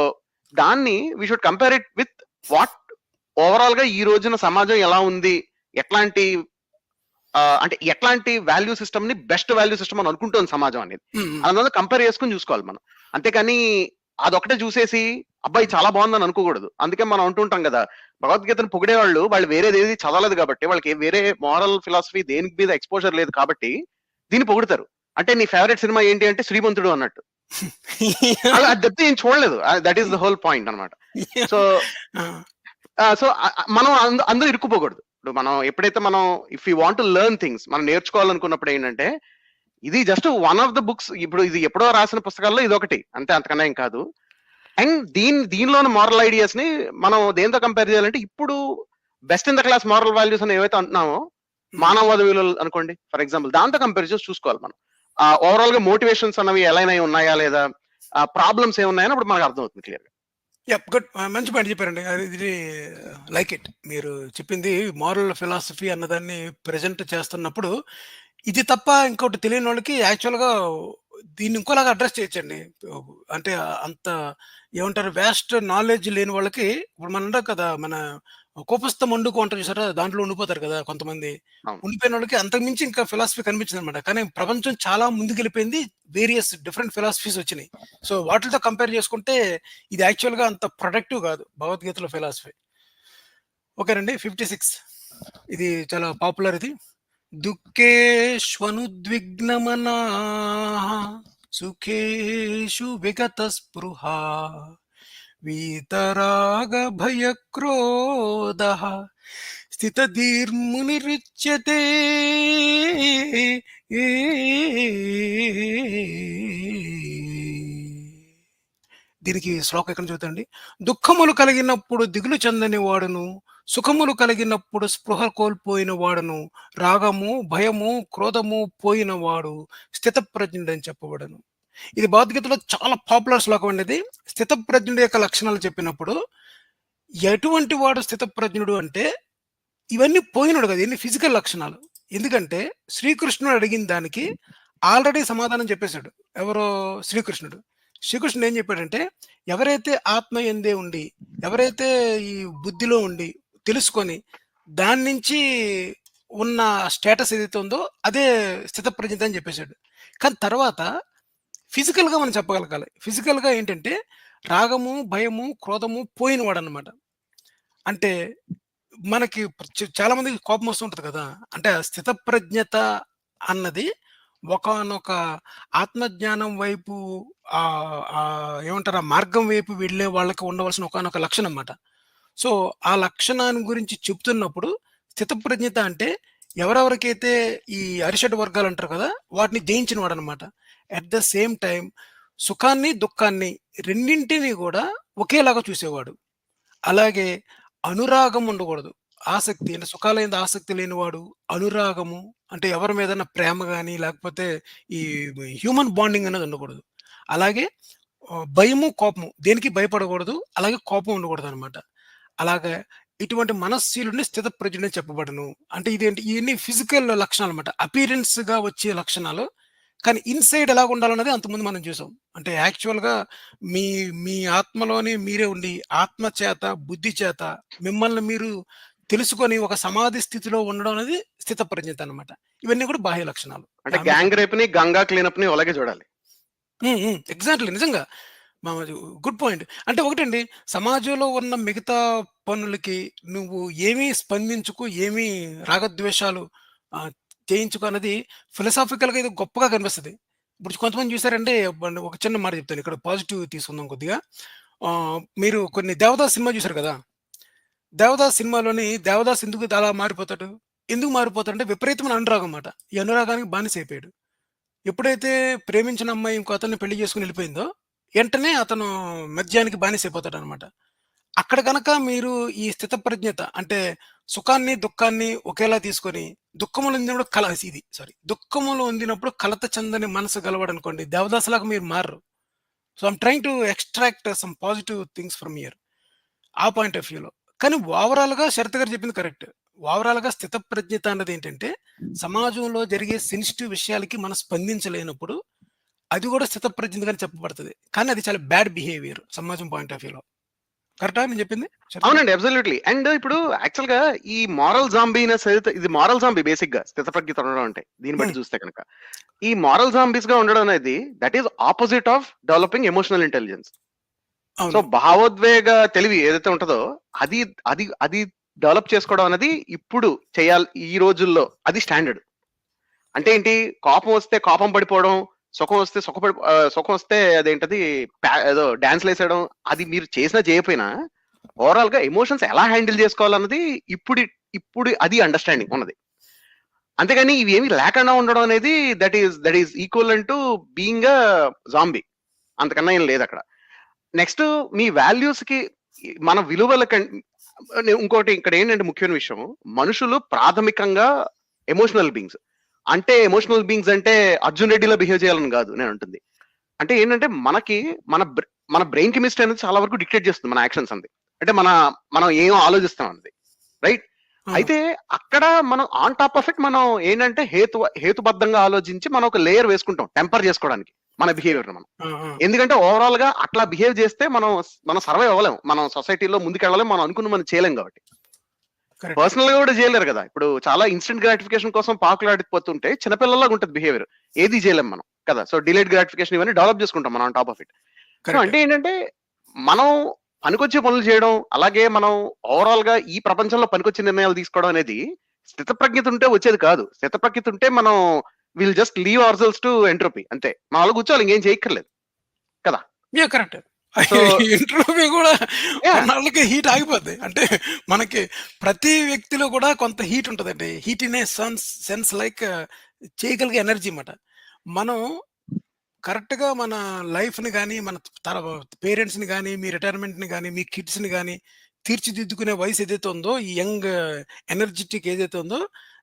దాన్ని we should compare it with what overall గా ఈ రోజున సమాజం ఎలా ఉంది, ఎట్లాంటి అంటే ఎట్లాంటి వాల్యూ సిస్టమ్ ని బెస్ట్ వాల్యూ సిస్టమ్ అని అనుకుంటుంది సమాజం అనేది. హ్మ్. హ్మ్. అన్నది కంపేర్ చేసుకొని చూసుకోవాలి మనం. అంతేకాని అదొకటే చూసేసి అబ్బాయి చాలా బాగుందని అనుకోకూడదు. అందుకే మనం అంటుంటాం కదా, భగవద్గీతను పొగిడేవాళ్ళు వాళ్ళు వేరేది ఏది చదవలేదు కాబట్టి వాళ్ళకి వేరే మోరల్ ఫిలాసఫీ దేనికి మీద ఎక్స్పోజర్ లేదు కాబట్టి దీన్ని పొగుడుతారు. అంటే నీ ఫేవరెట్ సినిమా ఏంటి అంటే శ్రీమంతుడు అన్నట్టు. అది తప్పితే ఏం చూడలేదు. That is the whole point అన్నమాట. సో ఆ! సో మనం అందులో ఇరుక్కుపోకూడదు. ఇప్పుడు మనం ఎప్పుడైతే మనం if you want to learn things మనం నేర్చుకోవాలనుకున్నప్పుడు ఏంటంటే ఇది just one of the books. ఇప్పుడు ఇది ఎప్పుడో రాసిన పుస్తకాల్లో ఇదొకటి అంతే, అంతకన్నా ఏం కాదు. అండ్ దీనిలోని మోరల్ ఐడియాస్ ని మనం దేంతో కంపేర్ చేయాలంటే ఇప్పుడు best in the class moral values అని ఏవైతే అంటున్నామో హ్మ్. మానవవాద విలువలు అనుకోండి ఫర్ ఎగ్జాంపుల్, దాంతో కంపేర్ చేసి చూసుకోవాలి మనం. ఓవరాల్ గా మోటివేషన్స్ అన్నవి ఎలా ఉన్నాయా లేదా, ప్రాబ్లమ్స్ ఏమున్నాయని అప్పుడు మనకు అర్థమవుతుంది క్లియర్ గా. యాహ్! గుడ్. మంచి పాయింట్ చెప్పారండి. ఇది లైక్ ఇట్. మీరు చెప్పింది మోరల్ ఫిలాసఫీ అన్నదాన్ని ప్రెజెంట్ చేస్తున్నప్పుడు, ఇది తప్ప ఇంకోటి తెలియనోళ్ళకి యాక్చువల్‌గా దీన్ని ఇంకోలాగా అడ్రెస్ చేయొచ్చండి. అంటే అంత ఏమంటారు వాస్ట్ నాలెడ్జ్ లేని వాళ్ళకి ఇప్పుడు మనం అంటాం కదా! మన కోపస్థ మండుకో అంటారు చూసారా? దాంట్లో ఉండిపోతారు కదా! కొంతమంది. అవును. ఉండిపోయినోళ్ళకి అంతకు మించి ఇంకా ఫిలాసఫీ కనిపించదనమాట. కానీ ప్రపంచం చాలా ముందుకెళ్ళిపోయింది. వేరియస్ డిఫరెంట్ ఫిలాసఫీస్ వచ్చినియి. సో, వాటిలతో కంపేర్ చేసుకుంటే ఇది యాక్చువల్‌గా అంత ప్రొడక్టివ్ కాదు భగవద్గీతలో ఫిలాసఫీ. ఓకేనండి. 56 ఇది చాలా పాపులర్ ఇది. దుఃఖేష్వనుద్విగ్నమనాః సుఖేషు విగతస్పృహా వీతరాగభయక్రోధః స్థితధీర్మునిరుచ్యతే. దీనికి శ్లోకం ఎక్కడ చదువుతాండి. దుఃఖములు కలిగినప్పుడు దిగులు చెందని వాడును, సుఖములు కలిగినప్పుడు స్పృహ కోల్పోయిన వాడును, రాగము, భయము, క్రోధము పోయిన వాడు స్థితప్రజ్ఞుడని చెప్పబడను. ఇది భగవద్గీతలో చాలా పాపులర్ శ్లోకం అండి ఇది. స్థితప్రజ్ఞుడి యొక్క లక్షణాలు చెప్పినప్పుడు, ఎటువంటి వాడు స్థితప్రజ్ఞుడు అంటే, ఇవన్నీ పోయినోడు కాదు. ఇవన్నీ ఫిజికల్ లక్షణాలు. ఎందుకంటే శ్రీకృష్ణుడు అడిగిన దానికి ఆల్రెడీ సమాధానం చెప్పేసాడు. ఎవరో శ్రీకృష్ణుడు. శ్రీకృష్ణుడు ఏం చెప్పాడంటే, ఎవరైతే ఆత్మ యందే ఉండి, ఎవరైతే ఈ బుద్ధిలో ఉండి తెలుసుకొని దాని నుంచి ఉన్న స్టేటస్ ఏదైతే ఉందో అదే స్థితప్రజ్ఞత అని చెప్పేసాడు. కానీ తర్వాత ఫిజికల్‌గా మనం చెప్పగలగాలి. ఫిజికల్‌గా ఏంటంటే రాగము, భయము, క్రోధము పోయినవాడనమాట. అంటే మనకి చాలా మందికి కోపం వస్తూ ఉంటది కదా! అంటే ఆ స్థితప్రజ్ఞత అన్నది ఒకానొక ఆత్మజ్ఞానం వైపు ఏమంటారు? ఆ మార్గం వైపు వెళ్ళే వాళ్ళకి ఉండవలసిన ఒకానొక లక్షణం మాట. సో, ఆ లక్షణాన్ని గురించి చెప్తున్నప్పుడు స్థితప్రజ్ఞత అంటే ఎవరెవరికైతే ఈ అరిషడ్ వర్గాలంటారు కదా! వాటిని జయించిన వాడనమాట. అట్ ద సేమ్ టైమ్ సుఖాన్ని, దుఃఖాన్ని రెండింటిని గూడా ఒకేలాగా చూసేవాడు. అలాగే అనురాగం ఉండకూడదు. ఆసక్తి అంటే సుఖాలయందు ఆసక్తి లేనివాడు, అనురాగము అంటే ఎవరి మీదన్నా ప్రేమ గాని, లేకపోతే ఈ హ్యూమన్ బాండింగ్ అనేది ఉండకూడదు. అలాగే భయము, కోపము దేనికి భయపడకూడదు. అలాగే కోపం ఉండకూడదనమాట. అలాగా ఇటువంటి మనశ్శీలుడిని స్థితప్రజ్ఞుడని చెప్పబడును. అంటే ఇదేంటి ఇయన్నీ ఫిజికల్ లక్షణాలన్నమాట. అపియరెన్స్‌గా వచ్చే లక్షణాలు. కానీ ఇన్‌సైడ్ ఎలాగుండాలన్నది అంతకుముందు మనం చూసాం. అంటే యాక్చువల్‌గా మీ మీ ఆత్మలోనే మీరే ఉండి, ఆత్మ చేత, బుద్ధి చేత మిమ్మల్ని మీరు తెలుసుకొని ఒక సమాధి స్థితిలో ఉండడం అనేది స్థితప్రజ్ఞత అన్నమాట. ఇవన్నీ కూడా బాహ్య లక్షణాలు. అంటే గ్యాంగ్ రేప్‌ని, గంగా క్లీనప్‌ని అలాగే చూడాలి. ఎగ్జాక్ట్‌లీ నిజంగా. Good point. అంటే ఒకటండి సమాజంలో ఉన్న మిగతా పనులకి నువ్వు ఏమీ స్పందించకు, ఏమీ రాగద్వేషాలు ఆహ్, చేయించుకో అన్నది ఫిలాసాఫికల్‌గా ఏదో గొప్పగా కనిపిస్తది. ఇప్పుడు కొంతమంది చూసారంటే ఒక చిన్న మాట చెప్తాను ఇక్కడ పాజిటివ్ తీసుకుందాం కొద్దిగా. మీరు కొన్ని 'దేవదాస్' సినిమా చూసారు కదా! 'దేవదాస్' సినిమాలోని దేవదాస్ ఎందుకు అలా మారిపోతాడు? ఎందుకు మారిపోతాడంటే విపరీతమైన అనురాగం మాట. ఈ అనురాగానికి బానిసైపోయాడు. ఎప్పుడైతే ప్రేమించిన అమ్మాయి ఇంకో అతన్ని పెళ్లి చేసుకొని వెళ్ళిపోయిందో, ఎంటనే అతను మద్యానికి బానిసైపోతాడనమాట. అక్కడ గనక మీరు ఈ స్థితప్రజ్ఞత అంటే సుఖాన్ని, దుఃఖాన్ని ఒకేలా తీసుకొని దుఃఖములు పొందినప్పుడు దుఃఖములు పొందినప్పుడు కలత చెందని మనసు గలవాడనుకోండి, దేవదాసులాగా మీరు మారరు. So, I'm trying to extract some positive things from here. ఆ పాయింట్ ఆఫ్ వ్యూలో. కానీ ఓవరాల్‌గా శరత్ గారు చెప్పింది కరెక్ట్. ఓవరాల్‌గా స్థితప్రజ్ఞత అన్నదేంటంటే, సమాజంలో జరిగే సెన్సిటివ్ విషయాలకి మనం స్పందించలేనప్పుడు, అది కూడా స్థితప్రజ్ఞతగానే చెప్పబడతది. కానీ అది చాలా బ్యాడ్ బిహేవియర్ సమాజం పాయింట్ ఆఫ్ వ్యూలో. కరెక్టా నేను చెప్పింది? శరత్ గారు? అవునండి. అబ్సల్యూట్‌లీ. అండ్ ఇప్పుడు యాక్చువల్‌గా ఈ మారల్ జాంబీనెస్ ఏదైతే ఇది మారల్ జాంబీ బేసిక్‌గా స్థితప్రజ్ఞత ఉండడం అంటే. దీన్ని బట్టి హ్మ్. చూస్తే గనక. ఈ మారల్ జాంబీస్‌గా ఉండడం అనేది that is opposite of developing emotional intelligence. So, అవును. భావోద్వేగ తెలివి ఏదైతే ఉంటదో అది అది అది డెవలప్ చేసుకోవడం అనేది ఇప్పుడు చేయాలి ఈ రోజుల్లో. అది స్టాండర్డ్. అంటే ఏంటి? కోపం వస్తే కోపం పడిపోవడం, సుఖం వస్తే అదేంటది ఏదో డాన్స్‌లేసేయడం అది మీరు చేసినా చేయకపోయినా ఓవరాల్‌గా ఎమోషన్స్ ఎలా హ్యాండిల్ చేసుకోవాలన్నది ఇప్పుడు అది అండర్‌స్టాండింగ్ ఉన్నది. అంతేగాని ఇవేమి లేకుండా ఉండడం అనేది that is equivalent to being a zombie. అంతకన్నా ఏం లేదక్కడ. నెక్స్ట్ మీ వాల్యూస్‌కి మన ఇంకోటి ఇక్కడ ఏంటంటే ముఖ్యమైన విషయం మనుషులు ప్రాథమికంగా ఎమోషనల్ బీయింగ్స్. అంటే ఎమోషనల్ బీయింగ్స్ అంటే అర్జున్ రెడ్డిలా బిహేవ్ చేయాలని కాదు నేను అంటుంది. అంటే ఏంటంటే మనకి మన బ్రెయిన్ కెమిస్ట్రీ అనేది చాలా వరకు డిక్టేట్ చేస్తుంది మన యాక్షన్స్ అనేది. అంటే మనం ఏం ఆలోచిస్తాం అన్నది. రైట్? అవును. అయితే అక్కడ మనం ఆన్ టాప్ ఆఫ్ ఇట్ మనం ఏంటంటే హేతుబద్ధంగా ఆలోచించి మనం ఒక లేయర్ వేసుకుంటాం టెంపర్ చేసుకోవడానికి. మన బిహేవియర్ మనం. ఆ! ఆ! ఎందుకంటే ఓవరాల్ గా అట్లా బిహేవ్ చేస్తే మనం సర్వైవ్ అవ్వలేం. మనం సొసైటీలో ముందుకెళ్ళలేం. మనం అనుకున్న మనం చేయలేం కాబట్టి. కరెక్ట్. పర్సనల్ గా కూడా చేయలేరు కదా! ఇప్పుడు చాలా ఇన్‌స్టంట్ గ్రాటిఫికేషన్ కోసం పాకులాడిపోతుంటే చిన్నపిల్లల్లాగా ఉంటది బిహేవియర్. ఏది చేయలేం మనం కదా! సో డిలేడ్ గ్రాటిఫికేషన్ ఇవన్నీ డెవలప్ చేసుకుంటాం మనం on top of it. So correct. అంటే ఏంటంటే మనం పనికొచ్చే పనులు చేయడం, అలాగే మనం ఓవరాల్ గా ఈ ప్రపంచంలో పనికొచ్చే నిర్ణయాలు తీసుకోవడం అనేది స్థితప్రజ్ఞత ఉంటే వచ్చేది కాదు. స్థితప్రజ్ఞత ఉంటే మనం will just leave hour selves to entropy అంతే. మనం అలా కూర్చోవాలి ఇంకేం చేయక్కర్లేదు కదా! కరెక్ట్. సో ఇంటర్వ్యూ గూడా యాహ్! కొన్నాళ్ళకి హీట్ ఆగిపోద్ది. అంటే మనకి ప్రతి వ్యక్తిలో కూడా కొంత హీట్ ఉంటదండి. Heat in a sense like చేయగలిగే ఎనర్జీ మాట. మనం కరెక్ట్‌గా మన లైఫ్‌ని గాని, మన పేరెంట్స్‌ని గాని, మీ రిటైర్మెంట్‌ని గాని, మీ కిడ్స్‌ని గాని తీర్చిదిద్దుకునే వయసు ఏదైతే ఉందో, ఈ యంగ్ ఎనర్జిటిక్ ఏదైతే ఉందో,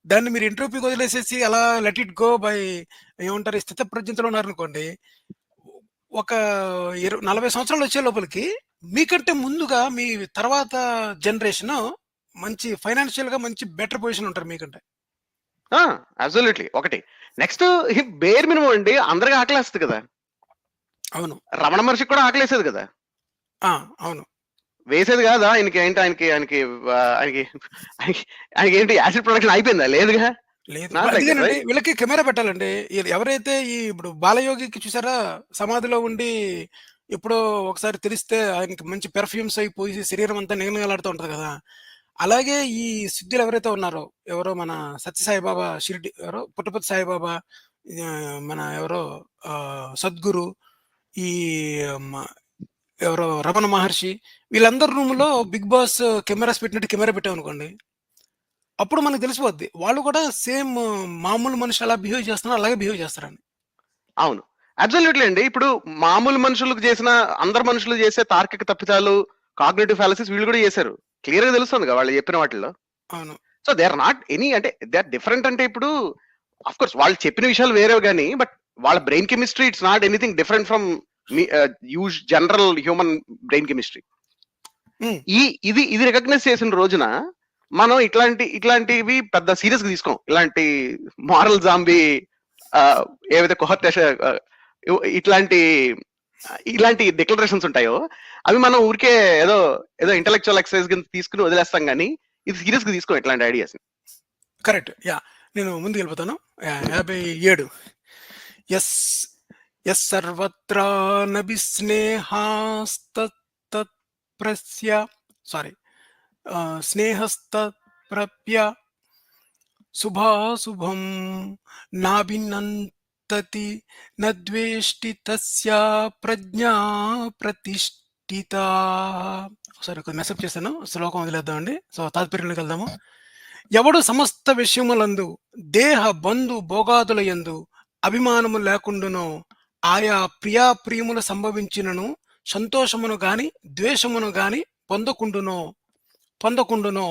దాన్ని మీరు ఇంటర్వ్యూకి వదిలేసేసి అలా లెట్ ఇట్ గో బై ఏమంటారు? స్థితప్రజ్ఞతలో ఉన్నారనుకోండి. ఒక 40 సంవత్సరాలు వచ్చే లోపలికి మీకంటే ముందుగా మీ తర్వాత జనరేషను మంచి ఫైనాన్షియల్‌గా మంచి బెటర్ పొజిషన్‌లో ఉంటారు మీకంటే. ఆ! అబ్సల్యూట్‌లీ ఒకటి. నెక్స్ట్ బేర్ మినిమమ్ అండి అందరికి ఆకలేస్తది కదా! అవును. రమణ మహర్షికి కూడా ఆకలేసేది కదా! ఆ! అవును. వేసేది కాదా? ఆయనకి ఆయనకేంటి యాసిడ్ ప్రొడక్షన్ అయిపోయిందా? లేదుగా. లేదు. నాట్ లైక్ దట్ అందుకేనండి రైట్? వీళ్ళకి కెమెరా పెట్టాలండి. ఎవరైతే ఇప్పుడు 'బాలయోగి'కి చూసారా? సమాధిలో ఉండి ఎప్పుడో ఒకసారి తెలిస్తే ఆయనకి మంచి పెర్ఫ్యూమ్స్ అయి పోసి శరీరం అంతా నిగనిగలాడుతూ ఉంటది కదా! అలాగే ఈ సిద్ధులు ఎవరైతే ఉన్నారో, ఎవరో మన సత్యసాయిబాబా షిరిడి ఎవరో పుట్టపర్తి సాయిబాబా, మన ఎవరో సద్గురు, ఈ మ ఎవరో రమణ మహర్షి వీళ్ళందరి రూమ్‌లో 'బిగ్ బాస్' కెమెరాస్ పెట్టినట్టు కెమెరా పెట్టామనుకోండి. అప్పుడు మనకు తెలిసిపోద్ది. వాళ్ళు కూడా సేమ్ మామూలు మనిషి ఎలా బిహేవ్ చేస్తున్నారో అలాగే బిహేవ్ చేస్తారని. అవును. అబ్సల్యూట్‌లీ అండి. ఇప్పుడు మామూలు మనుషులకు చేసిన అందరు మనుషులు చేసే తార్కిక తప్పిదాలు, కాగ్నిటివ్ ఫాలసీస్ వీళ్ళు కూడా చేశారు. క్లియర్‌గా తెలుస్తుందిగా వాళ్ళు చెప్పిన వాటిల్లో. అవును. So they are not any అంటే దే ఆర్ డిఫరెంట్ అంటే ఇప్పుడు ఆఫ్ కోర్స్ వాళ్ళు చెప్పిన విషయాలు వేరేవి గాని బట్ వాళ్ళ brain chemistry it's not anything different from me general human brain chemistry. హ్మ్. ఈ ఇది రికగ్నైజ్ చేసిన రోజున మనం ఇట్లాంటివి పెద్ద సీరియస్‌గా తీసుకోం. ఇలాంటి మారల్ జాంబీ ఏవైతే కోహర్ట్ ఇట్లాంటి ఇలాంటి డిక్లరేషన్స్ ఉంటాయో అవి మనం ఊరికే ఏదో ఏదో ఇంటలెక్చువల్ ఎక్సర్సైజ్ కింద తీసుకొని వదిలేస్తాం గానీ ఇది సీరియస్‌గా తీసుకోం ఇట్లాంటి ఐడియాస్‌ని. కరెక్ట్. నేను ముందుకెళ్ళిపోతాను. 57 యస్ యస్ సర్వత్రా నభిస్నేహాస్తత్తత్ప్రస్య సారీ స్నేహస్తత్ప్రప్య శుభాశుభం నాభినంతతి నద్వేష్టి తస్యా ప్రజ్ఞా ప్రతిష్ఠితా. ఒకసారి ఒక మెసేజ్ చేశాను. శ్లోకం వదిలేద్దామండి. సో తాత్పర్యంలోకి వెళ్దాము. ఎవడు సమస్త విషయములందు దేహ బంధు భోగాదుల యందు అభిమానము లేకుండునో ఆయా ప్రియాప్రియములు సంభవించినను సంతోషమును గాని ద్వేషమును గాని పొందకుండునో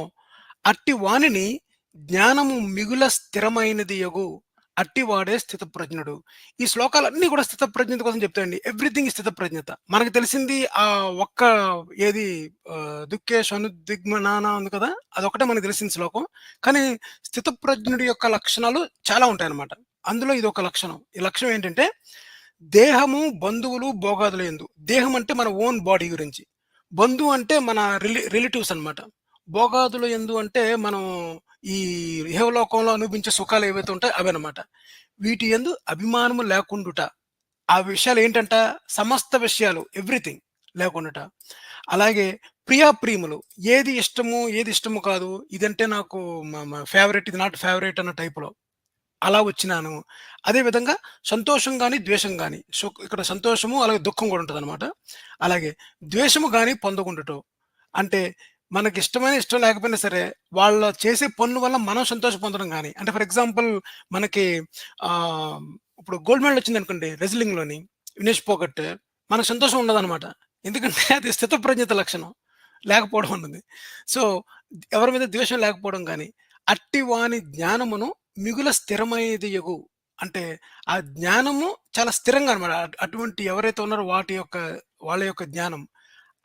అట్టి వానిని జ్ఞానము మిగుల స్థిరమైనది యగు అట్టివాడే స్థితప్రజ్ఞుడు. ఈ శ్లోకాలన్నీ కూడా స్థితప్రజ్ఞత కోసం చెప్తాయండి. ఎవ్రీథింగ్ స్థితప్రజ్ఞత. మనకు తెలిసింది ఒక్క ఏది దుఃఖేషు అనుద్విగ్ననాన ఉంది కదా! అదొక్కటే మనకు తెలిసిన శ్లోకం. కానీ స్థితప్రజ్ఞుడి యొక్క లక్షణాలు చాలా ఉంటాయన్నమాట. అందులో ఇదొక లక్షణం. ఈ లక్షణం ఏంటంటే దేహము, బంధువులు, భోగాదుల యందు. దేహం అంటే మన ఓన్ బాడీ గురించి. బంధువు అంటే మన రిలేటివ్స్ అన్నమాట. భోగాదుల యందు అంటే మనం ఈ ఇహలోకంలో అనుభవించే సుఖాలు ఏవైతే ఉంటాయో అవన్నమాట. వీటి యందు అభిమానము లేకుండుట. ఆ విషయాలు ఏంటంట? సమస్త విషయాలు ఎవ్రీథింగ్ లేకుండుట. అలాగే ప్రియాప్రియములు. ఏది ఇష్టము కాదు. ఇదంటే నాకు ఫేవరెట్, ఇది నాట్ ఫేవరెట్ అన్న టైప్‌లో. అలా వచ్చినాను. అదే విధంగా సంతోషం గాని, ద్వేషం గాని. ఇక్కడ సంతోషము అలాగే దుఃఖం కూడా ఉంటదనమాట. అలాగే ద్వేషము గాని పొందకుండుట. అంటే మనకిష్టమైన, ఇష్టం లేకపోయినా సరే, వాళ్ళ చేసే పనుల వల్ల మనం సంతోషం పొందడం గాని, అంటే ఫర్ ఎగ్జాంపుల్ మనకి ఆహ్, ఇప్పుడు గోల్డ్ మెడల్ వచ్చిందనుకోండి రెజ్లింగ్‌లోని వినేష్ పోగట్. మనకు సంతోషం ఉండదనమాట. ఎందుకంటే అది స్థితప్రజ్ఞత లక్షణం. లేకపోవడం అన్నది. సో, ఎవరి మీద ద్వేషం లేకపోవడం గాని, అట్టి వాని జ్ఞానమును మిగుల స్థిరమైనదియగు. అంటే ఆ జ్ఞానము చాలా స్థిరంగా అనమాట. అటువంటి ఎవరైతే ఉన్నారో వాళ్ళ యొక్క జ్ఞానం.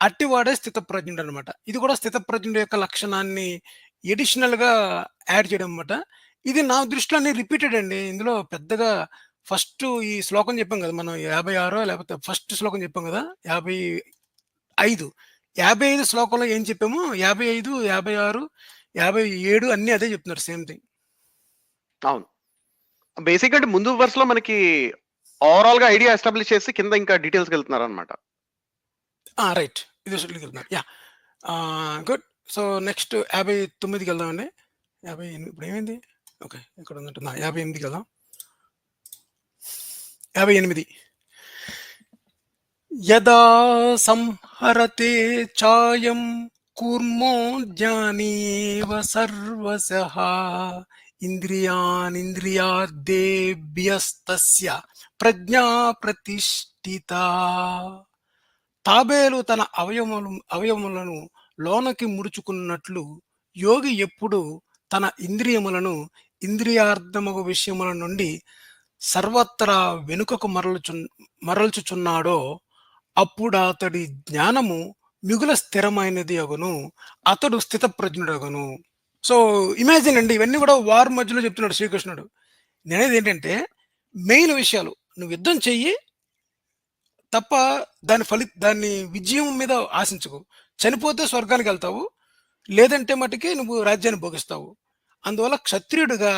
అట్టివాడే స్థితప్రజ్ఞుడనమాట. ఇది కూడా స్థితప్రజ్ఞుడి యొక్క లక్షణాన్ని అడిషనల్‌గా యాడ్ చేయడం అన్నమాట. ఇది నా దృష్టిలో అన్ని రిపీటెడ్ అండి. ఇందులో పెద్దగా ఫస్ట్ ఈ శ్లోకం చెప్పాం కదా మనం 56 లేకపోతే ఫస్ట్ శ్లోకం చెప్పాం కదా 55 55 శ్లోకంలో ఏం చెప్పాము 55 56 57 అన్ని అదే చెప్తున్నారు సేమ్ థింగ్. అవును. బేసిక్‌గా అంటే ముందు వరుసలో మనకి ఓవరాల్‌గా ఐడియా ఎస్టాబ్లిష్ చేసి కింద ఇంకా డీటెయిల్స్‌కి వెళ్తున్నారనమాట. రైట్. ఇది వెళ్తున్నారు. గుడ్. సో నెక్స్ట్ 59కి వెళ్దామండి. 58 ఇప్పుడు ఏమైంది? ఓకే. ఇక్కడ ఉన్నట్టు 58కి వెళ్దాం. 58 యదా సంహరతే చాయం కూర్మో జ్ఞానేవ సర్వశః ఇంద్రియానింద్రియార్థేభ్యస్తస్య ప్రజ్ఞా ప్రతిష్ఠిత. తాబేలు తన అవయవములను లోనకి ముడుచుకున్నట్లు యోగి ఎప్పుడు తన ఇంద్రియములను ఇంద్రియార్థమగు విషయముల నుండి సర్వత్రా వెనుకకు మరల్చుచున్నాడో అప్పుడు అతడి జ్ఞానము మిగుల స్థిరమైనది అగును, అతడు స్థితప్రజ్ఞుడగును. సో ఇమాజిన్ అండి, ఇవన్నీ కూడా వార్ మధ్యలో చెప్తున్నాడు శ్రీకృష్ణుడు. నేనేది ఏంటంటే మెయిన్ విషయాలు, నువ్వు యుద్ధం చెయ్యి తప్ప దాన్ని విజయం మీద ఆశించకు. చనిపోతే స్వర్గానికి వెళ్తావు, లేదంటే మటుకి నువ్వు రాజ్యాన్ని భోగిస్తావు. అందువల్ల క్షత్రియుడిగా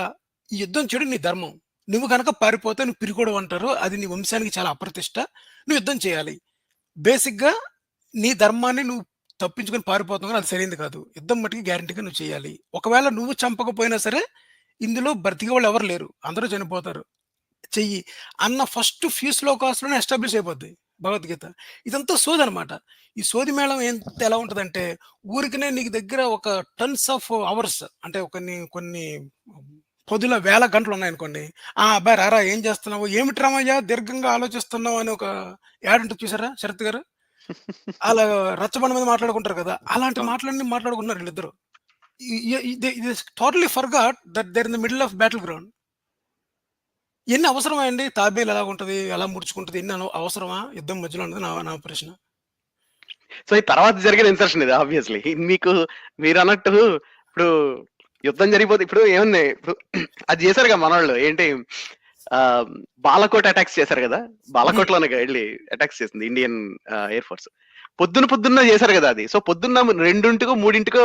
ఈ యుద్ధం చేయడం నీ ధర్మం. నువ్వు కనుక పారిపోతే నువ్వు పిరికోడు అంటారు, అది నీ వంశానికి చాలా అప్రతిష్ట. నువ్వు యుద్ధం చేయాలి. బేసిక్గా నీ ధర్మాన్ని నువ్వు తప్పించుకొని పారిపోతావు, కానీ అది సరైనది కాదు. యుద్ధం మటుకి గ్యారంటీగా నువ్వు చేయాలి. ఒకవేళ నువ్వు చంపకపోయినా సరే ఇందులో బ్రతికే వాళ్ళు ఎవరు లేరు, అందరూ చనిపోతారు, చెయ్యి అన్న ఫస్ట్ ఫ్యూ శ్లోకాస్లోనే ఎస్టాబ్లిష్ అయిపోద్ది భగవద్గీత. ఇదంతా సోది అనమాట. ఈ సోది మేళం ఎలా ఉంటుందంటే ఊరికనే నీకు దగ్గర ఒక టన్స్ ఆఫ్ అవర్స్, అంటే కొన్ని పొద్దుల వేల గంటలు ఉన్నాయనుకోండి. అబ్బాయి రారా ఏం చేస్తున్నావు, ఏమిటి రామయ్య దీర్ఘంగా ఆలోచిస్తున్నావు అని ఒక యాడ్ ఉంటుంది చూసారా శరత్ గారు, అలా రచ్చబండ మీద మాట్లాడుకుంటారు కదా, అలాంటి మాటలన్నీ మాట్లాడుకుంటున్నారు వీళ్ళిద్దరు. Totally forgot that they're in the middle of battle ground. ఎన్ని అవసరమా అండి? తాబేలు ఎలా ఉంటది, ఎలా ముడుచుకుంటది, ఎన్ని అవసరమా యుద్ధం మధ్యలో అన్నది నా ప్రశ్న. సో ఈ తర్వాత జరిగిన ఇన్సర్షన్ ఇది ఆబ్వియస్లీ. మీరు అన్నట్టు ఇప్పుడు యుద్ధం జరిగిపోతే ఇప్పుడు ఏముంది, ఇప్పుడు అది చేశారు కదా మనవాళ్ళు, ఏంటి బాలకోట్ అటాక్స్ చేశారు కదా, బాలకోట్లోనే వెళ్ళి అటాక్స్ చేసింది ఇండియన్ ఎయిర్ ఫోర్స్. పొద్దున్న చేశారు కదా అది. సో పొద్దున్న 2 3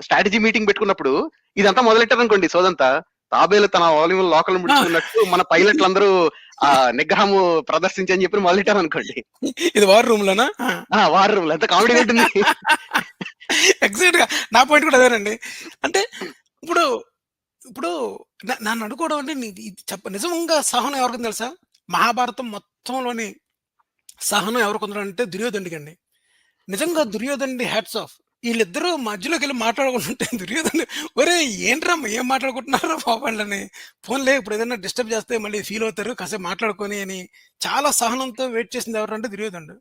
స్ట్రాటజీ మీటింగ్ పెట్టుకున్నప్పుడు ఇదంతా మొదలెట్టారు అనుకోండి, సోదంతా తాబేలు తన వాల్యూమ్ లోకల్ ముడుచుకున్నట్టు మన పైలట్లు అందరూ నిగ్రహము ప్రదర్శించని చెప్పి మొదలెట్టారు అనుకోండి. ఇది వార్ రూమ్ లోనా? వార్ రూమ్ లో ఎంత కామెడీ ఉంటుంది. ఎగ్జాక్ట్ గా నా పాయింట్ కూడా అదేనండి. అంటే ఇప్పుడు నన్ను అనుకోవడం అంటే నిజంగా సహనం ఎవరికి తెలుసా? మహాభారతం మొత్తంలోని సహనం ఎవరికి అంటే దుర్యోధనుడికి అండి. నిజంగా దుర్యోధనుడి హ్యాట్స్ ఆఫ్. వీళ్ళిద్దరూ మధ్యలోకి వెళ్ళి మాట్లాడుకుంటుంటే దుర్యోధనుడు ఒరే ఏంట్రా ఏం మాట్లాడుకుంటున్నారో పాపండి, ఫోన్లే ఇప్పుడు ఏదైనా డిస్టర్బ్ చేస్తే మళ్ళీ ఫీల్ అవుతారు, కాసేపు మాట్లాడుకొని అని చాలా సహనంతో వెయిట్ చేసింది ఎవరంటే దుర్యోధనుడు.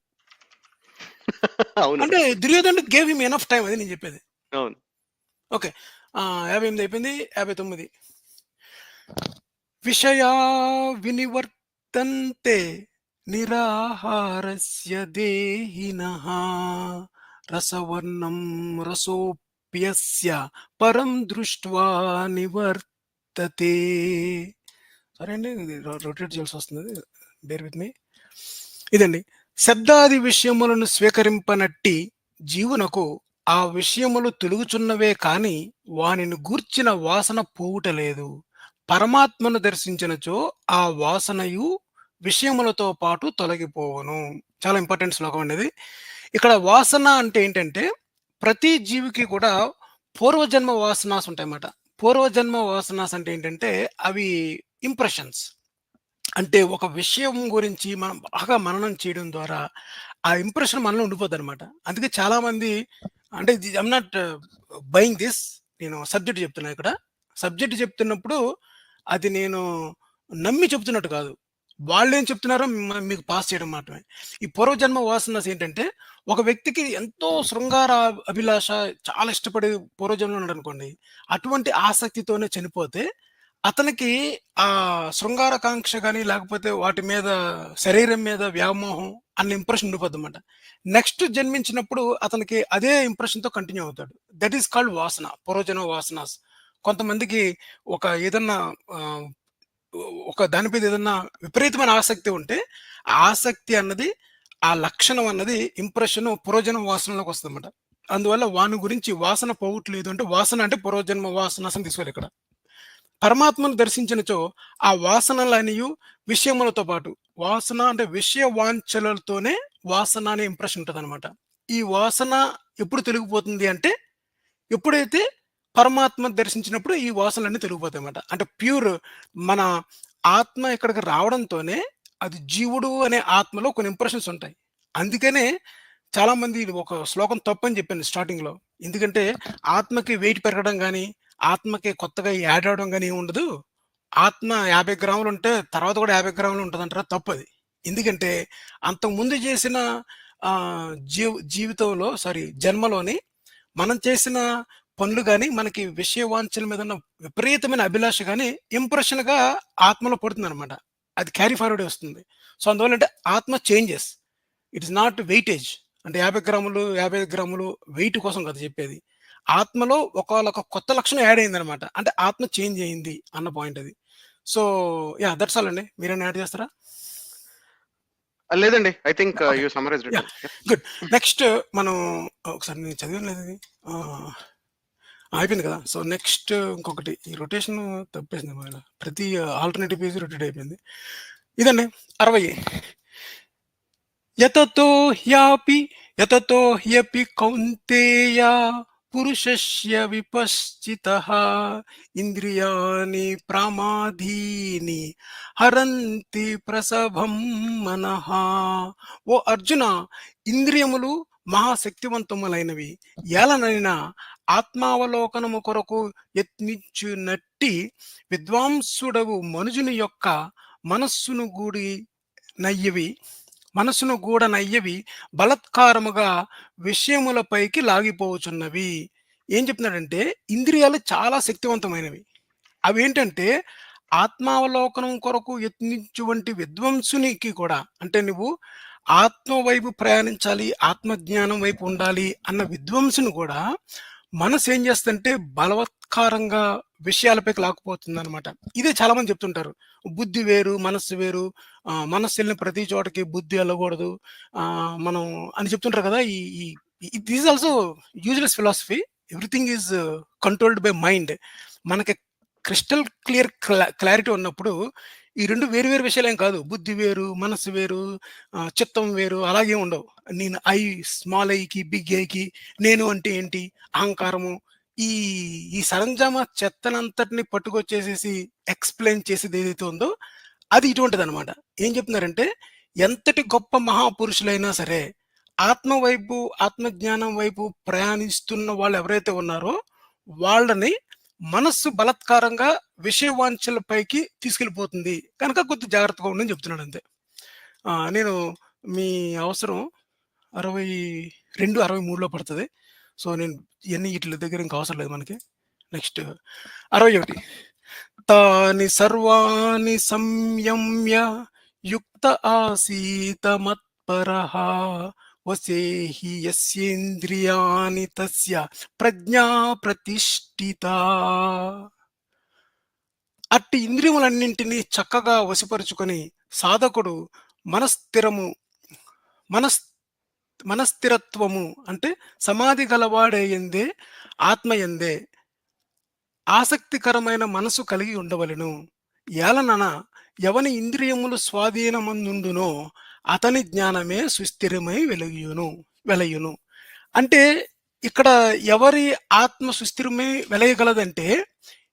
అంటే దుర్యోధనుడు గేవ్ హిమ్ ఎనఫ్ టైం, అది నేను చెప్పేది. ఓకే, 58 అయిపోయింది. 59 విషయా వినివర్తంతే నిరాహారస్య దేహినః రసవర్ణం రసోప్యస్య పరం దృష్ట్వా నివర్తతే. సరే అండి, రొటేట్ చేయాల్సి వస్తుంది, బేర్ విత్ మీ. ఇదండి, శబ్దాది విషయములను స్వీకరింపనట్టి జీవునకు ఆ విషయములు తొలుగుచున్నవే కాని వానిని గూర్చిన వాసన పోవుటలేదు. పరమాత్మను దర్శించినచో ఆ వాసనయు విషయములతో పాటు తొలగిపోవను. చాలా ఇంపార్టెంట్ శ్లోకం అనేది. ఇక్కడ వాసన అంటే ఏంటంటే ప్రతి జీవికి కూడా పూర్వజన్మ వాసనాస్ ఉంటాయన్నమాట. పూర్వజన్మ వాసనాస్ అంటే ఏంటంటే అవి ఇంప్రెషన్స్. అంటే ఒక విషయం గురించి మనం బాగా మననం చేయడం ద్వారా ఆ ఇంప్రెషన్ మనలో ఉండిపోద్ది అనమాట. అందుకే చాలా మంది, అంటే ఐఎమ్ నాట్ బయింగ్ దిస్, నేను సబ్జెక్ట్ చెప్తున్నా. ఇక్కడ సబ్జెక్ట్ చెప్తున్నప్పుడు అది నేను నమ్మి చెప్తున్నట్టు కాదు, వాళ్ళు ఏం చెప్తున్నారో మీకు పాస్ చేయడం మాత్రమే. ఈ పూర్వజన్మ వాసనస్ ఏంటంటే ఒక వ్యక్తికి ఎంతో శృంగార అభిలాష, చాలా ఇష్టపడి పూర్వజన్మలో ఉన్నాడు అనుకోండి, అటువంటి ఆసక్తితోనే చనిపోతే అతనికి ఆ శృంగారకాంక్ష కానీ లేకపోతే వాటి మీద శరీరం మీద వ్యామోహం అన్న ఇంప్రెషన్ ఉండిపోద్ది అనమాట. నెక్స్ట్ జన్మించినప్పుడు అతనికి అదే ఇంప్రెషన్తో కంటిన్యూ అవుతాడు. దట్ ఈస్ కాల్డ్ వాసన, పూర్వజన్మ వాసనాస్. కొంతమందికి ఒక ఏదన్నా ఒక దాని మీద ఏదన్నా విపరీతమైన ఆసక్తి ఉంటే, ఆ ఆసక్తి అన్నది, ఆ లక్షణం అన్నది ఇంప్రెషను పురోజనం వాసనలోకి వస్తదన్నమాట. అందువల్ల వాని గురించి వాసన పోవట్లేదు అంటే, వాసన అంటే పురోజన్మ వాసన అని తీసుకోవాలిక్కడ. పరమాత్మను దర్శించినచో ఆ వాసనలనియు విషయములతో పాటు, వాసన అంటే విషయ వాంఛలతోనే వాసన అనే ఇంప్రెషన్ ఉంటదనమాట. ఈ వాసన ఎప్పుడు తొలగిపోతుంది అంటే, ఎప్పుడైతే పరమాత్మ దర్శించినప్పుడు ఈ వాసనలన్నీ తొలగిపోతాయన్నమాట. అంటే ప్యూర్ మన ఆత్మ ఇక్కడికి రావడంతోనే అది జీవుడు అనే ఆత్మలో కొన్ని ఇంప్రెషన్స్ ఉంటాయి. అందుకనే చాలామంది ఇది ఒక శ్లోకం తప్పని చెప్పాను స్టార్టింగ్‌లో. ఎందుకంటే ఆత్మకి వెయిట్ పెరగడం గాని, ఆత్మకి కొత్తగా యాడ్ అవ్వడం గాని ఏమి ఉండదు. ఆత్మ 50 గ్రాములుంటే తర్వాత కూడా 50 గ్రాములు ఉంటదంటారా? తప్పది. ఎందుకంటే అంతకుముందు చేసిన జీవితంలో జన్మలోని మనం చేసిన పనులు గాని, మనకి విషయ వాంఛల మీద ఉన్న విపరీతమైన అభిలాష గాని ఇంప్రెషన్‌గా ఆత్మలో పడుతుందనమాట. అది క్యారీ ఫార్వర్డే వస్తుంది. సో, అందువల్లంటే ఆత్మ changes. It is not weightage. అంటే 50 గ్రాములు, 55 గ్రాములు వెయిట్ కోసం కాదు చెప్పేది. ఆత్మలో ఒకానొక కొత్త లక్షణం యాడ్ అయిందనమాట. అంటే ఆత్మ చేంజ్ అయింది అన్న పాయింట్ అది. So, yeah! దట్స్ ఆల్ అండి. మీరేమైనా యాడ్ చేస్తారా? లేదండి. I think okay. You summarised it yeah! Well. Yes. Good. Next మనం ఒకసారి నేను చదివాను లేదిది. ఆహ్, అయిపోయింది కదా! సో, నెక్స్ట్ ఇంకొకటి ఈ రొటేషన్ తప్పేసింది మళ్ళా. ప్రతి ఆల్టర్‌నేటివ్ పేజ్ రొటేట్ అయిపోయింది. ఇదండి 60. యతతో హ్యాపి యతతో హ్యపి కౌంతేయ పురుషస్య విపశ్చితః ఇంద్రియాణి ప్రమాదీని హరంతి ప్రసభం మనః. ఓ అర్జున, ఇంద్రియములు మహాశక్తివంతములైనవి. ఏలనైనా ఆత్మావలోకనము కొరకు యత్నించునట్టి విద్వాంసుడవు మనుజుని యొక్క మనస్సును గూడి నయ్యవి మనస్సును గూడనయ్యవి బలత్కారముగా విషయములపైకి లాగిపోవచున్నవి. ఏం చెప్తున్నాడంటే, ఇంద్రియాలు చాలా శక్తివంతమైనవి. అవేంటంటే ఆత్మావలోకనం కొరకు యత్నించువంటి విద్వాంసునికి కూడా, అంటే నువ్వు ఆత్మ వైపు ప్రయాణించాలి, ఆత్మజ్ఞానం వైపు ఉండాలి అన్న విద్వాంసుని కూడా మనసు ఏం చేస్తుందంటే బలవత్కారంగా విషయాలపైకి లాక్కుపోతుందనమాట. ఇదే చాలా మంది చెప్తుంటారు. బుద్ధి వేరు, మనస్సు వేరు. మనస్సు వెళ్ళిన ప్రతి చోటకి బుద్ధి వెళ్ళకూడదు. మనం అని చెప్తుంటారు కదా! ఈ ఈ this is also useless philosophy. Everything is controlled by mind. మనకి క్రిస్టల్ క్లియర్ క్లారిటీ ఉన్నప్పుడు ఈ 2 వేరు వేరు విషయాలేం కాదు. బుద్ధి వేరు, మనస్సు వేరు, చిత్తం వేరు అలాగేం ఉండవు. నేను స్మాల్ ఐకి, బిగ్ ఐకి నేను అంటే ఏంటి? అహంకారము. ఈ ఈ సరంజామా చెత్తనంతటిని పట్టుకొచ్చేసేసి ఎక్స్‌ప్లెయిన్ చేసేది ఏదైతే ఉందో అది ఇటువంటిదనమాట. ఏం చెప్తున్నారంటే, ఎంతటి గొప్ప మహాపురుషులైనా సరే, ఆత్మ వైపు, ఆత్మజ్ఞానం వైపు ప్రయాణిస్తున్న వాళ్ళెవరైతే ఉన్నారో, వాళ్ళని మనస్సు బలత్కారంగా విషయ వాంఛల పైకి తీసుకెళ్ళిపోతుంది. కనుక కొద్దిగా జాగ్రత్తగా ఉండని చెప్తున్నాడంతే. నేను మీ అవసరం 62, 63లో పడతది. సో, నేను ఇయన్నీ ఈటిల దగ్గర ఇంక అవసరం లేదు మనకి. నెక్స్ట్ 61. తాని సర్వాణి సంయమ్య యుక్త ఆసీత మత్పరః వసేహి యస్యేంద్రియాణి తస్య ప్రజ్ఞా ప్రతిష్ఠితా. అట్టి ఇంద్రియములన్నింటినీ చక్కగా వశపరుచుకొని సాధకుడు మనస్థిరము మనస్ మనస్థిరత్వము అంటే సమాధి గలవాడయందే ఆత్మయందే ఆసక్తికరమైన మనసు కలిగి ఉండవలెను. ఏలనన ఎవని ఇంద్రియములు స్వాధీనమందుండునో అతని జ్ఞానమే సుస్థిరమై వెలయును. అంటే ఇక్కడ ఎవరి ఆత్మ సుస్థిరమై వెలయగలదంటే,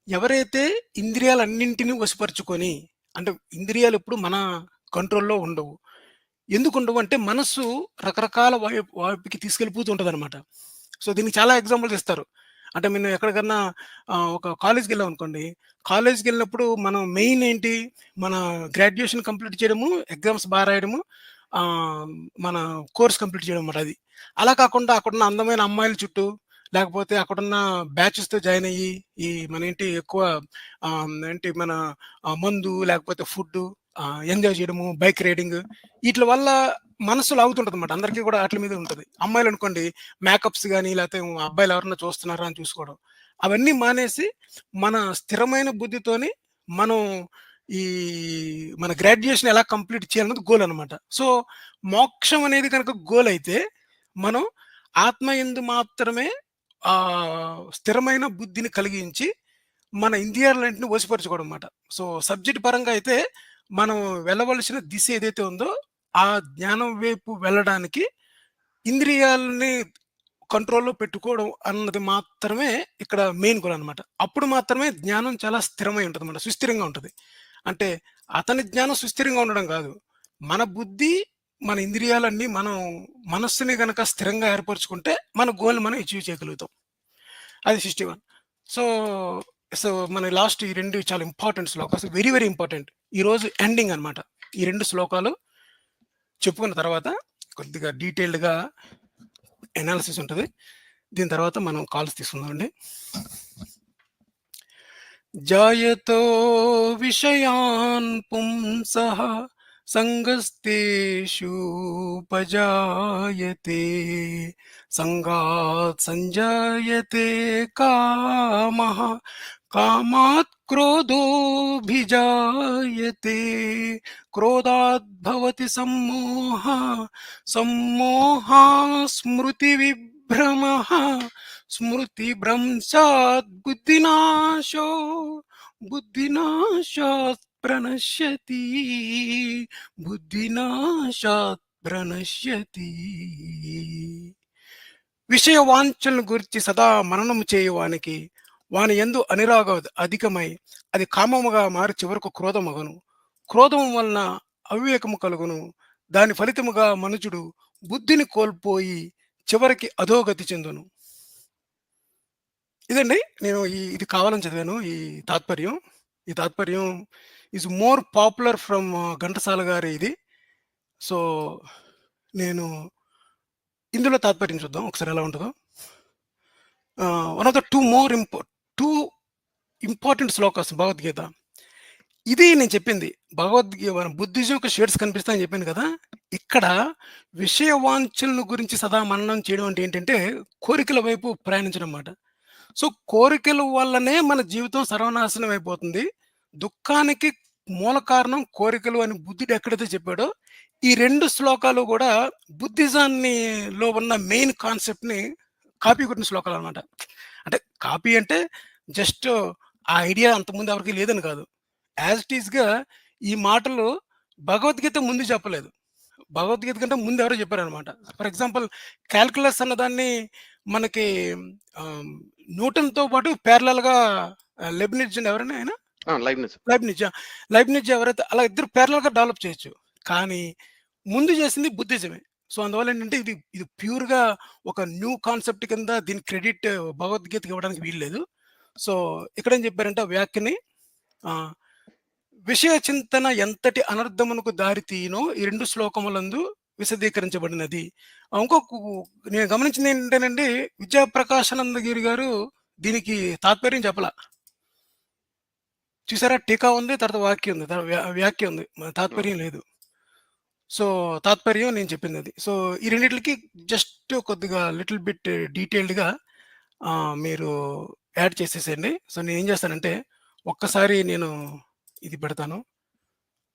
ఎవరైతే ఇంద్రియాలన్నింటినీ వశపరుచుకొని, అంటే ఇంద్రియాలు ఎప్పుడు మన కంట్రోల్‌లో ఉండవు. ఎందుకుండవు అంటే మనస్సు రకరకాల వైపుకి తీసుకెళ్ళిపోతూ ఉంటదనమాట. సో, దీనికి చాలా ఎగ్జాంపుల్స్ ఇస్తారు. అంటే మనం ఎక్కడికన్నా ఒక కాలేజ్‌కెళ్ళామనుకోండి. కాలేజ్‌కెళ్ళినప్పుడు మనం మెయిన్ ఏంటి? మన గ్రాడ్యుయేషన్ కంప్లీట్ చేయడము, ఎగ్జామ్స్ రాయడము, ఆహ్, మన కోర్స్ కంప్లీట్ చేయడం అన్నమాట అది. అలా కాకుండా అక్కడున్న అందమైన అమ్మాయిల చుట్టూ, లేకపోతే అక్కడున్న బ్యాచెస్‌తో జాయిన్ అయ్యి, ఈ మనేంటి ఎక్కువ ఏంటి మన మందు లేకపోతే ఫుడ్డు, ఎంజాయ్ చేయడము, బైక్ రైడింగ్ ఈట్ల వల్ల మనస్సు లాగుతుంటదనమాట. అందరికీ కూడా ఆటిల మీదే ఉంటది. అమ్మాయిలనుకోండి మేకప్స్ గాని, లేతే అబ్బాయిలు ఎవరన్నా చూస్తున్నారా అని చూసుకోవడం. అవన్నీ మానేసి, మన స్థిరమైన బుద్ధితోని మనం ఈ మన గ్రాడ్యుయేషన్ ఎలా కంప్లీట్ చేయాలన్నది గోల్ అనమాట. సో, మోక్షం అనేది కనుక గోల్ అయితే, మనం ఆత్మ యందు మాత్రమే స్థిరమైన బుద్ధిని కలిగించి, మన ఇంద్రియాలన్నిటిని వశపరచుకోవడం మాట. సో, సబ్జెక్ట్ పరంగా అయితే, మనం వెళ్ళవలసిన దిశ ఏదైతే ఉందో, ఆ జ్ఞానం వైపు వెళ్ళడానికి ఇంద్రియాలని కంట్రోల్‌లో పెట్టుకోవడం అన్నది మాత్రమే ఇక్కడ మెయిన్ గోల్ అనమాట. అప్పుడు మాత్రమే జ్ఞానం చాలా స్థిరమై ఉంటదన్నమాట. సుస్థిరంగా ఉంటది. అంటే అతని జ్ఞానం సుస్థిరంగా ఉండడం కాదు. మన బుద్ధి, మన ఇంద్రియాలన్నీ మనం మనస్సుని గనక స్థిరంగా ఏర్పరుచుకుంటే, మన గోల్‌ని మనం అచీవ్ చేయగలుగుతాం. అది 61. సో, సో మన లాస్ట్ ఈ 2 చాలా important shlokas. Very, very important. ఈరోజు ఎండింగ్ అనమాట. ఈ 2 శ్లోకాలు చెప్పుకున్న తర్వాత కొద్దిగా డీటెయిల్డ్‌గా అనాలిసిస్ ఉంటది. దీని తర్వాత మనం కాల్స్ తీసుకుందామండి. జాయతో విషయాన్ పుంసః సంగస్తేషూపజాయతే సంగాత్ సంజాయతే కామః కామాత్ క్రోధోభిజాయతే క్రోధాత్ భవతి సమ్మోహ సమ్మోహాత్ స్మృతివిభ్రమః స్మృతిభ్రంశాత్ బుద్ధినాశో బుద్ధినాశాత్ ప్రణశ్యతి బుద్ధినాశాత్ ప్రణశ్యతి. విషయ వాంఛలను గురించి సదా మననము చేయువానికి వాని యందు అనురాగం అధికమై అది కామముగా మారి చివరకు క్రోధమగును. క్రోధము వలన అవివేకము కలుగును. దాని ఫలితముగా మనుజుడు బుద్ధిని కోల్పోయి చివరికి అధోగతి చెందును. ఇదండి. నేను ఇది కావాలని చదివాను ఈ తాత్పర్యం. ఈ తాత్పర్యం is more popular from Ghantasala గారి ఇది. సో, నేను ఇందులో తాత్పర్యం చూద్దాం ఒకసారి ఎలా ఉంటదో. One of the 2 important shlokas Bhagavad Gita. ఇది నేను చెప్పింది. మన బుద్ధిజం యొక్క షేడ్స్ కనిపిస్తాయని చెప్పాను కదా! ఇక్కడ విషయ వాంఛలను గురించి సదా మననం చేయడం అంటే ఏంటంటే, కోరికల వైపు ప్రయాణించడం మాట. సో, కోరికల వల్లనే మన జీవితం సర్వనాశనం అయిపోతుంది. దుఃఖానికి మూల కారణం కోరికలు అని బుద్ధుడు ఎక్కడైతే చెప్పాడో, ఈ 2 శ్లోకాలు కూడా బుద్ధిజాన్ని ఉన్న మెయిన్ కాన్సెప్ట్‌ని కాపీ కొట్టిన శ్లోకాలనమాట. అంటే కాపీ అంటే జస్ట్ ఆ ఐడియా అంతకుముందు ఎవరికీ లేదని కాదు. యాజ్ ఇట్ ఈస్‌గా ఈ మాటలు భగవద్గీత ముందు చెప్పలేదు. భగవద్గీత కంటే ముందు ఎవరో చెప్పారనమాట. ఫర్ ఎగ్జాంపుల్ కాలిక్యులస్ అన్నదాన్ని మనకి ఆహ్, న్యూటన్‌తో పాటు ప్యారలల్‌గా లెబ్నిజ్ అని ఎవరండి ఆయన? లైబ్నిజ్. లైబ్నిజ్. లైబ్నిజ్ ఎవరైతే అలా ఇద్దరు ప్యారలల్‌గా డెవలప్ చేయొచ్చు. కానీ ముందు చేసింది బుద్ధిజమే. సో, అందువల్ల ఏంటంటే ఇది ప్యూర్‌గా ఒక న్యూ కాన్సెప్ట్ కింద దీని క్రెడిట్ భగవద్గీతకి ఇవ్వడానికి వీల్లేదు. సో, ఇక్కడేం చెప్పారంటే ఆ వ్యాఖ్యని ఆహ్, విషయ చింతన ఎంతటి అనర్థమునకు దారి తీయునో ఈ 2 శ్లోకములందు విశదీకరించబడినది. ఇంకొక నేను గమనించింది ఏంటంటేనండి, విద్యాప్రకాశానందగిరి గారు దీనికి తాత్పర్యం చెప్పలా. చూసారా, టీకా ఉంది, తర్వాత వాక్యం ఉంది, వ్యాఖ్య ఉంది. తాత్పర్యం లేదు. సో, తాత్పర్యం నేను చెప్పిందది. సో, ఈ రెండిట్లకి జస్ట్ కొద్దిగా లిటిల్ బిట్ డీటెయిల్డ్‌గా మీరు యాడ్ చేసేసేయండి. సో, నేనేం చేస్తానంటే ఒక్కసారి నేను ఇది పెడతాను.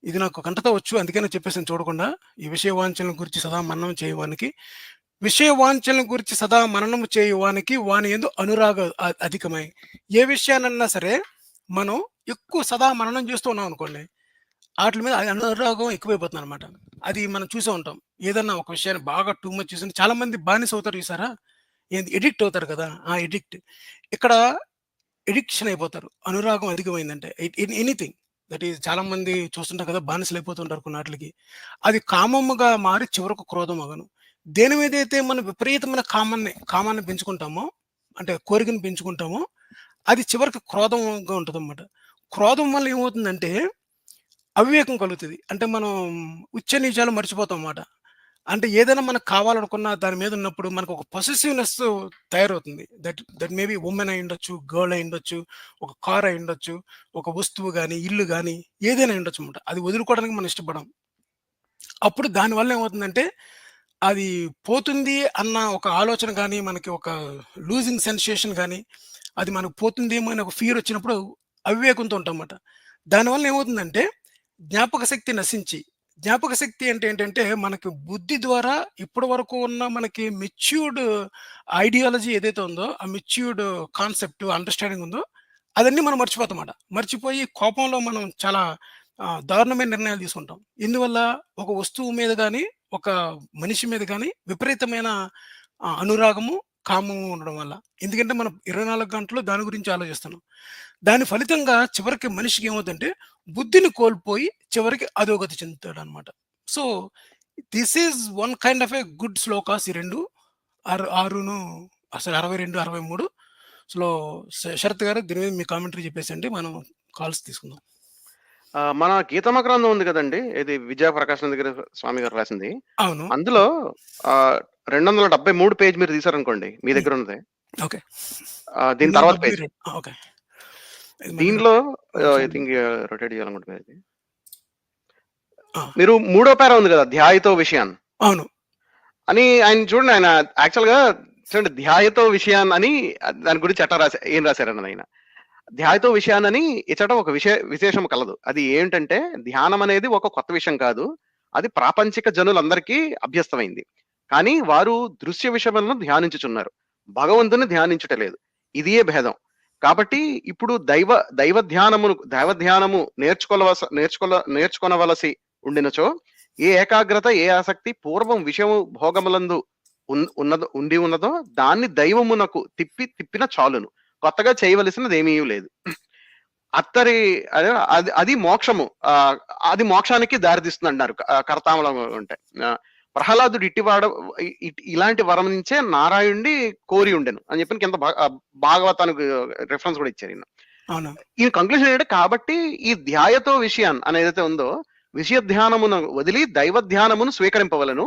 ఇది నాకు కంఠతా వచ్చు. అందుకనే చెప్పేసాను చూడకుండా. ఈ విషయ వాంఛనల గురించి సదా మననం చేయువానికి, విషయ వాంఛనల గురించి సదా మననము చేయువానికి వాని యందు అనురాగం అధికమై. ఏ విషయాన్నన్నా సరే మనం ఎక్కువ సదా మననం చేస్తూ ఉన్నాం అనుకోండి, ఆటిల మీద అనురాగం ఎక్కువైపోతుందనమాట. అది మనం చూసే ఉంటాం. ఏదన్నా ఒక విషయాన్ని బాగా టూ మచ్ చూసి చాలా మంది బానిస అవుతారు చూసారా? ఏంది ఎడిక్ట్ అవుతారు కదా! ఆ ఎడిక్ట్. ఇక్కడ ఎడిక్షన్ అయిపోతారు. అనురాగం అధికమైందంటే ఎనీథింగ్ దట్ ఈస్ చాలా మంది చూస్తుంటారు కదా! బానిసలు అయిపోతుంటారు కొన్నాట్లికి. అది కామముగా మారి చివరకు క్రోధం అగును. దేని మీదైతే మనం విపరీతమైన కామాన్ని పెంచుకుంటామో, అంటే కోరికను పెంచుకుంటామో, అది చివరికి క్రోధంగా ఉంటదన్నమాట. క్రోధం వల్ల ఏమవుతుందంటే అవివేకం కలుగుతది. అంటే మనం ఉచ్చ నీచాలు మర్చిపోతాం మాట. అంటే ఏదైనా మనకు కావాలనుకున్న దాని మీద ఉన్నప్పుడు మనకు ఒక పొసెసివ్‌నెస్ తయారవుతుంది. దట్ మే బి వుమెన్ అయ్యుండొచ్చు, గర్ల్ అయ్యుండొచ్చు, ఒక కార్ అయ్యుండొచ్చు, ఒక వస్తువు గాని, ఇల్లు గాని ఏదైనా అయ్యుండొచ్చన్నమాట. అది వదులుకోవడానికి మనం ఇష్టపడం. అప్పుడు దానివల్ల ఏమవుతుందంటే అది పోతుంది అన్న ఒక ఆలోచన గాని, మనకి ఒక లూజింగ్ సెన్సేషన్ గాని, అది మనకు పోతుందేమో అని ఒక ఫియర్ వచ్చినప్పుడు అవివేకంతో ఉంటామన్నమాట. దానివల్ల ఏమవుతుందంటే జ్ఞాపక శక్తి నశించి, జ్ఞాపక శక్తి అంటే ఏంటంటే మనకి బుద్ధి ద్వారా ఇప్పటి వరకు ఉన్న మనకి మెచ్యూర్డ్ ఐడియాలజీ ఏదైతే ఉందో, ఆ మెచ్యూర్డ్ కాన్సెప్ట్, అండర్‌స్టాండింగ్ ఉందో అదన్నీ మనం మర్చిపోతామాట. మర్చిపోయి కోపంలో మనం చాలా దారుణమైన నిర్ణయాలు తీసుకుంటాం. ఇందువల్ల ఒక వస్తువు మీద గాని, ఒక మనిషి మీద గాని విపరీతమైన అనురాగము, కామము ఉండడం వల్ల. ఎందుకంటే మనం 24 గంటలు దాని గురించి ఆలోచిస్తున్నాం. దాని ఫలితంగా చివరికి మనిషికి ఏమవుద్దంటే బుద్ధిని కోల్పోయి చివరికి అధోగతి చెందుతాడనమాట. So, this is one kind of a good shlokas ఈ 2 6ను అసలు 62, 63 స్లో శరత్ గారు దీని మీద మీ కామెంటరీ చెప్పేసండి. మనం కాల్స్ తీసుకుందాం. మన గీతమ గ్రంథం ఉంది కదండి, ఇది విజయ ప్రకాశానంద స్వామి గారు రాసింది. అవును. అందులో 273 పేజ్ మీరు తీసారనుకోండి, మీ హ్మ్. దగ్గర ఉన్నది. ఓకే. దీని తర్వాత పేజ్. 272 ఓకే. ఇది మన దగ్గర దీనిలో ఐ ఒకసారి థింక్ రొటేట్ చేయాలనుకుంటున్నారు ఇది. ఆ! మీరు మూడో పారా ఉంది కదా, ధ్యాయతో విషయాన్ అవును. అని ఆయన చూడండి. ఆయన యాక్చువల్‌గా చూడండి, ధ్యాయతో విషయాన్ అని దాని గురించి ఏం రాశారన్నది ఆయన. ధ్యాయతో విషయానని ఇచ్చట ఒక విశేషం కలదు. అది ఏంటంటే, ధ్యానం అనేది ఒక కొత్త విషయం కాదు. అది ప్రాపంచిక జనులందరికీ అభ్యస్తమైంది. కానీ వారు దృశ్య విషయములను ధ్యానించుచున్నారు, భగవంతుని ధ్యానించుట లేదు. ఇదియే భేదం. కాబట్టి ఇప్పుడు దైవ ధ్యానము నేర్చుకొనవలసి ఉండినచో, ఏ ఏకాగ్రత, ఏ ఆసక్తి పూర్వం విషయము భోగములందు ఉండి ఉన్నదో దాన్ని దైవమునకు తిప్పిన చాలును. కొత్తగా చేయవలసినది ఏమీ లేదు. అత్తరి అది మోక్షము. అది మోక్షానికి దారితీస్తుంది అంటారు కర్తామలం ఉంటే. ప్రహ్లాదుడు ఇలాంటి వరం నుంచే నారాయణుడి కోరి ఉండెను అని చెప్పి కింద భాగవతానికి రిఫరెన్స్ కూడా ఇచ్చారు ఈయన. అవును. ఈ కంక్లూషన్ ఏంటంటే, కాబట్టి ఈ ధ్యాయతో విషయాన్ అనేదైతే ఉందో, విషయ ధ్యానమును వదిలి దైవ ధ్యానమును స్వీకరింపవలను.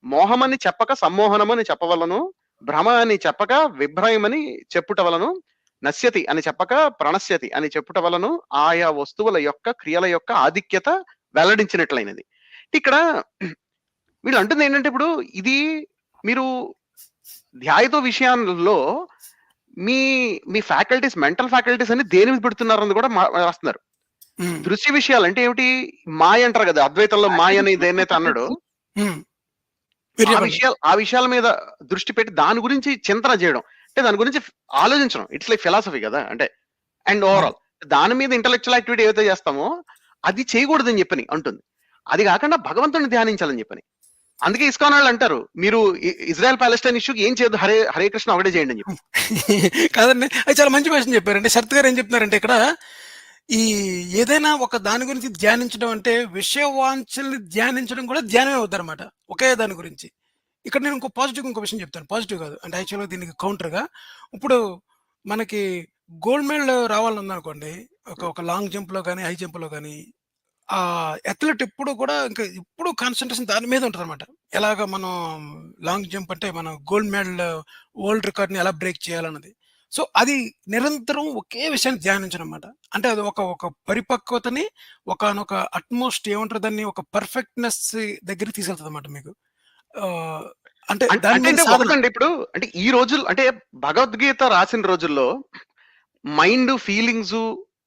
మోహమని చెప్పక సమ్మోహనమని చెప్పవలను. భ్రమ అని చెప్పక విభ్రయమని చెప్పుట వలను. నశ్యతి అని చెప్పక ప్రణశ్యతి అని చెప్పుట వలను. ఆయా వస్తువుల యొక్క క్రియల యొక్క ఆధిక్యత వెల్లడించినట్లయినది. ఇక్కడ వీళ్ళు అంటుంది ఏంటంటే, ఇప్పుడు ఇది మీరు ధ్యాయతో విషయాల్లో మీ మీ ఫ్యాకల్టీస్, మెంటల్ ఫ్యాకల్టీస్ అని దేని మీద పెడుతున్నారని కూడా రాస్తున్నారు. దృశ్య విషయాలు అంటే ఏమిటి? మాయ అంటారు కదా, అద్వైతంలో మాయ అని దేన్నైతే అన్నాడు, ఆ విషయాల మీద దృష్టి పెట్టి దాని గురించి చింతన చేయడం, అంటే దాని గురించి ఆలోచించడం. ఇట్స్ లైక్ ఫిలాసఫీ కదా అంటే. అండ్ ఓవరాల్ దాని మీద ఇంటలెక్చువల్ యాక్టివిటీ ఏదైతే చేస్తామో అది చేయకూడదని చెప్పని అంటుంది. అది కాకుండా భగవంతుని ధ్యానించాలని చెప్పని. అందుకే ఇస్కాన్ వాళ్ళు అంటారు, మీరు ఇజ్రాయెల్ పాలెస్టైన్ ఇష్యూకి ఏం చేయదు, హరే కృష్ణ ఒకటే చేయండి అని చెప్పి. కాదండి, అది చాలా మంచి క్వశ్చన్ చెప్పారంటే. శరత్ గారు ఏం చెప్తున్నారంటే, ఇక్కడ ఈ ఏదైనా ఒక దాని గురించి ధ్యానించడం అంటే విషయవాంఛల్ని ధ్యానించడం కూడా ధ్యానమే అవుతుంది అనమాట, ఒకే దాని గురించి. ఇక్కడ నేను ఇంకో విషయం చెప్తాను. పాజిటివ్ కాదు అంటే, యాక్చువల్గా దీనికి కౌంటర్గా ఇప్పుడు మనకి గోల్డ్ మెడల్ రావాలని అనుకోండి, ఒక లాంగ్ జంప్లో కానీ హై జంప్లో కానీ ఆ అథ్లెట్ ఎప్పుడు కూడా ఇంకా ఎప్పుడు కాన్సన్ట్రేషన్ దాని మీద ఉంటుంది అనమాట. ఎలాగ మనం లాంగ్ జంప్ అంటే మనం గోల్డ్ మెడల్ వరల్డ్ రికార్డ్ని ఎలా బ్రేక్ చేయాలన్నది. సో అది నిరంతరం ఒకే విషయాన్ని ధ్యానించడం అనమాట. అంటే అది ఒక పరిపక్వతని, ఒకనొక అట్మోస్ట్ ఏమంటారు దాన్ని, ఒక పర్ఫెక్ట్నెస్ దగ్గరికి తీసుకెళ్తుంది అనమాట మీకు. అంటే ఇప్పుడు అంటే ఈ రోజుల్లో అంటే భగవద్గీత రాసిన రోజుల్లో మైండ్ ఫీలింగ్స్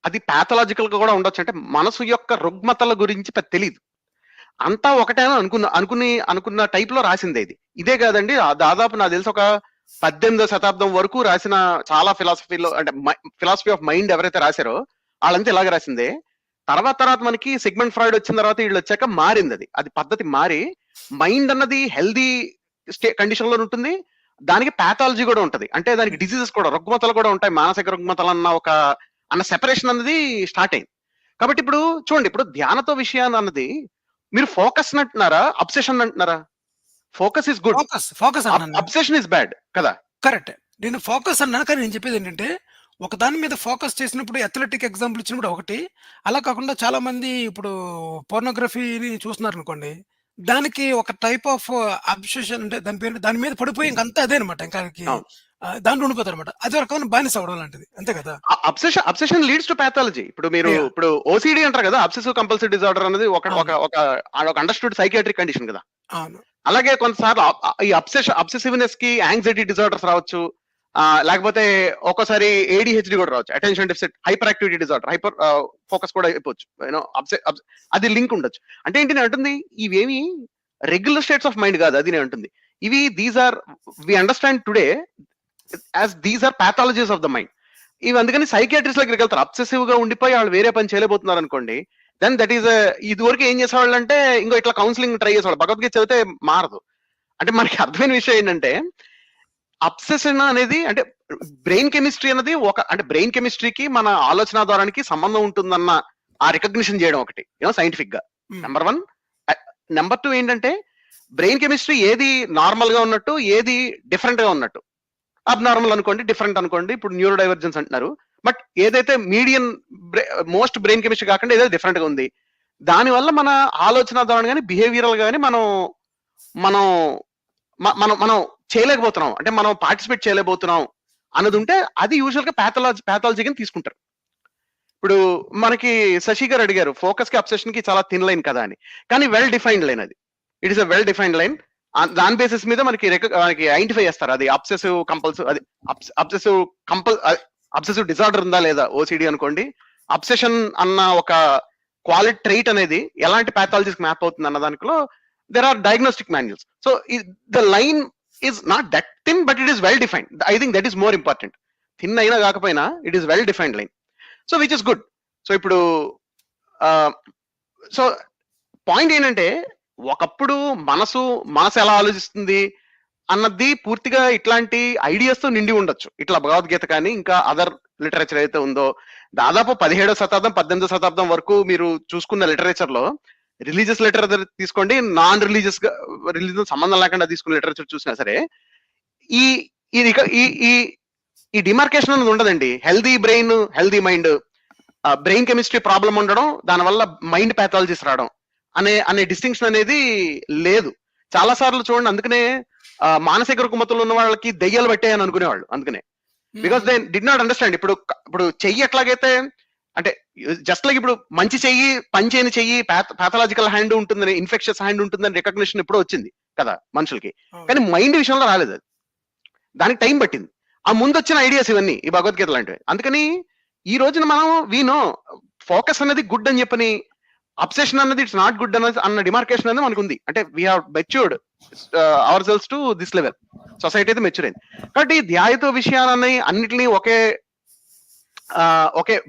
అది పాథలాజికల్ గా కూడా ఉండొచ్చు. అంటే మనసు యొక్క రుగ్మతల గురించి తెలియదు, అంతా ఒకటే అనుకున్న టైప్ లో రాసిందే ఇది. ఇదే కాదండి, దాదాపు నాకు తెలిసి ఒక 18వ శతాబ్దం వరకు రాసిన చాలా ఫిలాసఫీలో, అంటే ఫిలాసఫీ ఆఫ్ మైండ్ ఎవరైతే రాశారో వాళ్ళంతా ఇలాగే రాసిందే. తర్వాత మనకి సిగ్మండ్ ఫ్రాయిడ్ వచ్చిన తర్వాత వీళ్ళు వచ్చాక మారింది. అది పద్ధతి మారి, మైండ్ అన్నది హెల్దీ కండిషన్ లో ఉంటుంది, దానికి పాథాలజీ కూడా ఉంటది. అంటే దానికి డిసీజెస్ కూడా, రుగ్మతలు కూడా ఉంటాయి. మానసిక రుగ్మతలు అన్న సెపరేషన్ అన్నది స్టార్ట్ అయింది. కాబట్టి ఇప్పుడు చూడండి, ఇప్పుడు ధ్యానతో విషయాన్ని అన్నది మీరు ఫోకస్ అంటున్నారా, అబ్సెషన్ అంటున్నారా? Focus is good, focus obsession is bad కదా. కరెక్ట్. నేను ఫోకస్ అన్నాను, కానీ నేను చెప్పేది ఏంటంటే, ఒక దాని మీద ఫోకస్ చేసినప్పుడు అథ్లెటిక్ ఎగ్జాంపుల్ ఇచ్చినప్పుడు ఒకటి, అలా కాకుండా చాలా మంది ఇప్పుడు పోర్నోగ్రఫీని చూస్తున్నారు అనుకోండి, దానికి ఒక టైప్ ఆఫ్ అబ్సెషన్, అంటే దాని మీద పడిపోయి ఇంకంతా అదే అనమాట. ఇంకా దాంట్లో ఉండిపోతారు అనమాట. అది ఒక రకమైన బానిస అవడం లాంటిది, అంతే కదా. Obsession leads to pathology. ఇప్పుడు ఓసిడి అంటారు కదా, అబ్సెసివ్ కంపల్సివ్ డిజార్డర్ అనేది ఒక అండర్స్టూడ్ సైకియాట్రిక్ కండిషన్ కదా. అలాగే కొంతసార్లు ఈ అబ్సెసివ్నెస్ కి యాంగ్జైటీ డిజార్డర్స్ రావచ్చు, లేకపోతే ఒక్కోసారి ADHD కూడా రావచ్చు, attention deficit hyper activity disorder, hyper focus కూడా అయిపోవచ్చు, యూనో అది లింక్ ఉండొచ్చు. అంటే ఏంటి నేను అంటుంది, ఇవేమి రెగ్యులర్ స్టేట్స్ ఆఫ్ మైండ్ కాదు, అది నేను అంటుంది. ఇవి these are we understand today as these are pathologies of the mind. ఇవి అందుకని సైకియాట్రిస్ట్ దగ్గరికి వెళ్తారు. అబ్సెసివ్ గా ఉండిపోయి వాళ్ళు వేరే పని చేయలేకపోతున్నారు అనుకోండి, దెన్ దట్ ఈస్ ఇది వరకు ఏం చేసేవాళ్ళు అంటే ఇంకో ఇట్లా కౌన్సిలింగ్ ట్రై చేసేవాళ్ళు. భగవద్గీత చదివితే మారదు. అంటే మనకి అర్థమైన విషయం ఏంటంటే అబ్సెషన్ అనేది అంటే బ్రెయిన్ కెమిస్ట్రీ అనేది అంటే బ్రెయిన్ కెమిస్ట్రీకి మన ఆలోచన ద్వారానికి సంబంధం ఉంటుందన్న ఆ రికగ్నిషన్ చేయడం ఒకటి, యూనో సైంటిఫిక్ గా. నెంబర్ 1. నెంబర్ 2 ఏంటంటే బ్రెయిన్ కెమిస్ట్రీ ఏది నార్మల్ గా ఉన్నట్టు, ఏది డిఫరెంట్ గా ఉన్నట్టు. అబ్నార్మల్ అనుకోండి, డిఫరెంట్ అనుకోండి, ఇప్పుడు న్యూరో డైవర్జెన్స్ అంటున్నారు. బట్ ఏదైతే మీడియం మోస్ట్ బ్రెయిన్ కెమిస్ట్రీ కాకుండా ఏదైతే డిఫరెంట్ గా ఉంది, దానివల్ల మన ఆలోచన ద్వారా కానీ బిహేవియరల్ గానీ మనం మనం మనం మనం చేయలేకపోతున్నాం, అంటే మనం పార్టిసిపేట్ చేయలేకపోతున్నాం అన్నది ఉంటే అది యూజువల్ గా పాథాలజీ కింద తీసుకుంటారు. ఇప్పుడు మనకి శశి గారు అడిగారు ఫోకస్ కి అబ్సెషన్ కి చాలా థిన్ లైన్ కదా అని, కానీ వెల్ డిఫైన్డ్ లైన్ అది. It is a well defined line. దాని బేసిస్ మీద మనకి ఐడెంటిఫై చేస్తారు అది అబ్సెసివ్ కంపల్సివ్, అది అబ్సెసివ్ డిజార్డర్ ఉందా లేదా, OCD అనుకోండి. అబ్సెషన్ అన్న ఒక క్వాలిటీ ట్రైట్ అనేది ఎలాంటి పాథాలజీస్ మ్యాప్ అవుతుంది అన్న దానిలో there are diagnostic manuals. So the line is not that thin, but it is well defined. I think that is more important. Thin అయినా కాకపోయినా it is well defined line. So which is good. So ఇప్పుడు so point ఏంటంటే ఒకప్పుడు మనసు ఎలా ఆలోచిస్తుంది అన్నది పూర్తిగా ఇట్లాంటి ఐడియాస్ తో నిండి ఉండొచ్చు. ఇట్లా భగవద్గీత కానీ ఇంకా అదర్ లిటరేచర్ అయితే ఉందో, దాదాపు 17వ శతాబ్దం 18వ శతాబ్దం వరకు మీరు చూసుకున్న లిటరేచర్ లో రిలీజియస్ లిటరేచర్ తీసుకోండి, నాన్ రిలీజియస్ గా రిలీజియస్ సంబంధం లేకుండా తీసుకున్న లిటరేచర్ చూసినా సరే ఈ ఈ డిమార్కేషన్ అనేది ఉండదండి. Healthy brain, healthy mind, brain chemistry problem ఉండడం, దానివల్ల మైండ్ పాథాలజీస్ రావడం అనే డిస్టింక్షన్ అనేది లేదు. చాలా సార్లు చూడండి, అందుకనే మానసిక రుగ్మతలు ఉన్న వాళ్ళకి దెయ్యాలు పట్టాయని అనుకునేవాళ్ళు. అందుకనే because they did not understand. ఇప్పుడు చెయ్యి ఎట్లాగైతే అంటే జస్ట్ లైక్ ఇప్పుడు మంచి చెయ్యి పని చేయని చెయ్యి పాథలాజికల్ హ్యాండ్ ఉంటుందని, ఇన్ఫెక్షన్స్ హ్యాండ్ ఉంటుందని రికగ్నిషన్ ఇప్పుడు వచ్చింది కదా మనుషులకి, కానీ మైండ్ విషయంలో రాలేదు. అది దానికి టైం పట్టింది. ఆ ముందు వచ్చిన ఐడియాస్ ఇవన్నీ ఈ భగవద్గీత లాంటివి. అందుకని ఈ రోజున మనం వీనో ఫోకస్ అనేది గుడ్ అని చెప్పని, అబ్సెషన్ అన్నది ఇట్స్ నాట్ గుడ్ అన్న డిమార్కేషన్ అనేది మనకు ఉంది. అంటే we have matured our selves to this level. Society అయితే మెచ్యూర్ అయింది. కాబట్టి ధ్యాయతో విషయాలని అన్నిటినీ ఒకే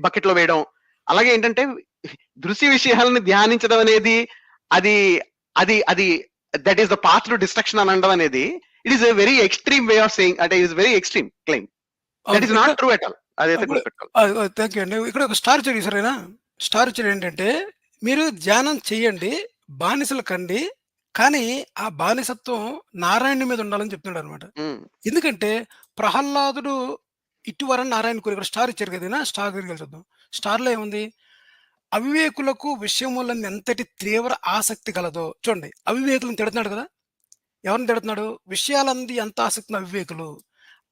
బకెట్ లో వేయడం, అలాగే ఏంటంటే దృశ్య విషయాలని ధ్యానించడం అనేది అది అది అది that is the path to destruction అని అనడం అనేది it is a very extreme way of saying, అంటే is very extreme claim. That is not true at all. అదైతే థ్యాంక్ యూ అండి. ఇక్కడ ఒక స్టార్ చెడు సరేనా, స్టార్ చెడు ఏంటంటే మీరు ధ్యానం చెయ్యండి, బానిసలు కండి, కానీ ఆ బానిసత్వం నారాయణ మీద ఉండాలని చెప్తున్నాడు అనమాట. ఎందుకంటే ప్రహ్లాదుడు ఇటువరని నారాయణ కోరి ఇక్కడ స్టార్ ఇచ్చారు కదా, స్టార్ దగ్గరికి చూద్దాం. స్టార్ లో ఏముంది, అవివేకులకు విషయములను ఎంతటి తీవ్ర ఆసక్తి కలదో చూడండి. అవివేకులను తిడుతున్నాడు కదా, ఎవరిని తిడుతున్నాడు, విషయాలంది ఎంత ఆసక్తి అవివేకులు,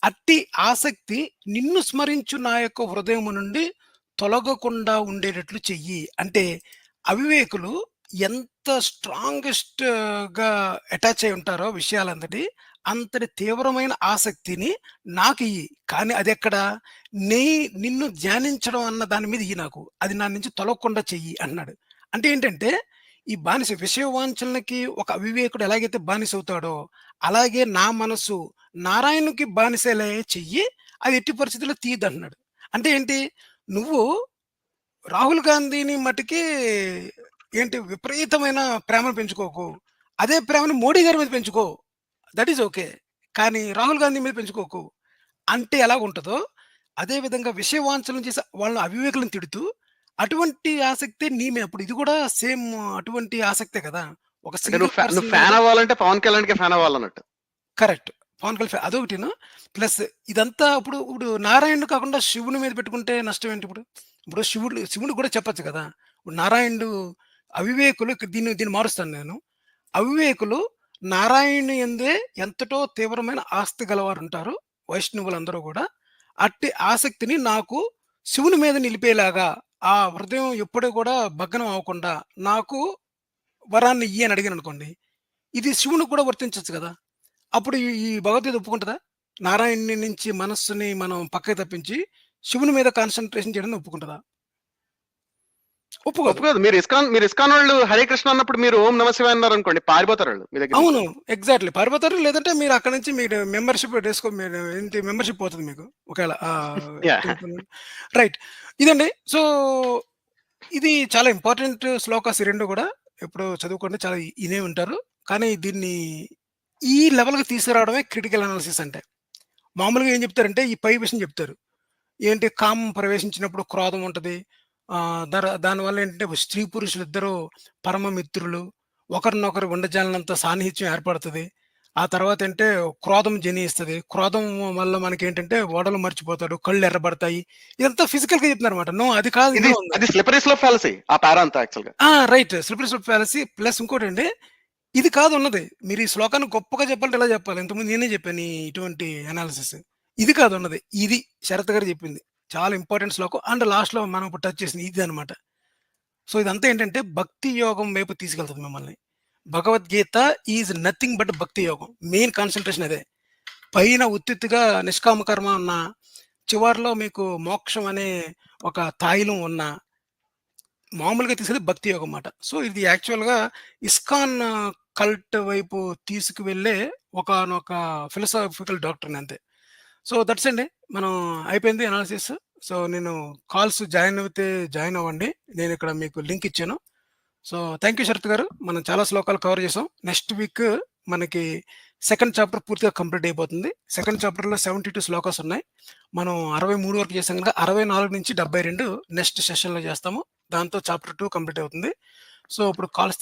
అట్టి ఆసక్తి నిన్ను స్మరించు నా యొక్క హృదయము నుండి తొలగకుండా ఉండేటట్లు చెయ్యి. అంటే అవివేకులు ఎంత స్ట్రాంగెస్ట్ గా అటాచ్ అయి ఉంటారో విషయాలంతటి, అంతటి తీవ్రమైన ఆసక్తిని నాకు ఇయ్యి, కానీ అది ఎక్కడ నిన్ను ధ్యానించడం అన్న దాని మీద ఇయ్యి నాకు, అది నా నుంచి తొలగకుండా చెయ్యి అన్నాడు. అంటే ఏంటంటే ఈ బానిస విషయవాంఛలకి ఒక అవివేకుడు ఎలాగైతే బానిస అవుతాడో, అలాగే నా మనసు నారాయణుకి బానిసలే చెయ్యి, అది ఎట్టి పరిస్థితుల్లో తీయదు అన్నాడు. అంటే ఏంటి, నువ్వు రాహుల్ గాంధీని మటుకి ఏంటి విపరీతమైన ప్రేమను పెంచుకోకు, అదే ప్రేమను మోడీ గారి మీద పెంచుకో, దట్ ఈజ్ ఓకే, కానీ రాహుల్ గాంధీ మీద పెంచుకోకు అంటే ఎలాగుంటుందో అదే విధంగా విషయవాంఛలను చేసి వాళ్ళని అవివేకులను తిడుతూ అటువంటి ఆసక్తి నీ మీద. అప్పుడు ఇది కూడా సేమ్ అటువంటి ఆసక్తే కదా. ఒక ఫ్యాన్ అవ్వాలంటే పవన్ కళ్యాణ్ కి ఫ్యాన్ అవ్వాలన్నట్టు. కరెక్ట్, పవన్ కళ్యాణ్ అదొకటిను. ప్లస్ ఇదంతా ఇప్పుడు నారాయణుడు కాకుండా శివుని మీద పెట్టుకుంటే నష్టం ఏంటి? ఇప్పుడు శివుడు కూడా చెప్పచ్చు కదా. ఇప్పుడు నారాయణుడు అవివేకులు, దీన్ని మారుస్తాను నేను. అవివేకులు నారాయణుని యందే ఎంతటో తీవ్రమైన ఆస్తి గలవారు ఉంటారు వైష్ణవులందరూ కూడా. అట్టి ఆసక్తిని నాకు శివుని మీద నిలిపేలాగా, ఆ హృదయం ఎప్పుడూ కూడా భగ్నం అవ్వకుండా నాకు వరాన్ని ఇయ్యి అని అడిగాను అనుకోండి, ఇది శివునికి కూడా వర్తించవచ్చు కదా. అప్పుడు ఈ భగవద్గీత ఒప్పుకుంటుందా? నారాయణుని నుంచి మనస్సుని మనం పక్కకి తప్పించి శివుని మీద కాన్సంట్రేషన్ చేయడాన్ని ఒప్పుకుంటదా? ఒప్పుకోదు. ఒప్పుకోదు. మీరు ఇస్కాన్ వాళ్ళు హరే కృష్ణ అన్నప్పుడు మీరు ఓం నమ శివాయ అన్నారు అనుకోండి, పారిపోతారు వాళ్ళు మీ దగ్గర నుంచి. అవును. ఎగ్జాక్ట్‌లీ. పారిపోతారు. లేదంటే మీరు అక్కడి నుంచి మీరు మెంబర్‌షిప్ మీరు ఏంటి మెంబర్‌షిప్ పోతది మీకు. ఒకవేళ యాహ్! Temple right. ఇదండి. సో, ఇది చాలా ఇంపార్టెంట్ శ్లోకాస్ ఈ 2 గూడా. ఎప్పుడో చదువుకోండి. చాలా ఇనే ఉంటారు. కానీ దీన్ని ఈ లెవెల్‌కి తీసుకురావడమే క్రిటికల్ అనాలిసిస్ అంటే. మామూలుగా ఏం చెప్తారంటే ఈ పై విషయం చెప్తారు. ఏంటి కామం ప్రవేశించినప్పుడు క్రోధం ఉంటది. దానివల్ల ఏంటంటే స్త్రీ పురుషులిద్దరూ పరమ మిత్రులు. ఒకరినొకరు ఉండజాలనంత సాన్నిహిత్యం ఏర్పడతది. ఆ తర్వాతంటే క్రోధం జనిస్తది. క్రోధం వల్ల మనకేంటంటే ఓడలు మర్చిపోతాడు. కళ్ళు ఎర్రబడతాయి. ఇదంతా ఫిజికల్‌గా చెప్తున్నారన్నమాట. నో అది కాదు ఇది ఇందులో ఉంది. అది స్లిప్పరీ స్లోప్ ఫాలసీ ఆ పారా అంతా యాక్చువల్‌గా. Right. Slippery slope fallacy plus ఇంకోటండి ఇది కాదు ఉన్నది. మీరు ఈ శ్లోకాన్ని గొప్పగా చెప్పాలంటే ఇలా చెప్పాలి. ఇంతకుముందు నేనే చెప్పాను ఇటువంటి అనాలిసిస్. ఇది కాదు ఉన్నది. ఇది శరత్ గారు చెప్పింది. చాలా ఇంపార్టెంట్ శ్లోకం. అండ్ లాస్ట్‌లో మనం ఇప్పుడు టచ్ చేసింది ఇది అన్నమాట. సో, ఇదంతా ఏంటంటే భక్తి యోగం వైపు తీసుకెళ్తది మిమ్మల్ని. భగవద్గీత ఈజ్ నథింగ్ బట్ భక్తి యోగం. మెయిన్ కాన్సంట్రేషన్ అదే. పైన ఉత్తిత్తుగా నిష్కామ కర్మ ఉన్న, చివర్లో మీకు మోక్షం అనే ఒక తాయిలం ఉన్న మామూలుగా తీసేది భక్తి యోగం మాట. సో, ఇది యాక్చువల్‌గా ఇస్కాన్ కల్ట్ వైపు తీసుకువెళ్ళే ఒకానొక ఫిలాసాఫికల్ డాక్ట్రిన్ అంతే. సో, దట్స్ అండి. మనం అయిపోయింది అనాలిసిస్. సో, నేను కాల్స్ జాయిన్ అవుతే జాయిన్ అవ్వండి. నేనిక్కడ మీకు లింక్ ఇచ్చాను. సో, థాంక్ యూ శరత్ గారు. మనం చాలా శ్లోకాలు కవర్ చేసాం. నెక్స్ట్ వీక్ మనకి సెకండ్ చాప్టర్ పూర్తిగా కంప్లీట్ అయిపోతుంది. సెకండ్ చాప్టర్‌లో 72 శ్లోకాస్ ఉన్నాయి. మనం 63 వరకు చేసాం గనుక 64-72 నెక్స్ట్ సెషన్‌లో చేస్తాము. దాంతో చాప్టర్ 2 కంప్లీట్ అవుతుంది. సో, ఇప్పుడు కాల్స్